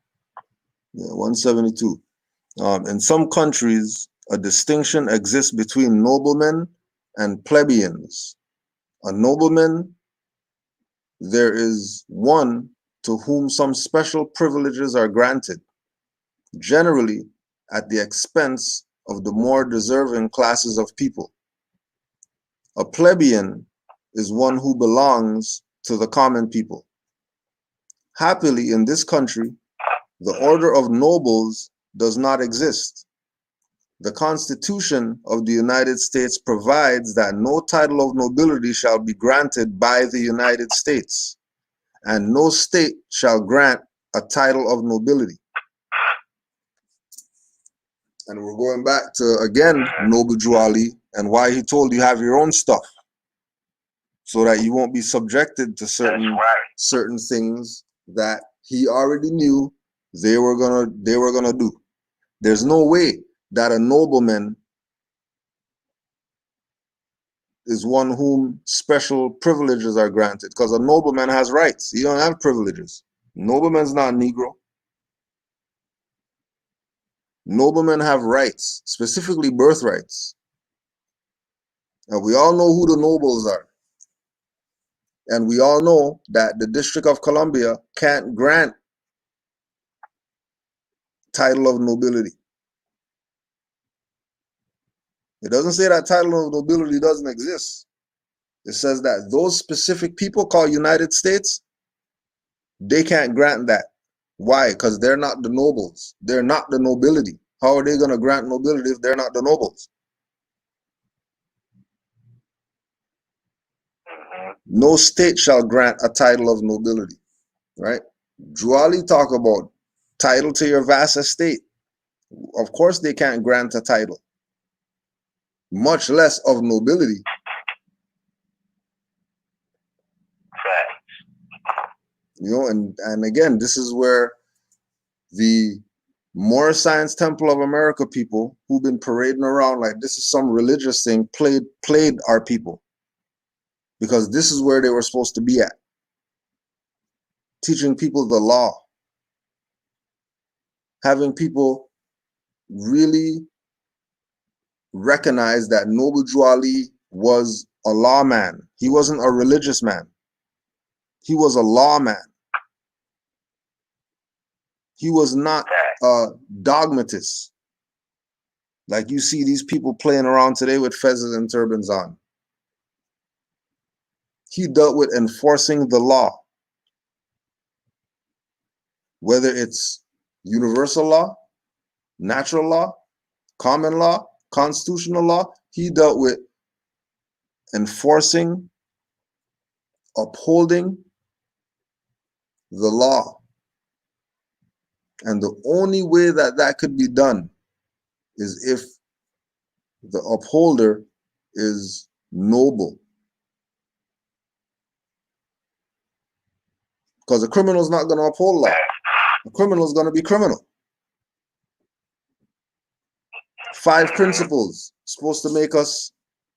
Yeah, 172. In some countries, a distinction exists between noblemen and plebeians. A nobleman, there is one to whom some special privileges are granted, generally at the expense of the more deserving classes of people. A plebeian is one who belongs to the common people. Happily, in this country, the order of nobles does not exist. The Constitution of the United States provides that no title of nobility shall be granted by the United States, and no state shall grant a title of nobility. And we're going back to, again, Noble Drew Ali and why he told you have your own stuff, so that you won't be subjected to certain things that he already knew they were gonna do. There's no way that a nobleman is one whom special privileges are granted, because a nobleman has rights. He don't have privileges. Nobleman's not Negro. Noblemen have rights, specifically birthrights. And we all know who the nobles are. And we all know that the District of Columbia can't grant title of nobility. It doesn't say that title of nobility doesn't exist. It says that those specific people called United States, they can't grant that. Why? Because they're not the nobles. They're not the nobility. How are they going to grant nobility if they're not the nobles? No state shall grant a title of nobility, right? Juali talk about title to your vast estate. Of course they can't grant a title, much less of nobility. You know, and again, this is where the Moorish Science Temple of America people who've been parading around like this is some religious thing played our people. Because this is where they were supposed to be at. Teaching people the law. Having people really recognize that Noble Juali was a lawman. He wasn't a religious man. He was a lawman. He was not a dogmatist. Like you see these people playing around today with fezzes and turbans on. He dealt with enforcing the law. Whether it's universal law, natural law, common law, constitutional law, he dealt with enforcing, upholding the law. And the only way that that could be done is if the upholder is noble. Because a criminal is not going to uphold law. A criminal is going to be criminal. 5 principles supposed to make us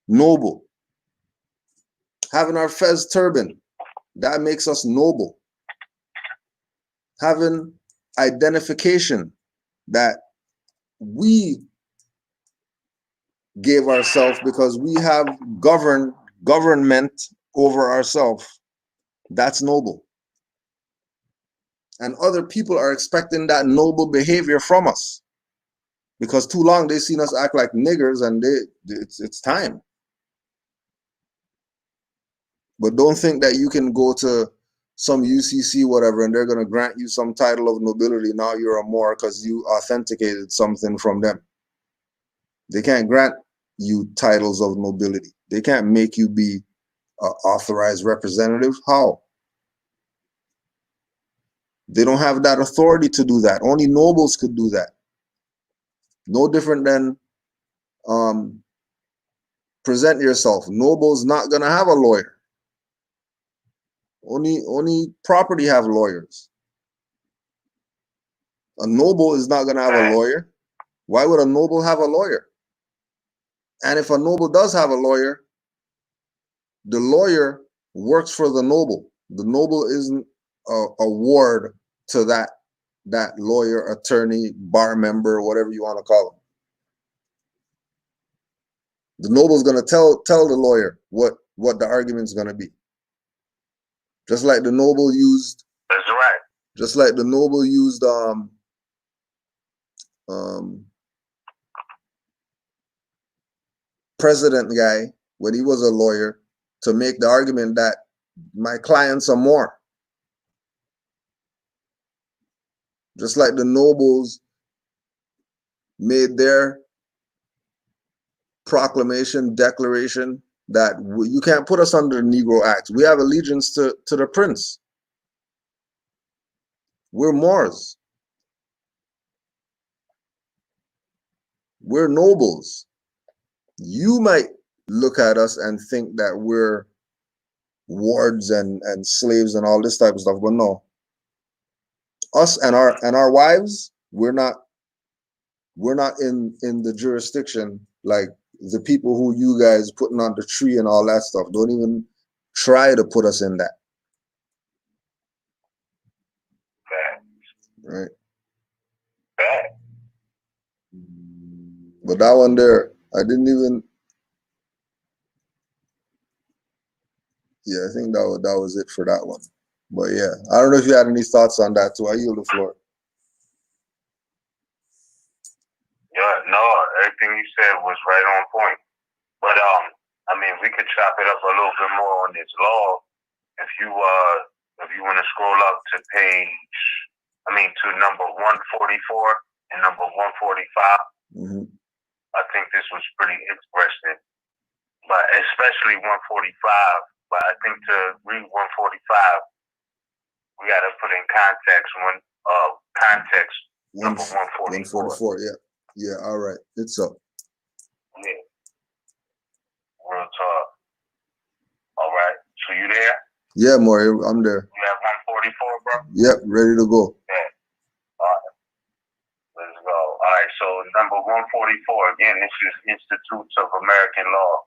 noble. Having our fez turban, that makes us noble. Having identification that we gave ourselves because we have government over ourselves, that's noble. And other people are expecting that noble behavior from us because too long they've seen us act like niggers, and it's time. But don't think that you can go to some UCC whatever and they're going to grant you some title of nobility. Now you're a Moor because you authenticated something from them. They can't grant you titles of nobility. They can't make you be an authorized representative. How? They don't have that authority to do that. Only nobles could do that. No different than present yourself. Noble's not going to have a lawyer. Only property have lawyers. A noble is not going to have a lawyer. Why would a noble have a lawyer? And if a noble does have a lawyer, the lawyer works for the noble. The noble isn't a ward to that lawyer, attorney, bar member, whatever you want to call him. The noble's going to tell the lawyer what the argument's going to be. Just like the noble used. That's right. Just like the noble used president guy when he was a lawyer to make the argument that my clients are more. Just like the nobles made their proclamation, declaration that you can't put us under the Negro Act. We have allegiance to the prince. We're Moors. We're nobles. You might look at us and think that we're wards and slaves and all this type of stuff, but no. Us and our wives, we're not in the jurisdiction like the people who you guys putting on the tree and all that stuff. Don't even try to put us in that. Right? But that one there, I didn't even. Yeah, I think that was it for that one. But yeah, I don't know if you had any thoughts on that too. I yield the floor. Yeah, no, everything you said was right on point. But I mean, we could chop it up a little bit more on this law. If you want to scroll up to to number 144 and number 145. Mm-hmm. I think this was pretty interesting, but especially 145. But I think to read 145, we got to put in context number 144. 144, yeah. Yeah, all right. It's up. Yeah. Real talk. All right. So you there? Yeah, Maury, I'm there. You have 144, bro? Yep, ready to go. Yeah. All right. Let's go. All right. So number 144, again, this is Institutes of American Law.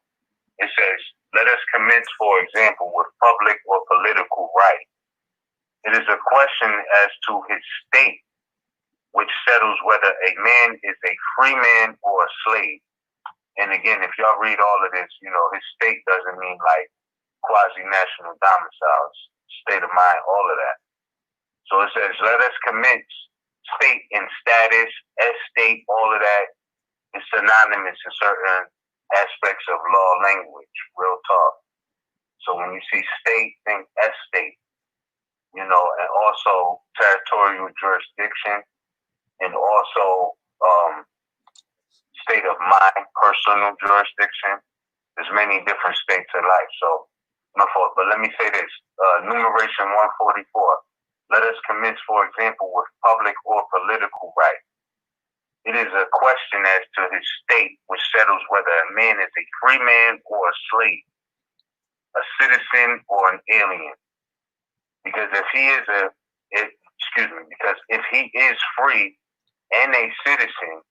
It says, let us commence, for example, with public or political right. It is a question as to his state, which settles whether a man is a free man or a slave. And again, if y'all read all of this, his state doesn't mean like quasi-national domiciles, state of mind, all of that. So it says, let us commence, state and status, estate, all of that is synonymous in certain aspects of law language, real talk. So when you see state, think estate, and also territorial jurisdiction, and also state of mind, personal jurisdiction. There's many different states of life. So, no fault. But let me say this. Numeration 144. Let us commence, for example, with public or political right. It is a question as to his state, which settles whether a man is a free man or a slave, a citizen or an alien. Because if he is free and a citizen,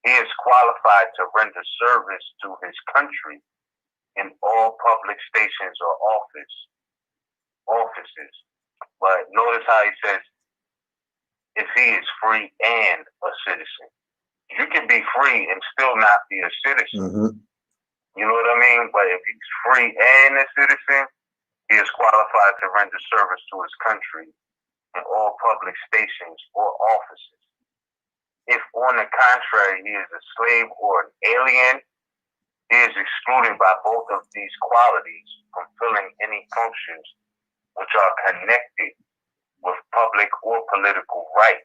he is qualified to render service to his country in all public stations or offices. But notice how he says, if he is free and a citizen. You can be free and still not be a citizen. Mm-hmm. You know what I mean? But if he's free and a citizen, he is qualified to render service to his country in all public stations or offices. If, on the contrary, he is a slave or an alien, he is excluded by both of these qualities from filling any functions which are connected with public or political right,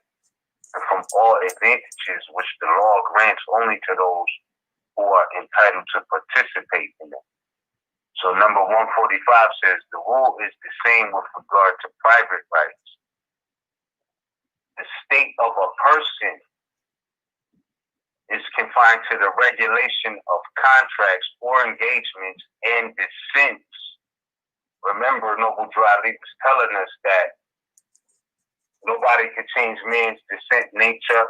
and from all advantages which the law grants only to those who are entitled to participate in them. So number 145 says the rule is the same with regard to private rights. The state of a person is confined to the regulation of contracts or engagements and descents. Remember, Noble Drali was telling us that nobody can change man's descent nature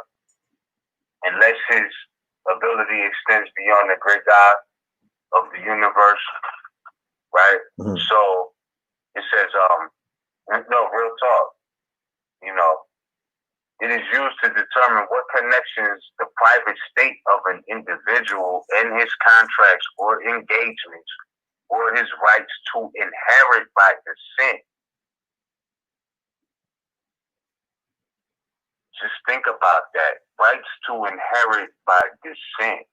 unless his ability extends beyond the great God of the universe, right? Mm-hmm. So it says, real talk, it is used to determine what connections the private state of an individual and his contracts or engagements or his rights to inherit by descent. Just think about that. Rights to inherit by descent.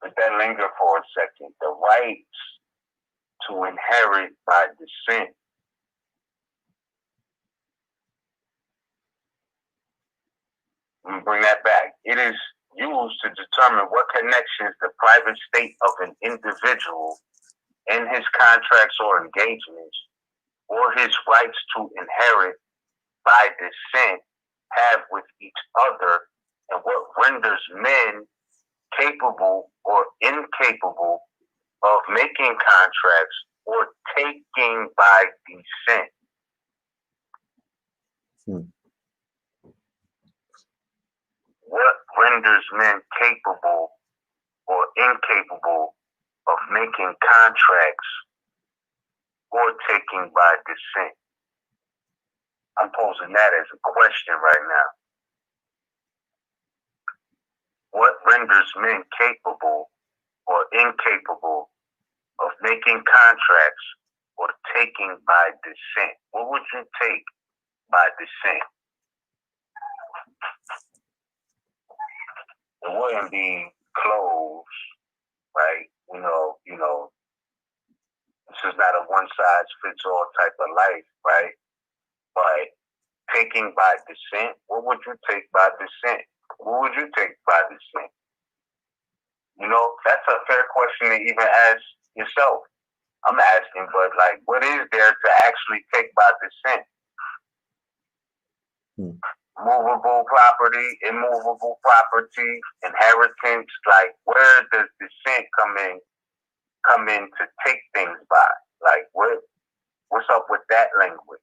Let that linger for a second. The rights to inherit by descent. Let me bring that back. It is used to determine what connections the private state of an individual and his contracts or engagements or his rights to inherit by descent have with each other, and what renders men capable or incapable of making contracts or taking by descent. What renders men capable or incapable of making contracts or taking by descent? I'm posing that as a question right now. what renders men capable or incapable of making contracts or taking by descent? What would you take by descent? It wouldn't be clothes, right? This is not a one size fits all type of life, right? But taking by descent, what would you take by descent? What would you take by descent? That's a fair question to even ask yourself. I'm asking, but like, what is there to actually take by descent? Movable property, immovable property, inheritance. Like, where does descent come in to take things by? Like, what's up with that language?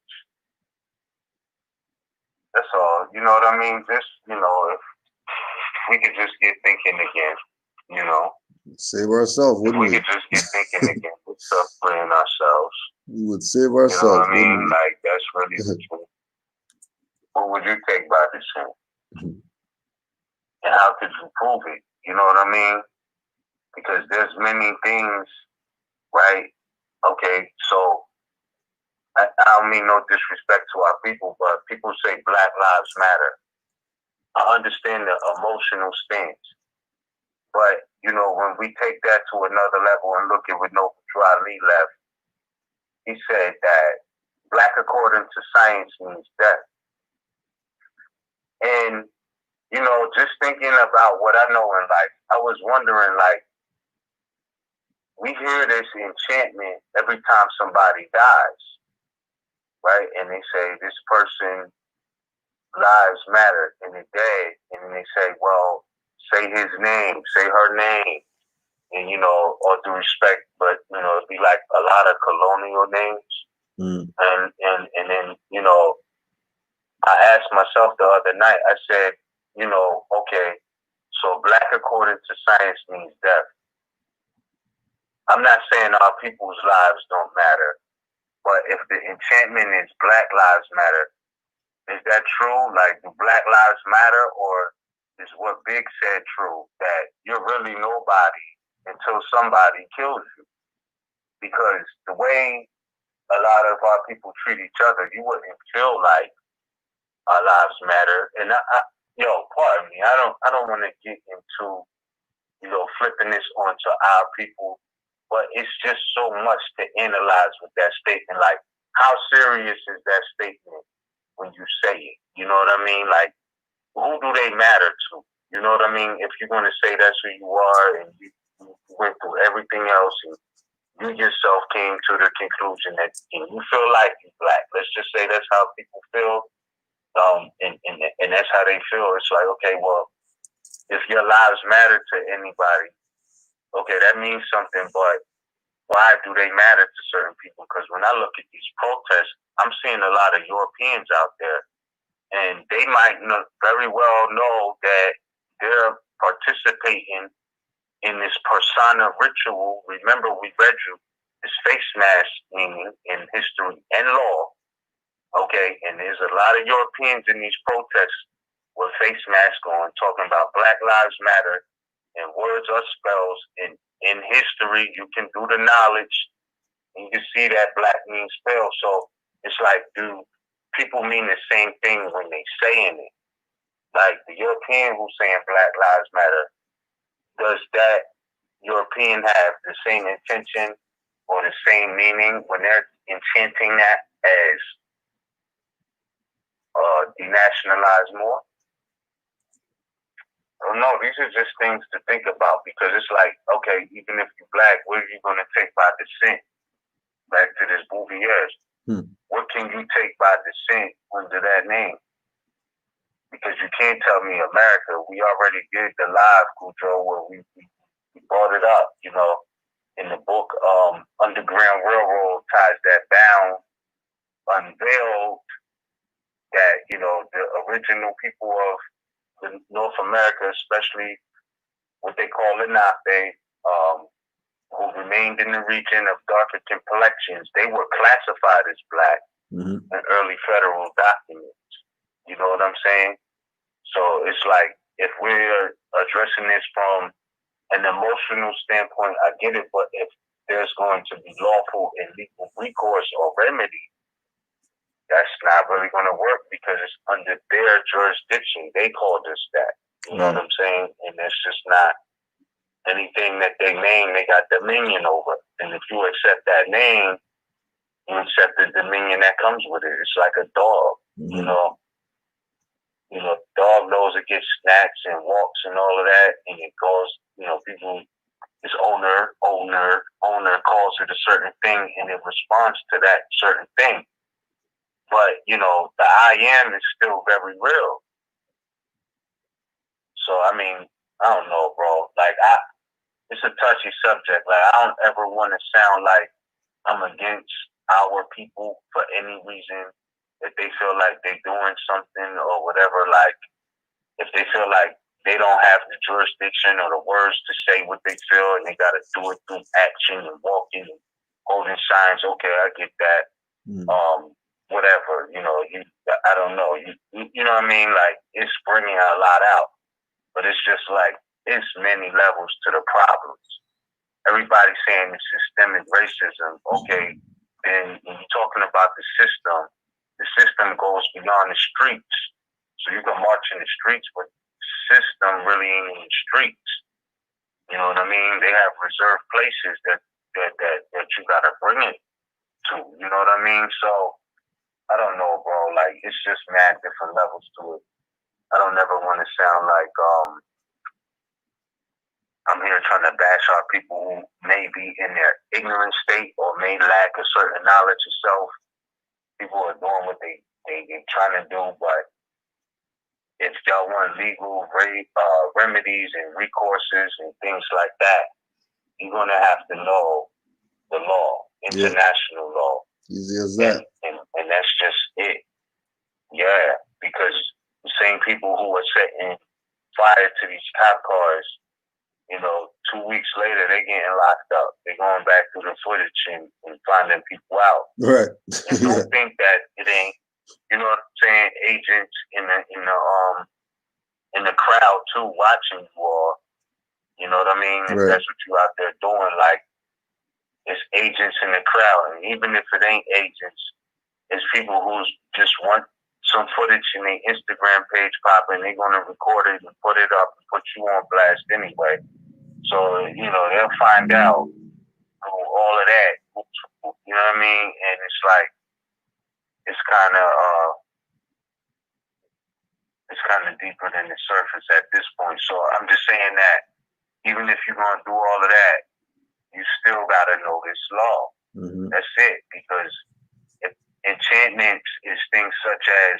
That's all. You know what I mean? Just, if we could just get thinking again, Save ourselves, wouldn't we? We could just get thinking again. We'd start playing ourselves. We would save ourselves, You know what I mean? wouldn't we? Like, that's really the truth. What would you take by descent? And how could you prove it? You know what I mean? Because there's many things, right? Okay, so I don't mean no disrespect to our people, but people say Black Lives Matter. I understand the emotional stance. But, when we take that to another level and look at what Noble Ali left, he said that black according to science means death. And, just thinking about what I know in life, I was wondering, like, we hear this enchantment every time somebody dies, right? And they say this person lives matter in the day, and they say, well, say his name, say her name, and all due respect, but it'd be like a lot of colonial names, and then I asked myself the other night. I said, okay, so black according to science means death. I'm not saying our people's lives don't matter, but if the enchantment is Black Lives Matter, is that true? Like, do Black Lives matter, or is what Big said true, that you're really nobody until somebody kills you? Because the way a lot of our people treat each other, you wouldn't feel like our lives matter. And pardon me, I don't want to get into flipping this onto our people, but it's just so much to analyze with that statement. Like, how serious is that statement when you say it? You know what I mean? Like, who do they matter to? You know what I mean? If you're going to say that's who you are, and you went through everything else, and you yourself came to the conclusion that you feel like you're black. Let's just say that's how people feel, and that's how they feel. It's like, okay, well, if your lives matter to anybody, okay, that means something, but why do they matter to certain people? Because when I look at these protests, I'm seeing a lot of Europeans out there, and they might very well know that they're participating in this persona ritual. Remember, we read you this face mask meaning in history and law, okay? And there's a lot of Europeans in these protests with face masks on, talking about Black Lives Matter, and words are spells. And in history, you can do the knowledge, and you can see that black means pale. So it's like, do people mean the same thing when they saying it? Like, the European who's saying Black Lives Matter, does that European have the same intention or the same meaning when they're enchanting that as denationalize more? I don't know. These are just things to think about, because it's like, okay, even if you're black, what are you going to take by descent? Back to this Bouvier's. What can you take by descent under that name? Because you can't tell me America. We already did the live, Cujo, where we brought it up, in the book Underground Railroad Ties That Bound, unveiled that, the original people of North America, especially what they call Lenape, who remained in the region of darker complexions, they were classified as black in early federal documents. You know what I'm saying? So it's like, if we're addressing this from an emotional standpoint, I get it, but if there's going to be lawful and legal recourse or remedy, that's not really going to work because it's under their jurisdiction. They called us that. You know what I'm saying? And it's just not anything that they name, they got dominion over. And if you accept that name, you accept the dominion that comes with it. It's like a dog, you know. Dog knows it gets snacks and walks and all of that, and it goes, people, its owner calls it a certain thing, and it responds to that certain thing. But, the I am is still very real. So, I mean, I don't know, bro. Like, it's a touchy subject. Like, I don't ever want to sound like I'm against our people for any reason. If they feel like they're doing something or whatever, like, if they feel like they don't have the jurisdiction or the words to say what they feel and they got to do it through action and walking and holding signs, okay, I get that. Whatever, I don't know. You know what I mean? Like, it's bringing a lot out. But it's just like, it's many levels to the problems. Everybody's saying it's systemic racism. Okay, then when you're talking about the system goes beyond the streets. So you can march in the streets, but the system really ain't in the streets. You know what I mean? They have reserved places that you gotta bring it to. You know what I mean? So I don't know, bro. Like, it's just mad different levels to it. I don't ever want to sound like I'm here trying to bash out people who may be in their ignorant state or may lack a certain knowledge of self. People are doing what they trying to do, but if y'all want legal remedies and recourses and things like that, you're gonna have to know the law, international law. Easy as that. And that's just it. Yeah, because the same people who are setting fire to these cop cars, 2 weeks later, they getting locked up. They're going back through the footage and finding people out. Right. And don't think that it ain't, you know what I'm saying, agents in the crowd too, watching you all. You know what I mean? If that's what you out there doing, like, it's agents in the crowd. And even if it ain't agents, it's people who just want some footage in their Instagram page popping. They're going to record it and put it up and put you on blast anyway. So, they'll find out through all of that. You know what I mean? And it's like, it's kind of deeper than the surface at this point. So I'm just saying that even if you're going to do all of that, you still got to know this law. That's it. Because enchantments is things such as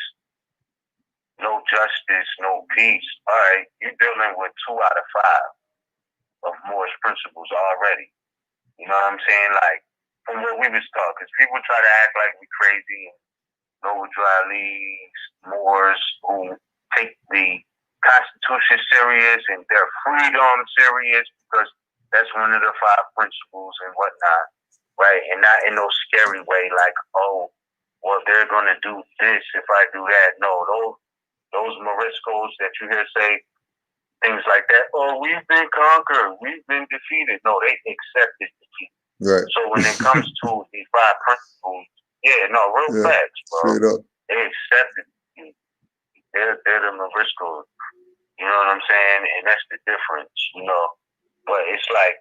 no justice, no peace. All right, you're dealing with 2 out of 5 of Moorish principles already. You know what I'm saying? Like, from what we was taught, because people try to act like we crazy and no-dralis, Moors who take the Constitution serious and their freedom serious, because that's one of the 5 principles and whatnot, right? And not in no scary way, like, oh, well, they're gonna do this if I do that. No, those Moriscos that you hear say things like that, oh, we've been conquered, we've been defeated. No, they accepted defeat. Right. So when it comes to the 5 principles, real facts, bro. Straight up. They accepted defeat. They're the Moriscos. You know what I'm saying? And that's the difference, But it's like,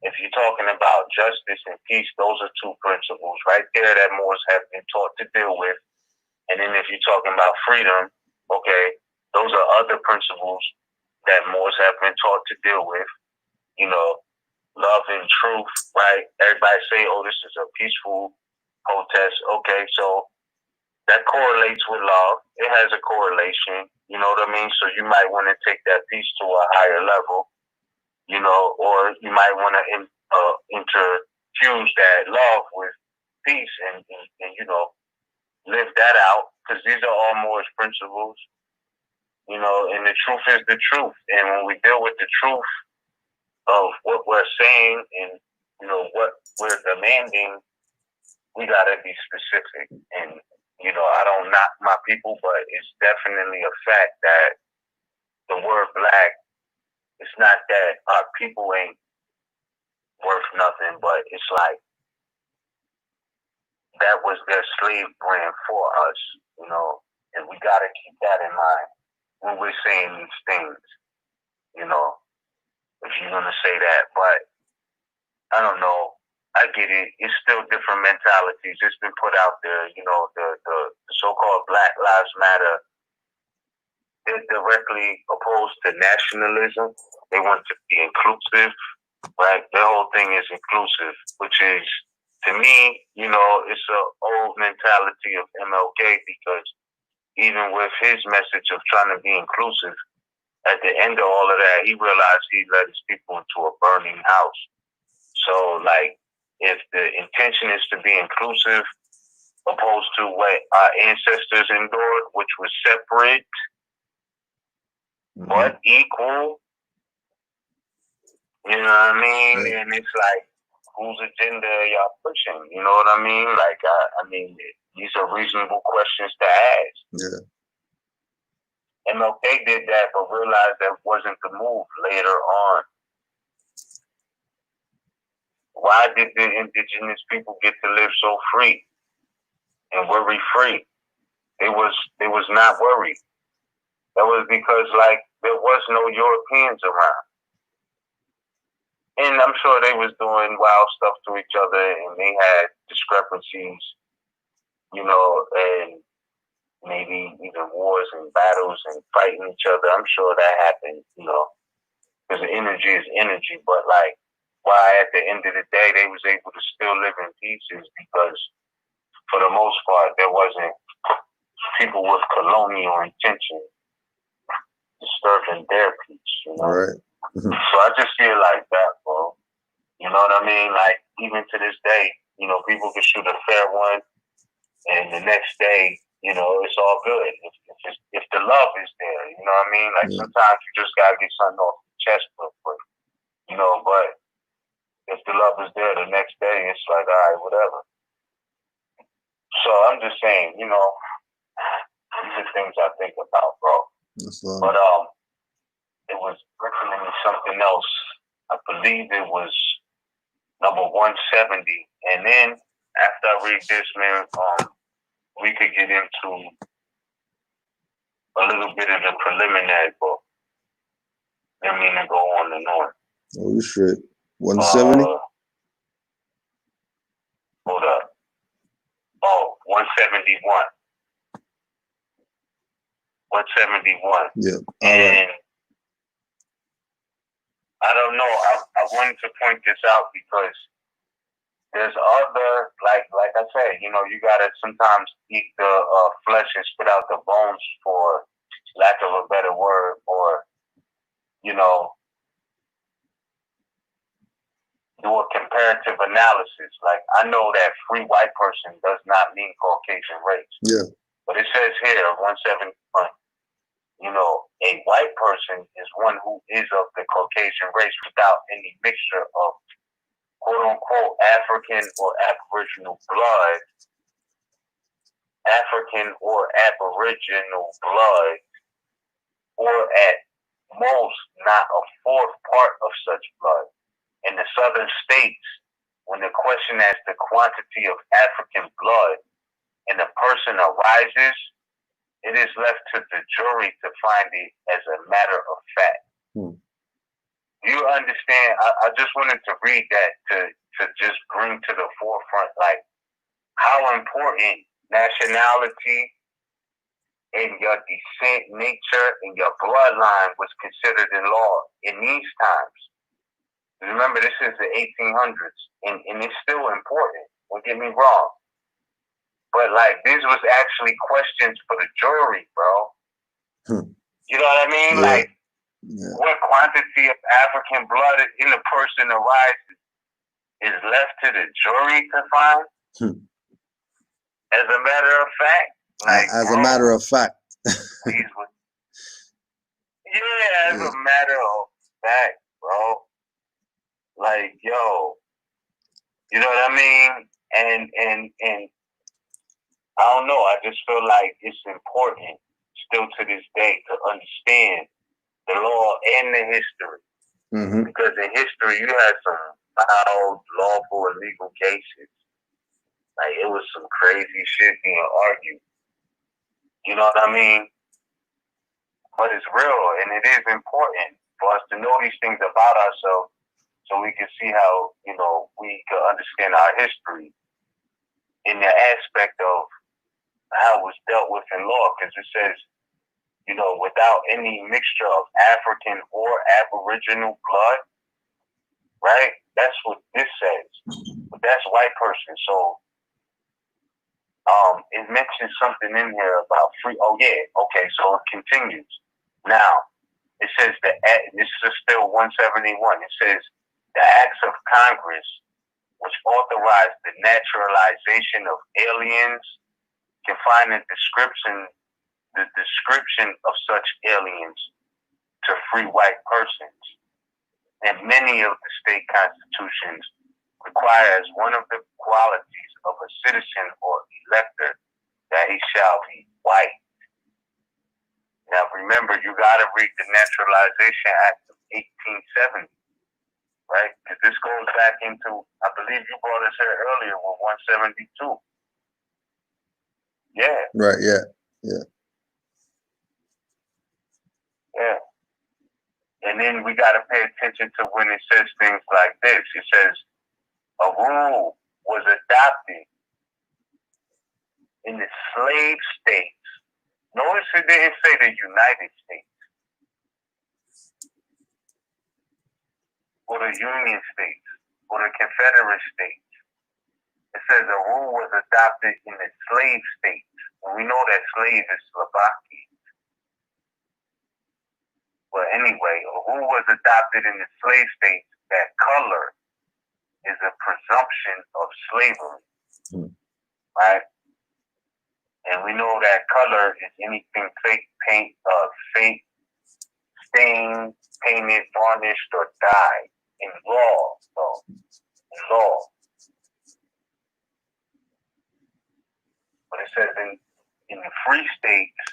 if you're talking about justice and peace, those are 2 principles right there that Moors have been taught to deal with. And then if you're talking about freedom, okay, those are other principles that Moors have been taught to deal with. Love and truth, right? Everybody say, oh, this is a peaceful protest. Okay, so that correlates with love. It has a correlation, you know what I mean? So you might want to take that peace to a higher level, or you might want to interfuse that love with peace and live that out, because these are all Moorish principles, and the truth is the truth. And when we deal with the truth of what we're saying and, what we're demanding, we got to be specific. And, I don't knock my people, but it's definitely a fact that the word black, it's not that our people ain't worth nothing, but it's like that was their slave brand for us, you know, and we got to keep that in mind when we're saying these things, you know, if you're going to say that. But I don't know. I get it. It's still different mentalities. It's been put out there, you know, the so-called Black Lives Matter. They're directly opposed to nationalism. They want to be inclusive, right? Their whole thing is inclusive, which is, to me, you know, it's an old mentality of MLK, because even with his message of trying to be inclusive, at the end of all of that, he realized he led his people into a burning house. So, like, if the intention is to be inclusive, opposed to what our ancestors endured, which was separate but equal, you know what I mean? Yeah. And it's like, whose agenda y'all pushing? You know what I mean? Like, I mean, these are reasonable questions to ask. Yeah. MLK did that, but realized that wasn't the move later on. Why did the indigenous people get to live so free and worry free? They was not worried. That was because, like, there was no Europeans around. And I'm sure they was doing wild stuff to each other, and they had discrepancies, you know, and maybe even wars and battles and fighting each other. I'm sure that happened, you know, because energy is energy. But, like, why at the end of the day they was able to still live in peace is because, for the most part, there wasn't people with colonial intention disturbing their peace, you know? Right. So I just see it like that, bro. You know what I mean? Like, even to this day, you know, people can shoot a fair one, and the next day, you know, it's all good. If the love is there, you know what I mean? Like, sometimes you just gotta get something off the chest real quick, you know, but if the love is there the next day, it's like, all right, whatever. So I'm just saying, you know, these are things I think about, bro. But it was recommending something else. I believe it was number 170. And then after I read this, man, we could get into a little bit of the preliminary book. I mean, to go on and on. Oh, shit. 170? Hold up. Oh, 171. 171. Yeah. And I don't know. I wanted to point this out because there's other, like I said, you know, you gotta sometimes eat the flesh and spit out the bones, for lack of a better word, or, you know, do a comparative analysis. Like, I know that free white person does not mean Caucasian race. Yeah. But it says here, 171, you know, a white person is one who is of the Caucasian race without any mixture of quote-unquote African or Aboriginal blood, African or Aboriginal blood, or at most not a fourth part of such blood. In the southern states, when the question as the quantity of African blood in a person arises, it is left to the jury to find it as a matter of fact. You understand? I just wanted to read that to just bring to the forefront, like, how important nationality and your descent, nature, and your bloodline was considered in law in these times. Remember, this is the 1800s, and it's still important. Don't get me wrong. But, like, this was actually questions for the jury, bro. You know what I mean? Yeah. Like, what quantity of African blood in a person arises is left to the jury to find? As a matter of fact. Like, as a matter of fact. Yeah, as a matter of fact, bro. Like, yo, you know what I mean? And I don't know. I just feel like it's important still to this day to understand the law and the history. Because in history, you had some mild, lawful, and legal cases. Like, it was some crazy shit being argued. You know what I mean? But it's real, and it is important for us to know these things about ourselves so we can see how, you know, we can understand our history in the aspect of how it was dealt with in law. Because it says, you know, without any mixture of African or Aboriginal blood, right? That's what this says. But that's white person. So it mentions something in here about free. Oh, yeah. Okay, so it continues. Now, it says that this is still 171. It says the acts of Congress, which authorize the naturalization of aliens, confine the description of such aliens to free white persons. And many of the state constitutions require as one of the qualities of a citizen or elector that he shall be white. Now remember, you got to read the Naturalization Act of 1870, right? Because this goes back into, I believe you brought us here earlier with 172. Yeah. Right, yeah. Yeah. Yeah. And then we got to pay attention to when it says things like this. It says, a rule was adopted in the slave states. Notice it didn't say the United States or the Union States or the Confederate States. It says a rule was adopted in the slave states. And we know that slave is Slovakia. But anyway, a rule was adopted in the slave states that color is a presumption of slavery, right? And we know that color is anything fake, fake, stained, painted, varnished, or dyed in law. So, in law. But it says in the free states,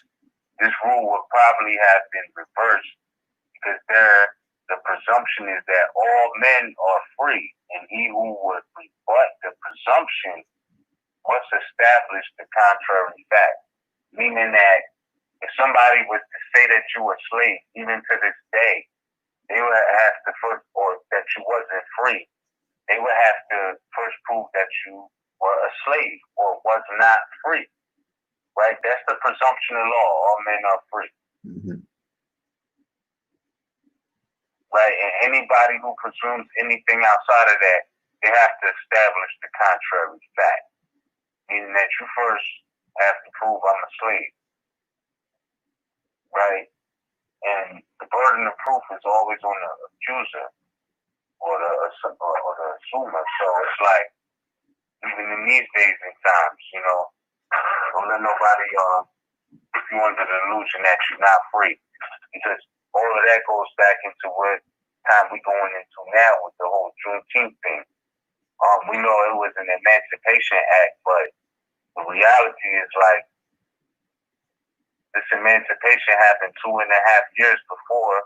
this rule would probably have been reversed because there the presumption is that all men are free, and he who would rebut the presumption must establish the contrary fact. Meaning that if somebody was to say that you were a slave, even to this day, they would have to first, or that you wasn't free, they would have to first prove that you were a slave or was not free. Right? That's the presumption of law. All men are free. Right? And anybody who presumes anything outside of that, they have to establish the contrary fact. Meaning that you first have to prove I'm a slave. Right? And the burden of proof is always on the accuser or the assumer. So it's like, even in these days and times, you know, don't let nobody put you under the illusion that you're not free. Because all of that goes back into what time we going into now with the whole Juneteenth thing. We know it was an Emancipation Act, but the reality is like this emancipation happened 2.5 years before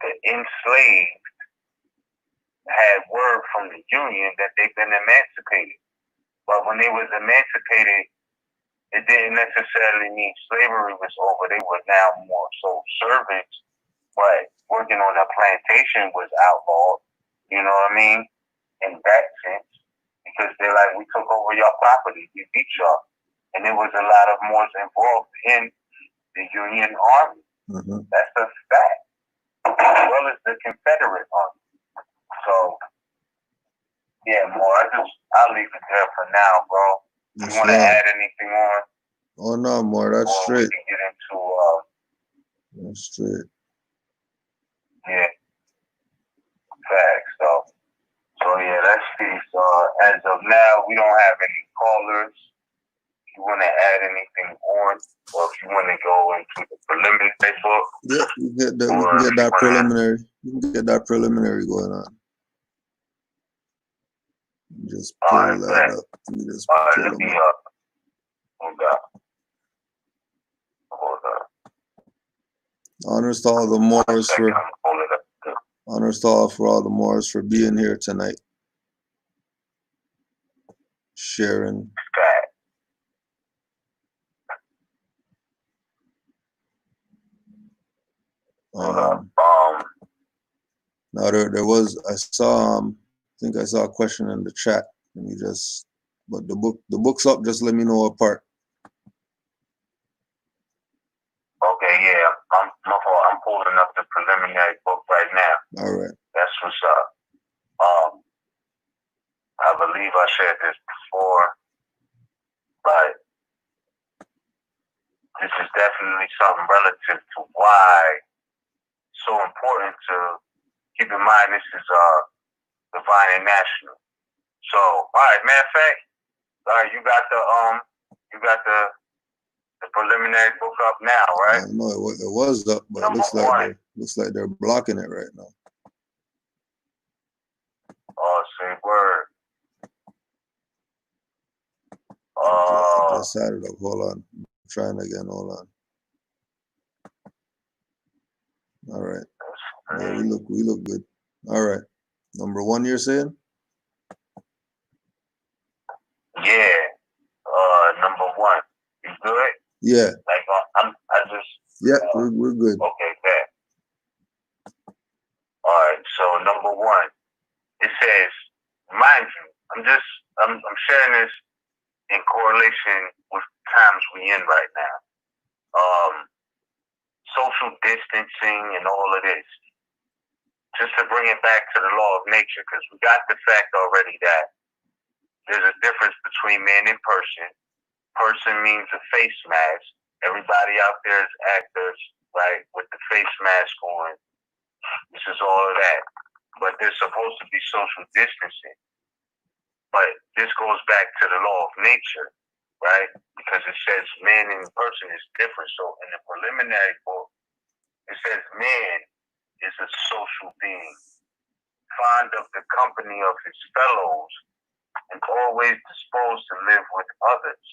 the enslaved had word from the Union that they've been emancipated. But when they was emancipated, it didn't necessarily mean slavery was over. They were now more so servants, but working on a plantation was outlawed. You know what I mean? In that sense, because they're like, we took over your property, we beat y'all, and there was a lot of Moors involved in the Union Army. That's a fact, as well as the Confederate Army. So, yeah, I'll leave it there for now, bro. You want to add anything on? Oh no, more. That's straight. We can get into that's straight. Yeah, facts. So yeah, let's see. So as of now, we don't have any callers. If you want to add anything on, or if you want to go into the preliminary book, yeah, we can get that preliminary. You can get that preliminary going on. Just pull that up. Let me just pull let me them up. Hold up. Honors to all the Moors for honors to all the Moors for being here tonight, sharing. Now there was I think I saw a question in the chat. Let me just, but the book's up. Just let me know what part. Okay, yeah, I'm pulling up the preliminary book right now. All right. That's what's up. I believe I said this before, but this is definitely something relative to why it's so important to keep in mind. This is divine and national. So, all right, matter of fact, all right, you got the preliminary book up now, right? No, it was up, but it looks like they're blocking it right now. Oh, say word. I just had it up. Hold on. I'm trying again. Hold on. All right. Yeah, we look good. All right. Number 1, you're saying? Yeah. Number 1. You good? Yeah. Like Yeah, we're good. Okay, bad. All right. So number 1, it says, mind you, I'm sharing this in correlation with times we in right now. Social distancing and all of this. Just to bring it back to the law of nature, because we got the fact already that there's a difference between man and person. Person means a face mask. Everybody out there is actors, right, with the face mask on. This is all of that. But there's supposed to be social distancing. But this goes back to the law of nature, right? Because it says man and person is different. So in the preliminary book, it says man is a social being, fond of the company of his fellows, and always disposed to live with others.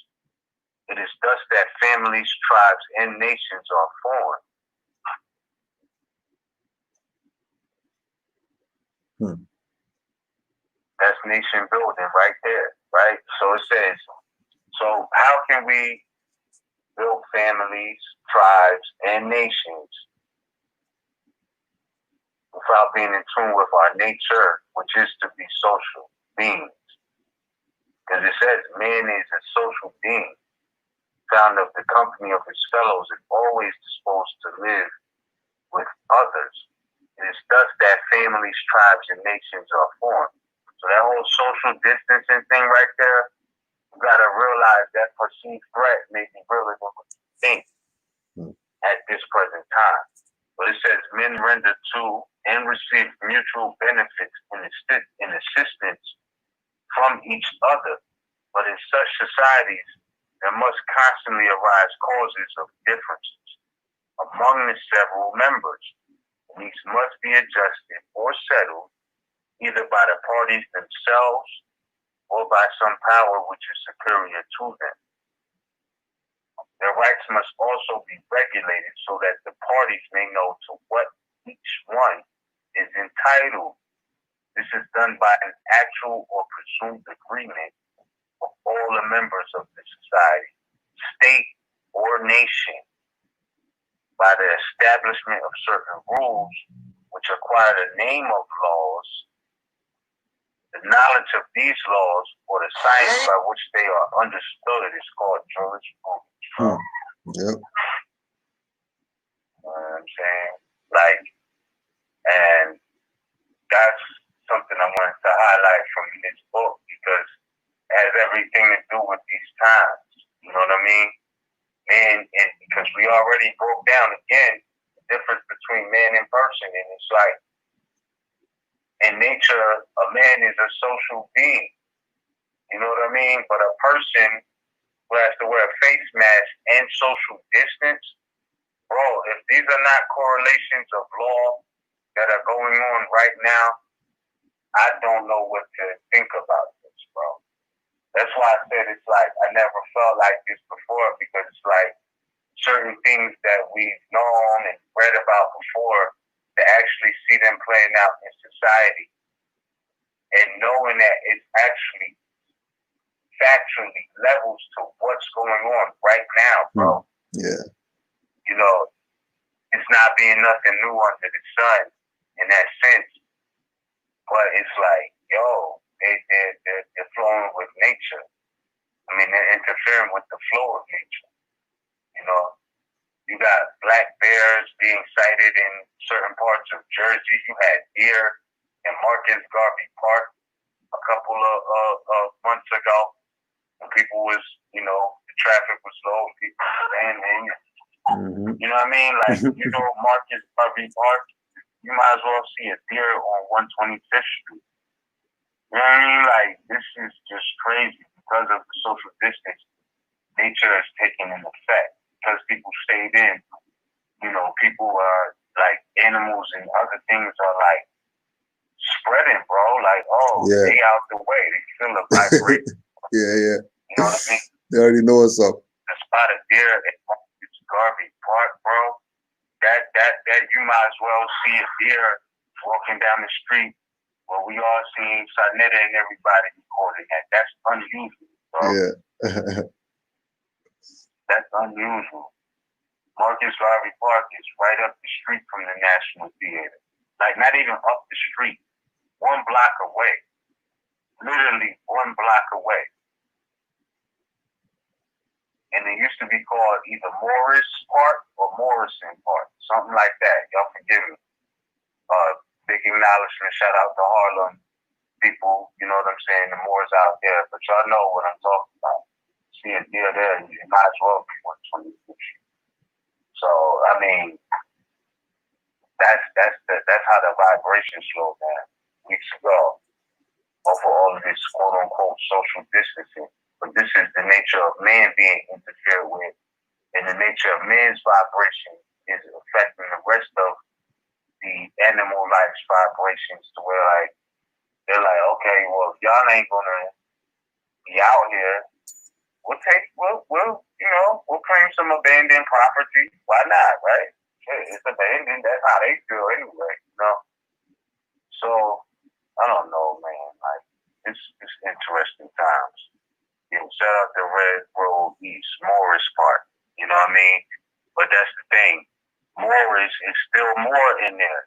It is thus that families, tribes, and nations are formed. That's nation building right there, right? So it says, so how can we build families, tribes, and nations without being in tune with our nature, which is to be social beings? Because it says man is a social being, found of the company of his fellows, and always disposed to live with others. It is thus that families, tribes, and nations are formed. So that whole social distancing thing right there, you gotta realize that perceived threat may be realer than what you think at this present time. But it says men render to and receive mutual benefits and assistance from each other. But in such societies, there must constantly arise causes of differences among the several members. And these must be adjusted or settled either by the parties themselves or by some power which is superior to them. Their rights must also be regulated so that the parties may know to what each one is entitled. This is done by an actual or presumed agreement of all the members of the society, state, or nation, by the establishment of certain rules which acquire the name of laws. The knowledge of these laws, or the science by which they are understood, is called jurisprudence. Yep. You know what I'm saying? Like, and that's something I wanted to highlight from this book because it has everything to do with these times. You know what I mean? And because we already broke down again the difference between man and person, and it's like, in nature, a man is a social being. You know what I mean? But a person who has to wear a face mask and social distance, bro, if these are not correlations of law that are going on right now, I don't know what to think about this, bro. That's why I said it's like I never felt like this before, because it's like certain things that we've known and read about before, to actually see them playing out in society and knowing that it's actually factually levels to what's going on right now, bro. Yeah. You know, it's not being nothing new under the sun in that sense. But it's like, yo, they're flowing with nature. I mean, they're interfering with the flow of nature. You know, you got black bears being sighted in certain parts of Jersey. You had deer in Marcus Garvey Park a couple of months ago when people was, you know, the traffic was low and people were standing. You know what I mean? Like, you know, Marcus Garvey Park, you might as well see a deer on 125th Street. You know what I mean? Like, this is just crazy because of the social distance. Nature is taking an effect because people stayed in. You know, people are like animals and other things are like spreading, bro. Like, oh, they out the way. They feel a vibration. Yeah. You know what I mean? They already know what's up. The spot of deer at Marcus Garvey Park, bro. That you might as well see a deer walking down the street. Well, we all seen Sarnetta and everybody recording that. That's unusual, bro. Yeah. That's unusual. Marcus Garvey Park is right up the street from the National Theater. Like, not even up the street. 1 block away. Literally 1 block away. And it used to be called either Moorish Park or Morrison Park. Something like that. Y'all forgive me. Big acknowledgement. Shout out to Harlem people. You know what I'm saying? The Moors out there. But y'all know what I'm talking about. See a deer there, you might as well be 126. So, I mean, that's how the vibration slowed down weeks ago over all of this quote unquote social distancing. But this is the nature of man being interfered with, and the nature of man's vibration is affecting the rest of the animal life's vibrations to where like they're like, okay, well, if y'all ain't gonna be out here, we'll claim some abandoned property. Why not, right? It's abandoned. That's how they feel anyway, you know? So, I don't know, man. Like, it's interesting times. You know, shout out to Red Road East, Moorish Park. You know what I mean? But that's the thing. Moorish is still more in there.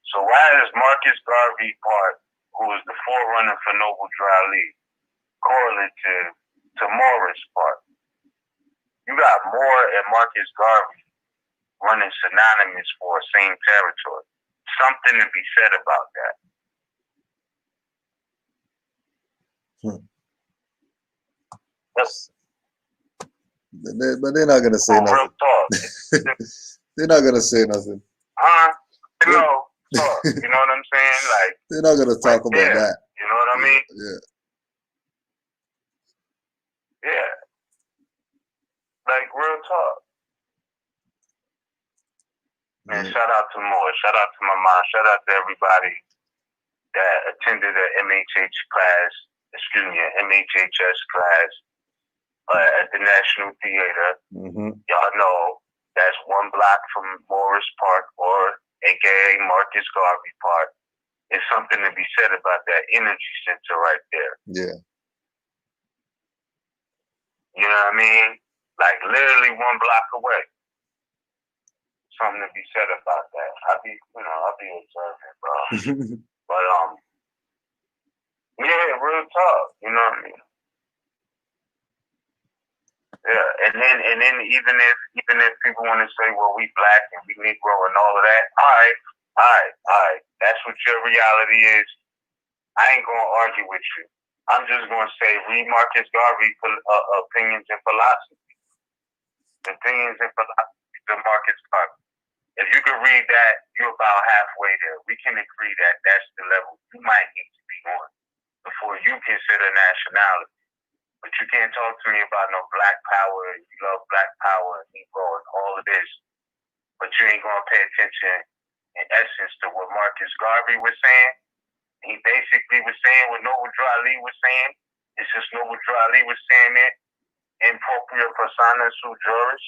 So why is Marcus Garvey Park, who is the forerunner for Noble Dry Leaf, correlative to Moorish Park? You got Moore and Marcus Garvey running synonymous for the same territory. Something to be said about that. But they're not gonna say nothing. Real talk. They're not gonna say nothing. You know what I'm saying? Like, they're not gonna talk about that. You know what I mean? Yeah. Like, real talk. Man, shout out to Moore. Shout out to my mom. Shout out to everybody that attended an MHHS class at the National Theater. Y'all know that's 1 block from Moorish Park, or AKA Marcus Garvey Park. There's something to be said about that energy center right there. Yeah. You know what I mean? Like, literally 1 block away. Something to be said about that. I'll be observant, bro. But yeah, real talk. You know what I mean? Yeah, and then even if people want to say, well, we black and we Negro and all of that, all right. That's what your reality is. I ain't gonna argue with you. I'm just gonna say, read Marcus Garvey opinions and philosophy. Opinions and philosophy of Marcus Garvey. If you can read that, you're about halfway there. We can agree that that's the level you might need to be on before you consider nationality. But you can't talk to me about no black power, and you love black power and Negro and all of this. But you ain't gonna pay attention in essence to what Marcus Garvey was saying. He basically was saying what Noble Dry Lee was saying. It's just Noble Dry Lee was saying it in propria persona su juris.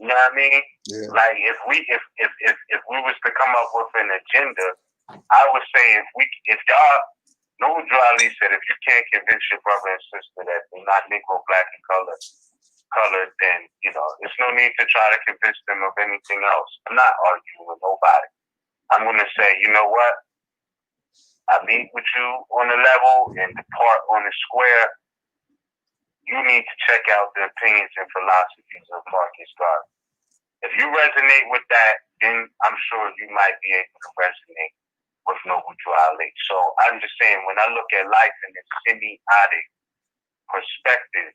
You know what I mean? Yeah. Like if we was to come up with an agenda, I would say if y'all know what Drew Ali said, if you can't convince your brother and sister that they're not Negro, black, and colored, then there's no need to try to convince them of anything else. I'm not arguing with nobody. I'm gonna say, you know what? I meet with you on the level and depart on the square. You need to check out the opinions and philosophies of Marcus Garvey. If you resonate with that, then I'm sure you might be able to resonate with Noble Drew Ali. So I'm just saying, when I look at life in this semiotic perspective,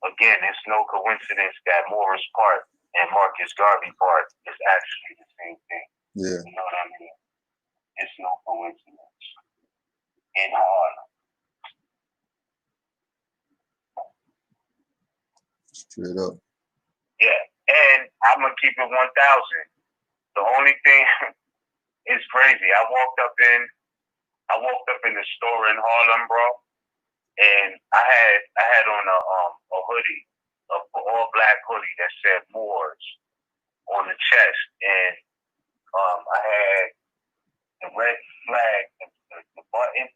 again, it's no coincidence that Moorish part and Marcus Garvey part is actually the same thing. Yeah. You know what I mean? It's no coincidence. In Harlem. Straight up. Yeah. And I'm going to keep it 1,000. The only thing is crazy. I walked up in the store in Harlem, bro, and I had on a hoodie, a all black hoodie that said Moors on the chest, and I had the red flag, the button.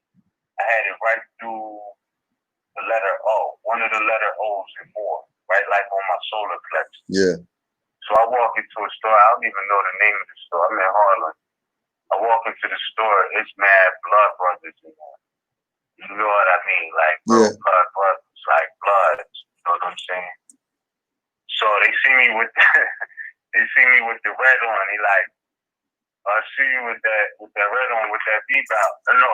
I had it right through the letter O, one of the letter O's in Moor, right, like on my solar plexus. Yeah. So I walk into a store. I don't even know the name of the store. I'm in Harlem. I walk into the store. It's mad Blood Brothers in there. You know what I mean? Like, bro, Blood Brothers, like Bloods. You know what I'm saying? So they see me with the red on. He like, I see you with that red on, with that beep out. No,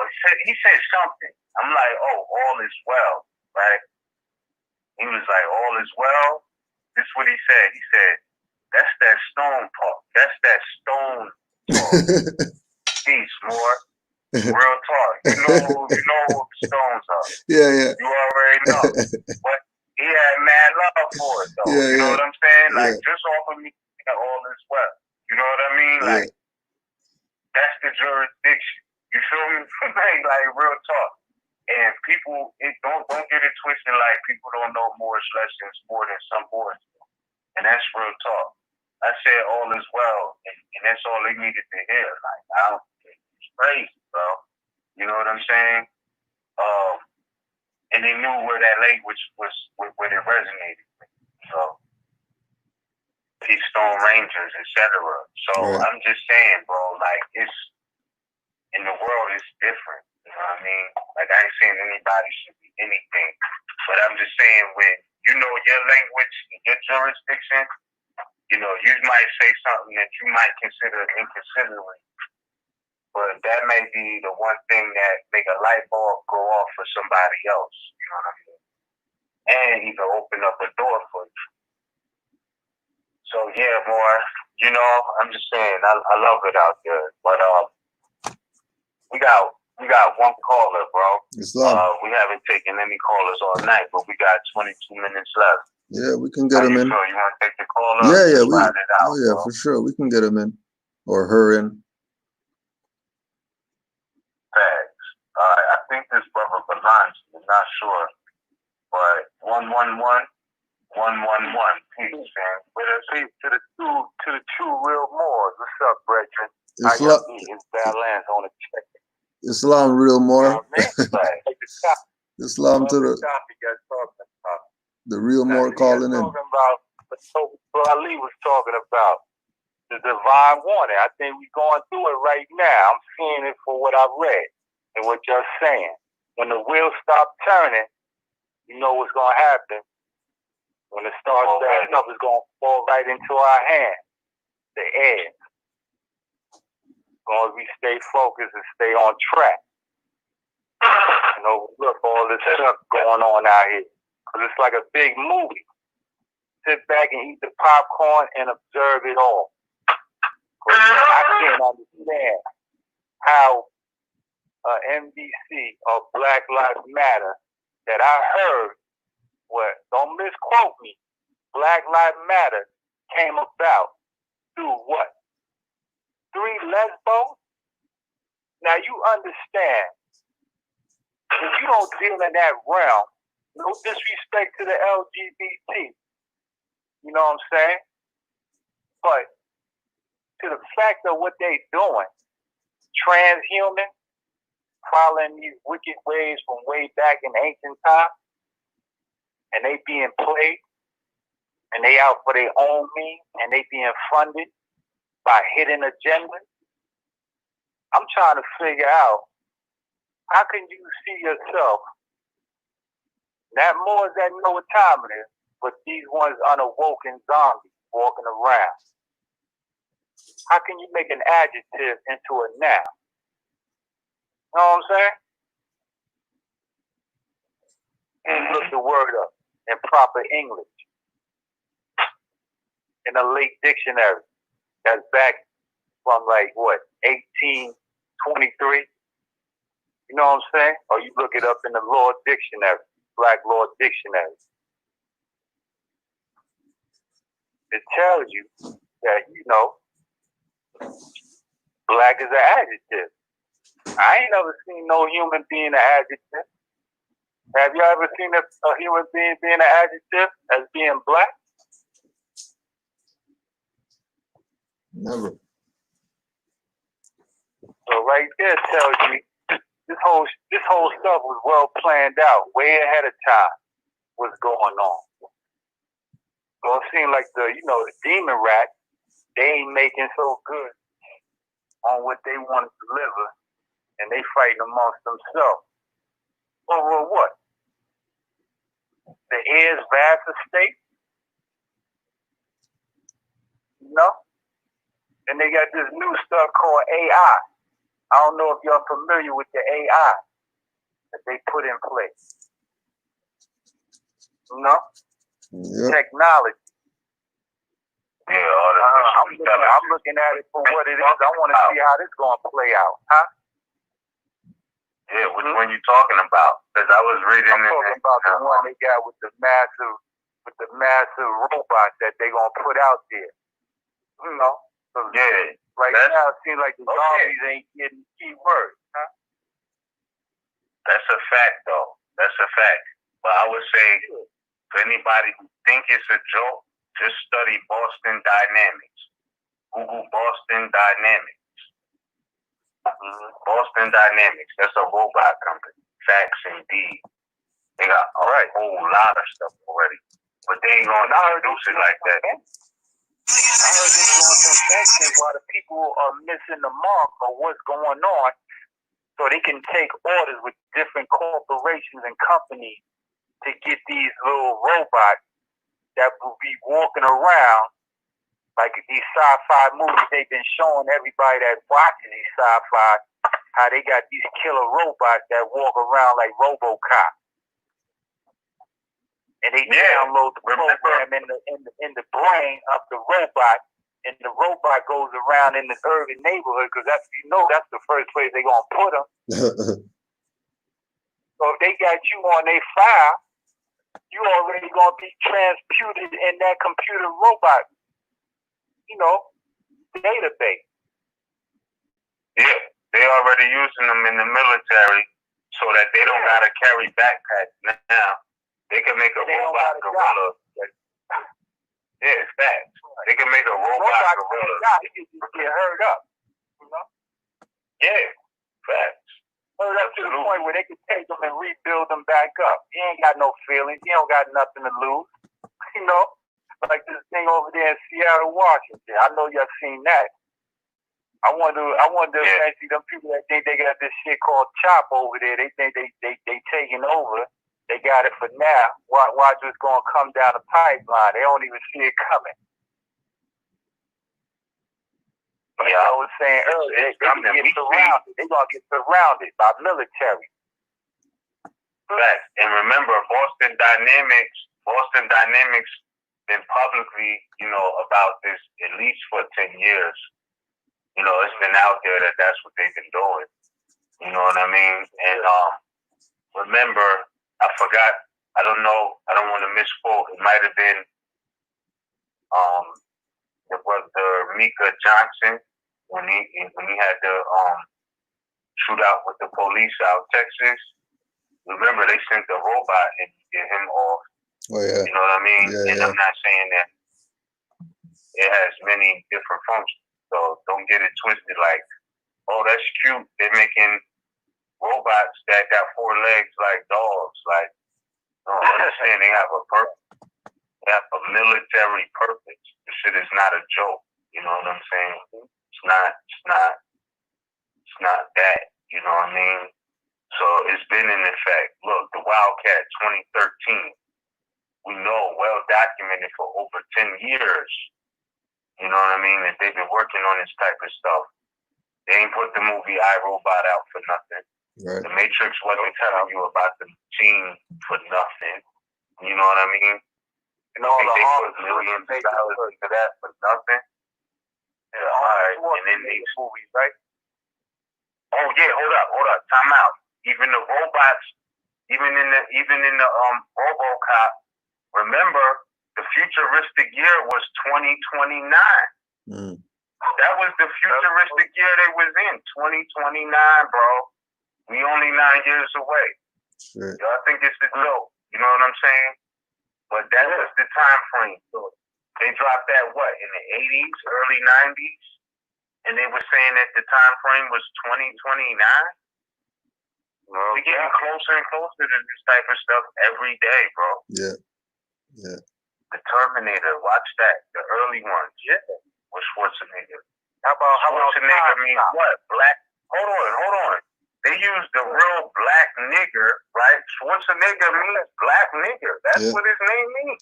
he said something. I'm like, oh, all is well, right? He was like, all is well. This is what he said. He said, that's that stone talk. That's that stone talk. Peace, more. Real talk. You know who the stones are. Yeah. You already know. But he had mad love for it, though. Yeah, you know what I'm saying? Like, yeah. just off of me, all is well. You know what I mean? Like, that's the jurisdiction. You feel me? like real talk. And people, don't get it twisted. Like, people don't know Moorish lessons more than some Moors do. And that's real talk. I said all is well, and that's all they needed to hear. Like, it's crazy, bro. You know what I'm saying? And they knew where that language was, where it resonated. So, these Stone Rangers, etc. So I'm just saying, bro, like, it's in the world, it's different. You know what I mean? Like, I ain't saying anybody should be anything, but I'm just saying, when you know your language, your jurisdiction, you might say something that you might consider inconsiderate, but that may be the one thing that make a light bulb go off for somebody else. You know what I mean? And even open up a door for you. So yeah, boy, I'm just saying, I love it out there. But we got one caller, bro. We haven't taken any callers all night, but we got 22 minutes left. Yeah, we can get him in. You want to take the caller? Yeah, bro. for sure. We can get him in. Or her in. Facts. I think this brother belongs. I'm not sure. But 111. 111. Peace, man. With a peace to the two real Moors. What's up, brethren? It's Balance on the check. Islam real Moor. Islam to the real Moor calling in. What Ali was talking about. The divine warning. I think we're going through it right now. I'm seeing it for what I've read and what you're saying. When the wheels stop turning, you know what's going to happen. When it starts backing up, it's going to fall right into our hands, the edge. As long as we stay focused and stay on track. Look, all this stuff going on out here. Because it's like a big movie. Sit back and eat the popcorn and observe it all. I can't understand how NBC or Black Lives Matter that I heard, don't misquote me, Black Lives Matter came about through what? 3 lesbos? Now you understand, if you don't deal in that realm, no disrespect to the LGBT, you know what I'm saying? But to the fact of what they doing, transhuman, following these wicked ways from way back in ancient times, and they being played, and they out for their own means, and they being funded by hidden agendas. I'm trying to figure out, how can you see yourself, not more that know what time it is, but these ones unawoken zombies walking around? How can you make an adjective into a noun? You know what I'm saying? And look the word up in proper English in a late dictionary that's back from like what, 1823? You know what I'm saying? Or you look it up in the Law Dictionary, Black Law Dictionary. It tells you that, you know, black is an adjective. I ain't never seen no human being an adjective. Have you ever seen a human being being an adjective as being black? Never. So right there tells you this whole stuff was well planned out, way ahead of time. What's going on? So it seems like the demon rat, they ain't making so good on what they want to deliver, and they fighting amongst themselves. Over what? The heirs vast estate? You know? And they got this new stuff called AI. I don't know if y'all familiar with the AI that they put in place. You know? Yep. Technology. Yeah, I'm looking at it for what it is. I want to see how this going to play out. Huh? Yeah, which one you talking about? Because I was reading. I'm talking about the one they got with the massive robots that they gonna put out there. You know? Yeah. Right now it seems like the zombies ain't getting key words, huh? That's a fact, though. That's a fact. But I would say, for anybody who think it's a joke, just study Boston Dynamics. Google Boston Dynamics. Boston Dynamics. That's a robot company. Facts indeed. They got a whole lot of stuff already, but they ain't gonna introduce it like that. I heard they doing some sanctions while the people are missing the mark of what's going on, so they can take orders with different corporations and companies to get these little robots that will be walking around like these sci-fi movies they've been showing everybody that watches these sci-fi, how they got these killer robots that walk around like RoboCop. And they download the program in the brain of the robot, and the robot goes around in the urban neighborhood, because that's the first place they're going to put them. So if they got you on their file, you already going to be transputed in that computer robot, database. Yeah, they already using them in the military so that they don't got to carry backpacks now. They can make a robot gorilla. Yeah, it's facts. They can make a robot gorilla. He can just get hurt up, Yeah, facts. Hurt up to the point where they can take them and rebuild them back up. He ain't got no feelings. He don't got nothing to lose. Like this thing over there in Seattle, Washington. I know y'all seen that. I wonder if actually them people that think they got this shit called CHOP over there, they think they taking over. They got it for now. Watch what's gonna come down the pipeline. They don't even see it coming. Like I was saying earlier, they gonna get surrounded by military. Facts. And remember, Boston Dynamics been publicly, about this at least for 10 years. It's been out there that that's what they've been doing. You know what I mean? And remember, I forgot. I don't know. I don't want to misquote. It might have been the brother Mika Johnson when he had the shootout with the police out Texas. Remember, they sent the robot and get him off. Oh yeah. You know what I mean? Yeah, and I'm not saying that it has many different functions. So don't get it twisted like, oh, that's cute. They're making robots that got 4 legs like dogs. Like, no, understand they have a purpose. They have a military purpose. This shit is not a joke. You know what I'm saying? It's not that. You know what I mean? So it's been in effect. Look, the Wildcat 2013, we know, well documented for over 10 years. You know what I mean? That they've been working on this type of stuff. They ain't put the movie iRobot out for nothing. Right. The Matrix wasn't telling you about the machine for nothing. You know what I mean? And all the they horror put millions of dollars into that for nothing. Yeah, all right. And then these movies, right? Oh yeah, hold up, time out. Even the robots, even in the RoboCop, remember the futuristic year was 2029. That was the futuristic year they was in, 2029, bro. We only 9 years away. Sure. Y'all think it's a joke? You know what I'm saying? But that was the time frame. So they dropped that in the 80s, early 90s, and they were saying that the time frame was 2029. We're getting closer and closer to this type of stuff every day, bro. Yeah. The Terminator, watch that. The early ones. Yeah. With Schwarzenegger. How about Schwarzenegger means what? Black. Hold on. They use the real black nigger, right? Schwarzenegger means black nigger. That's what his name means.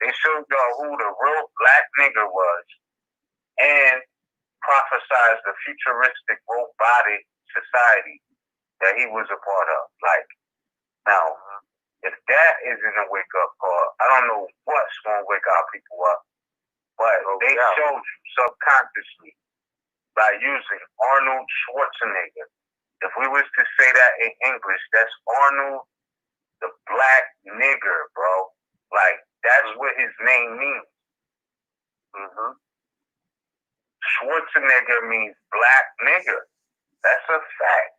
They showed y'all who the real black nigger was and prophesized the futuristic robotic society that he was a part of. Like, now, if that isn't a wake-up call, I don't know what's going to wake our people up. But they showed you subconsciously by using Arnold Schwarzenegger. If we was to say that in English, that's Arnold the Black Nigger, bro. Like, that's what his name means. Schwarzenegger means black nigger. That's a fact.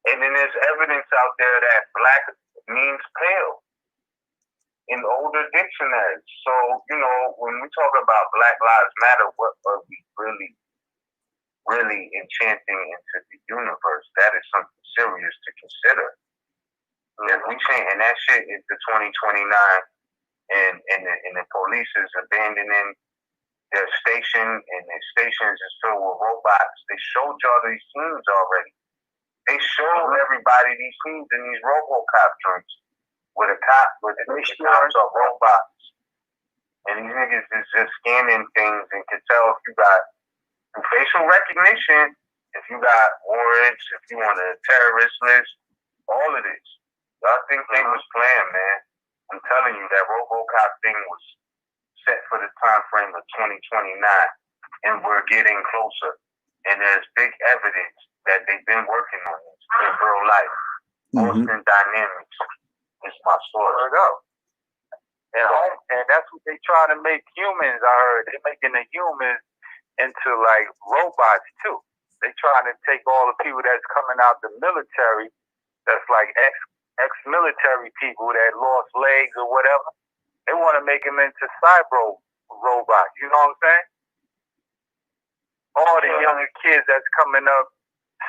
And then there's evidence out there that black means pale in older dictionaries. So, you know, when we talk about Black Lives Matter, what are we really enchanting into the universe? That is something serious to consider. If we chanting that shit into 2029 and the police is abandoning their station and their stations is filled with robots, they showed y'all these scenes already. They showed everybody these scenes in these RoboCop joints where the cops are robots. And these niggas is just scanning things and can tell if you got facial recognition, if you got warrants, if you on a terrorist list, all of this. Y'all think they was playing, man. I'm telling you, that RoboCop thing was set for the time frame of 2029. And we're getting closer. And there's big evidence that they've been working on this in real life. Boston Dynamics is my source. And that's what they try to make humans. I heard they're making the humans into like robots too. They trying to take all the people that's coming out the military, that's like ex-military people that lost legs or whatever. They want to make them into cyber robots. You know what I'm saying? All the younger kids that's coming up,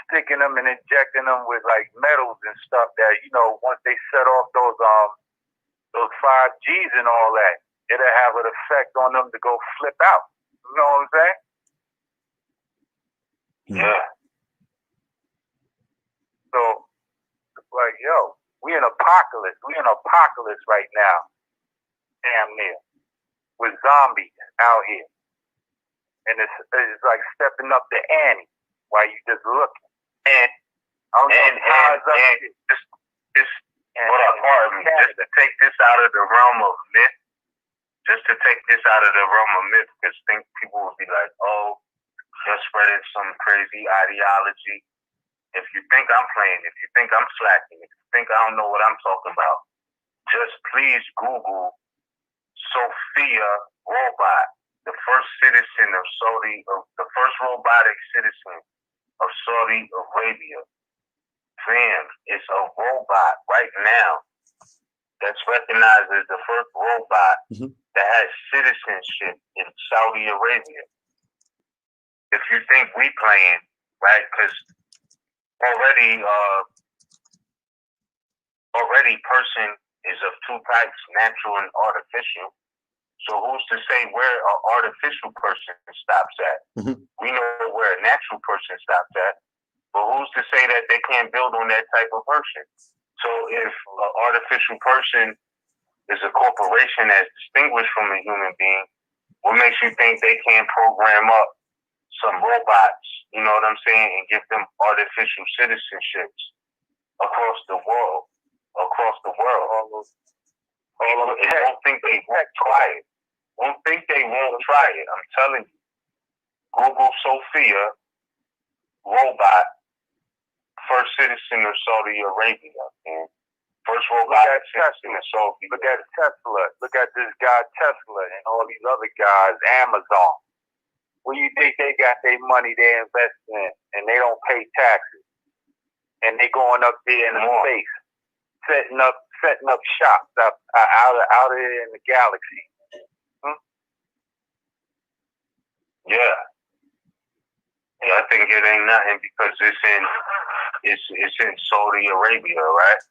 sticking them and injecting them with like metals and stuff that, you know, once they set off those 5Gs and all that, it'll have an effect on them to go flip out. You know what I'm saying? Yeah. So it's like, yo, we in apocalypse. We in apocalypse right now. Damn near. With zombies out here. And it's like stepping up the ante while you just looking. And just to take this out of the realm of myth, because people will be like, oh, you're spreading some crazy ideology. If you think I'm playing, if you think I'm slacking, if you think I don't know what I'm talking about, just please Google Sophia robot, the first robotic citizen of Saudi Arabia. Fam, it's a robot right now that's recognized as the first robot that has citizenship in Saudi Arabia. If you think we playing, right? Because already person is of two types, natural and artificial. So who's to say where an artificial person stops at? Mm-hmm. We know where a natural person stops at, but who's to say that they can't build on that type of person? So if an artificial person is a corporation that's distinguished from a human being, what makes you think they can't program up some robots, you know what I'm saying, and give them artificial citizenships across the world? Don't think they won't try it. Don't think they won't try it. I'm telling you. Google Sophia robot, first citizen of Saudi Arabia, man. First robot citizen of Saudi. Look at Tesla. Look at this guy Tesla and all these other guys, Amazon. Where you think they got their money they invest in and they don't pay taxes? And they going up there in the space, setting up shops out there in the galaxy. Yeah, I think it ain't nothing because it's in Saudi Arabia, right?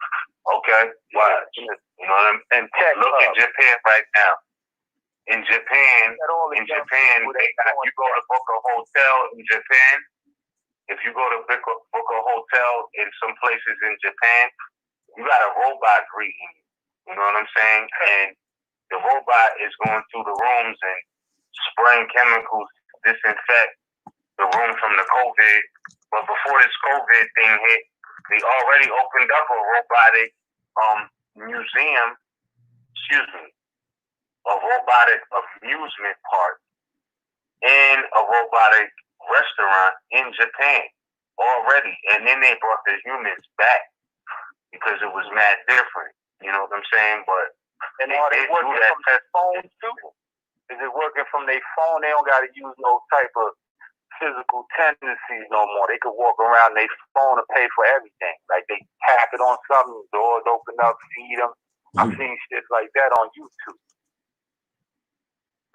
Okay, watch. You know what I'm saying? And look at Japan right now. In Japan, they got, you go to book a hotel in Japan. If you go to book a hotel in some places in Japan, you got a robot greeting you. You know what I'm saying? And the robot is going through the rooms and spraying chemicals to disinfect the room from the COVID. But before this COVID thing hit, they already opened up a robotic museum, a robotic amusement park and a robotic restaurant in Japan already. And then they brought the humans back because it was mad different. You know what I'm saying? But and are they working from their phones too? Is it working from their phone? They don't got to use no type of physical tendencies no more. They could walk around their phone and pay for everything. Like they tap it on something, doors open up, feed them. I've seen shit like that on YouTube.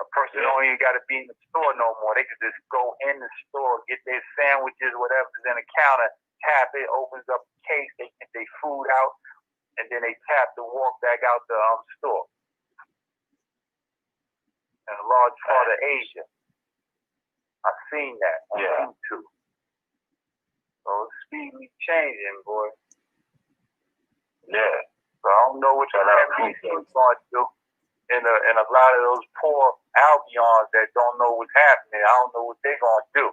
A person don't even got to be in the store no more. They could just go in the store, get their sandwiches, whatever's in the counter, tap it, opens up the case, they get their food out, and then they tap to walk back out the store. In a large part of Asia. I've seen that on YouTube. So it's speedily changing, boy. Yeah. So I don't know what the NBC is going to do. And a lot of those poor Albions that don't know what's happening, I don't know what they're going to do.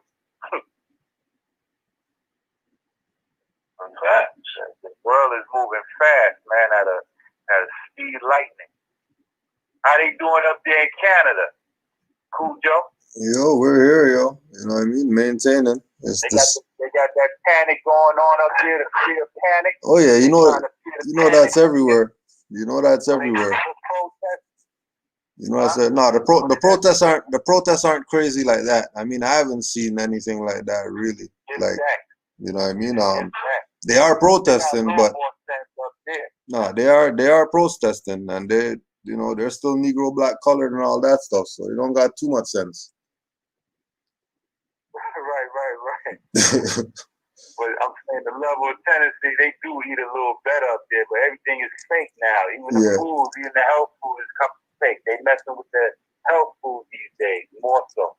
The world is moving fast, man, at a speed lightning. How they doing up there in Canada? Cool, Joe? Yo, we're here, yo. You know what I mean? Maintaining. They got that panic going on up there, the fear of panic. Oh yeah, you know that's everywhere. You know that's everywhere. You know I said no. The protests aren't crazy like that. I mean, I haven't seen anything like that really. Like, you know what I mean? They are protesting, but no, they are protesting, and they're still Negro black colored and all that stuff. So they don't got too much sense. Right. But I'm saying the level of tendency, they do eat a little better up there, but everything is fake now. Even the foods, even the health food is coming fake. They messing with the health food these days, more so.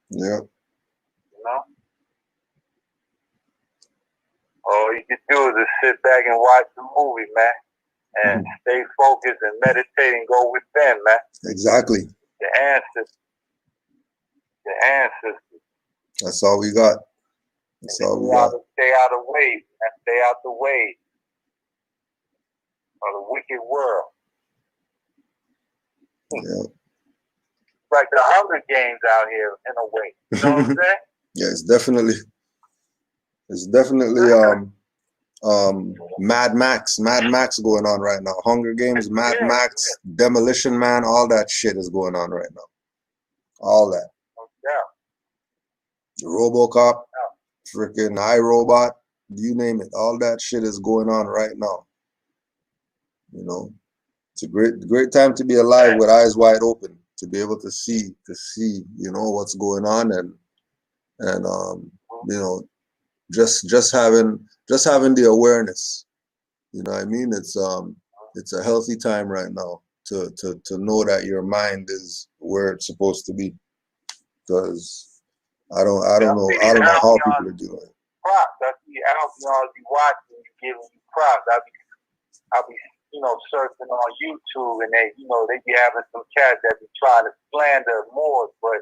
Yeah. You know? All you can do is just sit back and watch the movie, man. And stay focused and meditate and go within, man. Exactly. The ancestors. That's all we got. That's all we got. Stay out of the way. Stay out the way of the wicked world. Yeah. Like the Hunger Games out here, in a way. You know what I'm saying? Yeah, it's definitely Mad Max going on right now. Hunger Games, Mad Max, Demolition Man, all that shit is going on right now. All that. RoboCop, freaking iRobot, you name it. All that shit is going on right now. You know, it's a great time to be alive with eyes wide open. to be able to see, you know, what's going on, and you know, just having the awareness. You know what I mean? It's a healthy time right now to know that your mind is where it's supposed to be. Because I don't know how people are doing it. Props. I see Albion be watching you, giving you props. I'll be you know, surfing on YouTube, and they, you know, they be having some cats that be trying to slander Moors, but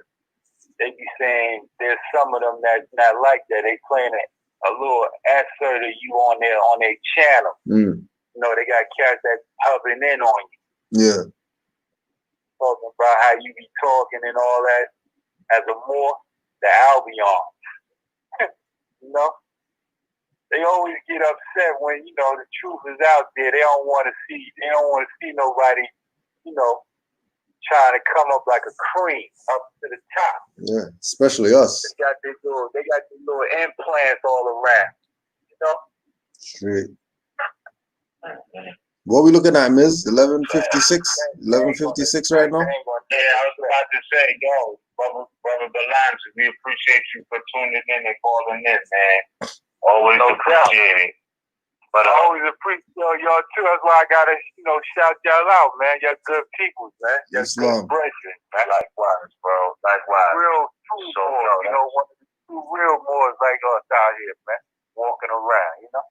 they be saying there's some of them that's not like that. They playing a little excerpt of you on their channel. You know, they got cats that hovering in on you. Yeah. Talking about how you be talking and all that as a Moor, the Albion. You know? They always get upset when, you know, the truth is out there. They don't want to see nobody, you know, trying to come up like a cream up to the top. Yeah, especially us. They got these little implants all around, you know? Straight. What we looking at, Ms.? 11:56? 11:56 right now? Yeah, I was about to say, yo, brother Belange, we appreciate you for tuning in and calling in, man. Always appreciate it. But I always appreciate y'all too. That's why I gotta, you know, shout y'all out, man. Y'all good people, man. Y'all good brethren, man. Likewise, bro. Likewise. Real true Moors, you know, one of the two real Moors like us out here, man. Walking around, you know.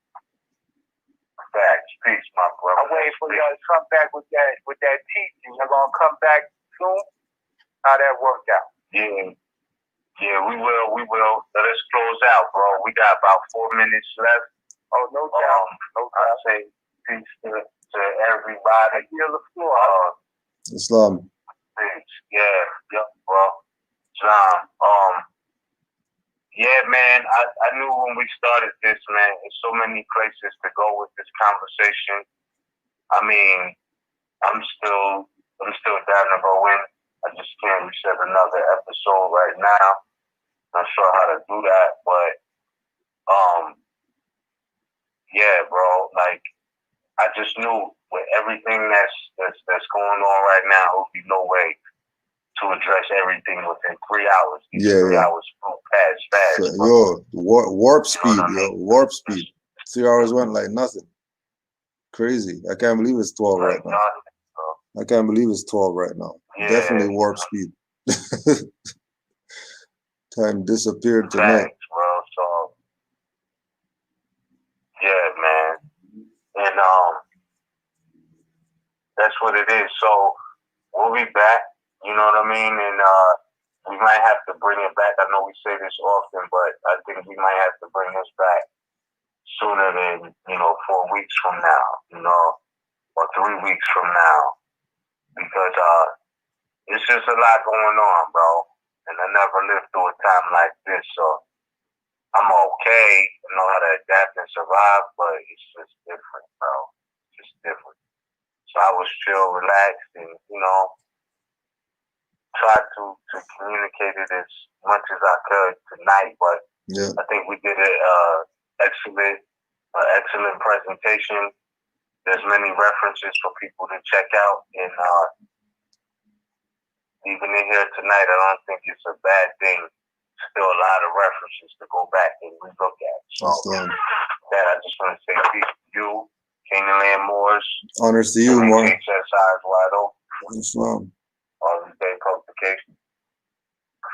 Facts. Peace, my brother. I'm waiting for y'all to come back with that teaching. Y'all gonna come back soon? How that worked out? Yeah. Yeah, we will. Let us close out, bro. We got about 4 minutes left. Oh, no doubt. I say peace to everybody. Heal the floor. Islam. Peace. Yeah, bro. Islam. Yeah, man. I knew when we started this, man. There's so many places to go with this conversation. I mean, I'm still down to go in. I just can't reset another episode right now. Not sure how to do that, but yeah, bro. Like, I just knew with everything that's going on right now, there would be no way to address everything within 3 hours. These 3 hours flew fast. So, yo, warp speed, warp speed. 3 hours went like nothing. Crazy. I can't believe it's 12 right now. I can't believe it's 12 right now. Yeah. Definitely warp speed. Time disappeared tonight. Thanks, bro. So, yeah, man. And that's what it is. So we'll be back. You know what I mean? And we might have to bring it back. I know we say this often, but I think we might have to bring this back sooner than, 4 weeks from now, or 3 weeks from now. Because it's just a lot going on, bro. And I never lived through a time like this, so I'm okay. I know how to adapt and survive, but it's just different, bro. It's just different. So I was chill, relaxed, and, tried to communicate it as much as I could tonight, but I think we did an excellent presentation. There's many references for people to check out, and even in here tonight, I don't think it's a bad thing. Still a lot of references to go back and relook at. So that I just want to say peace to you, Canaanland Moors. Honors to you, Moor. Eyes wide open. Islam. All these day publication.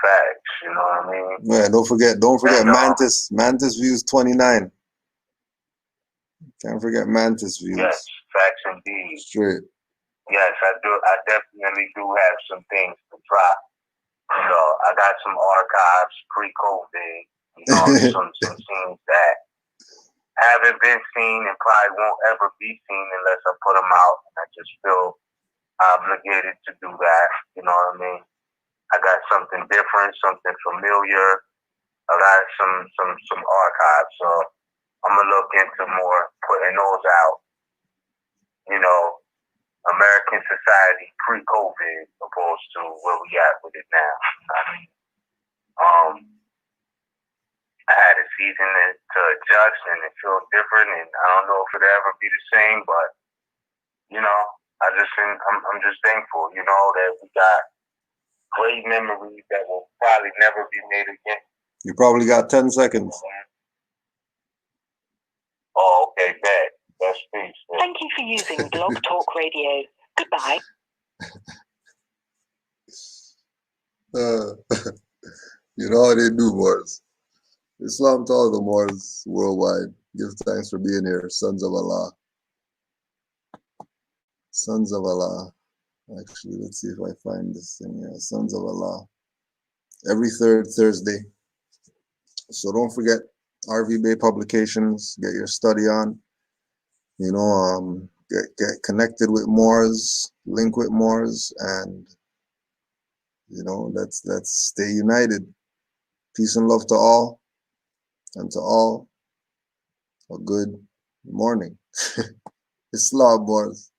Facts, you know what I mean? Man, don't forget Mantis. Mantis Views 29. Can't forget Mantis Views. Yes, facts indeed. Straight. Yes, I do. I definitely do have some things to drop. I got some archives pre-COVID. Some scenes that haven't been seen and probably won't ever be seen unless I put them out. And I just feel obligated to do that. You know what I mean? I got something different, something familiar. I got some archives, so I'm gonna look into more putting those out. American society pre-COVID opposed to where we at with it now. I had a season to adjust and it feels different, and I don't know if it'll ever be the same, but I'm just thankful, that we got great memories that will probably never be made again. You probably got 10 seconds. Oh, okay, bad. That's peace. Thank you for using Blog Talk Radio. Goodbye. You know how they do, Moors. Islam to all the Moors worldwide. Give thanks for being here, sons of Allah. Sons of Allah. Actually, let's see if I find this thing here. Sons of Allah. Every third Thursday. So don't forget RV Bay Publications. Get your study on. You know, get connected with Moors, link with Moors, and you know, let's stay united. Peace and love to all, and to all a good morning. Islam, Moors.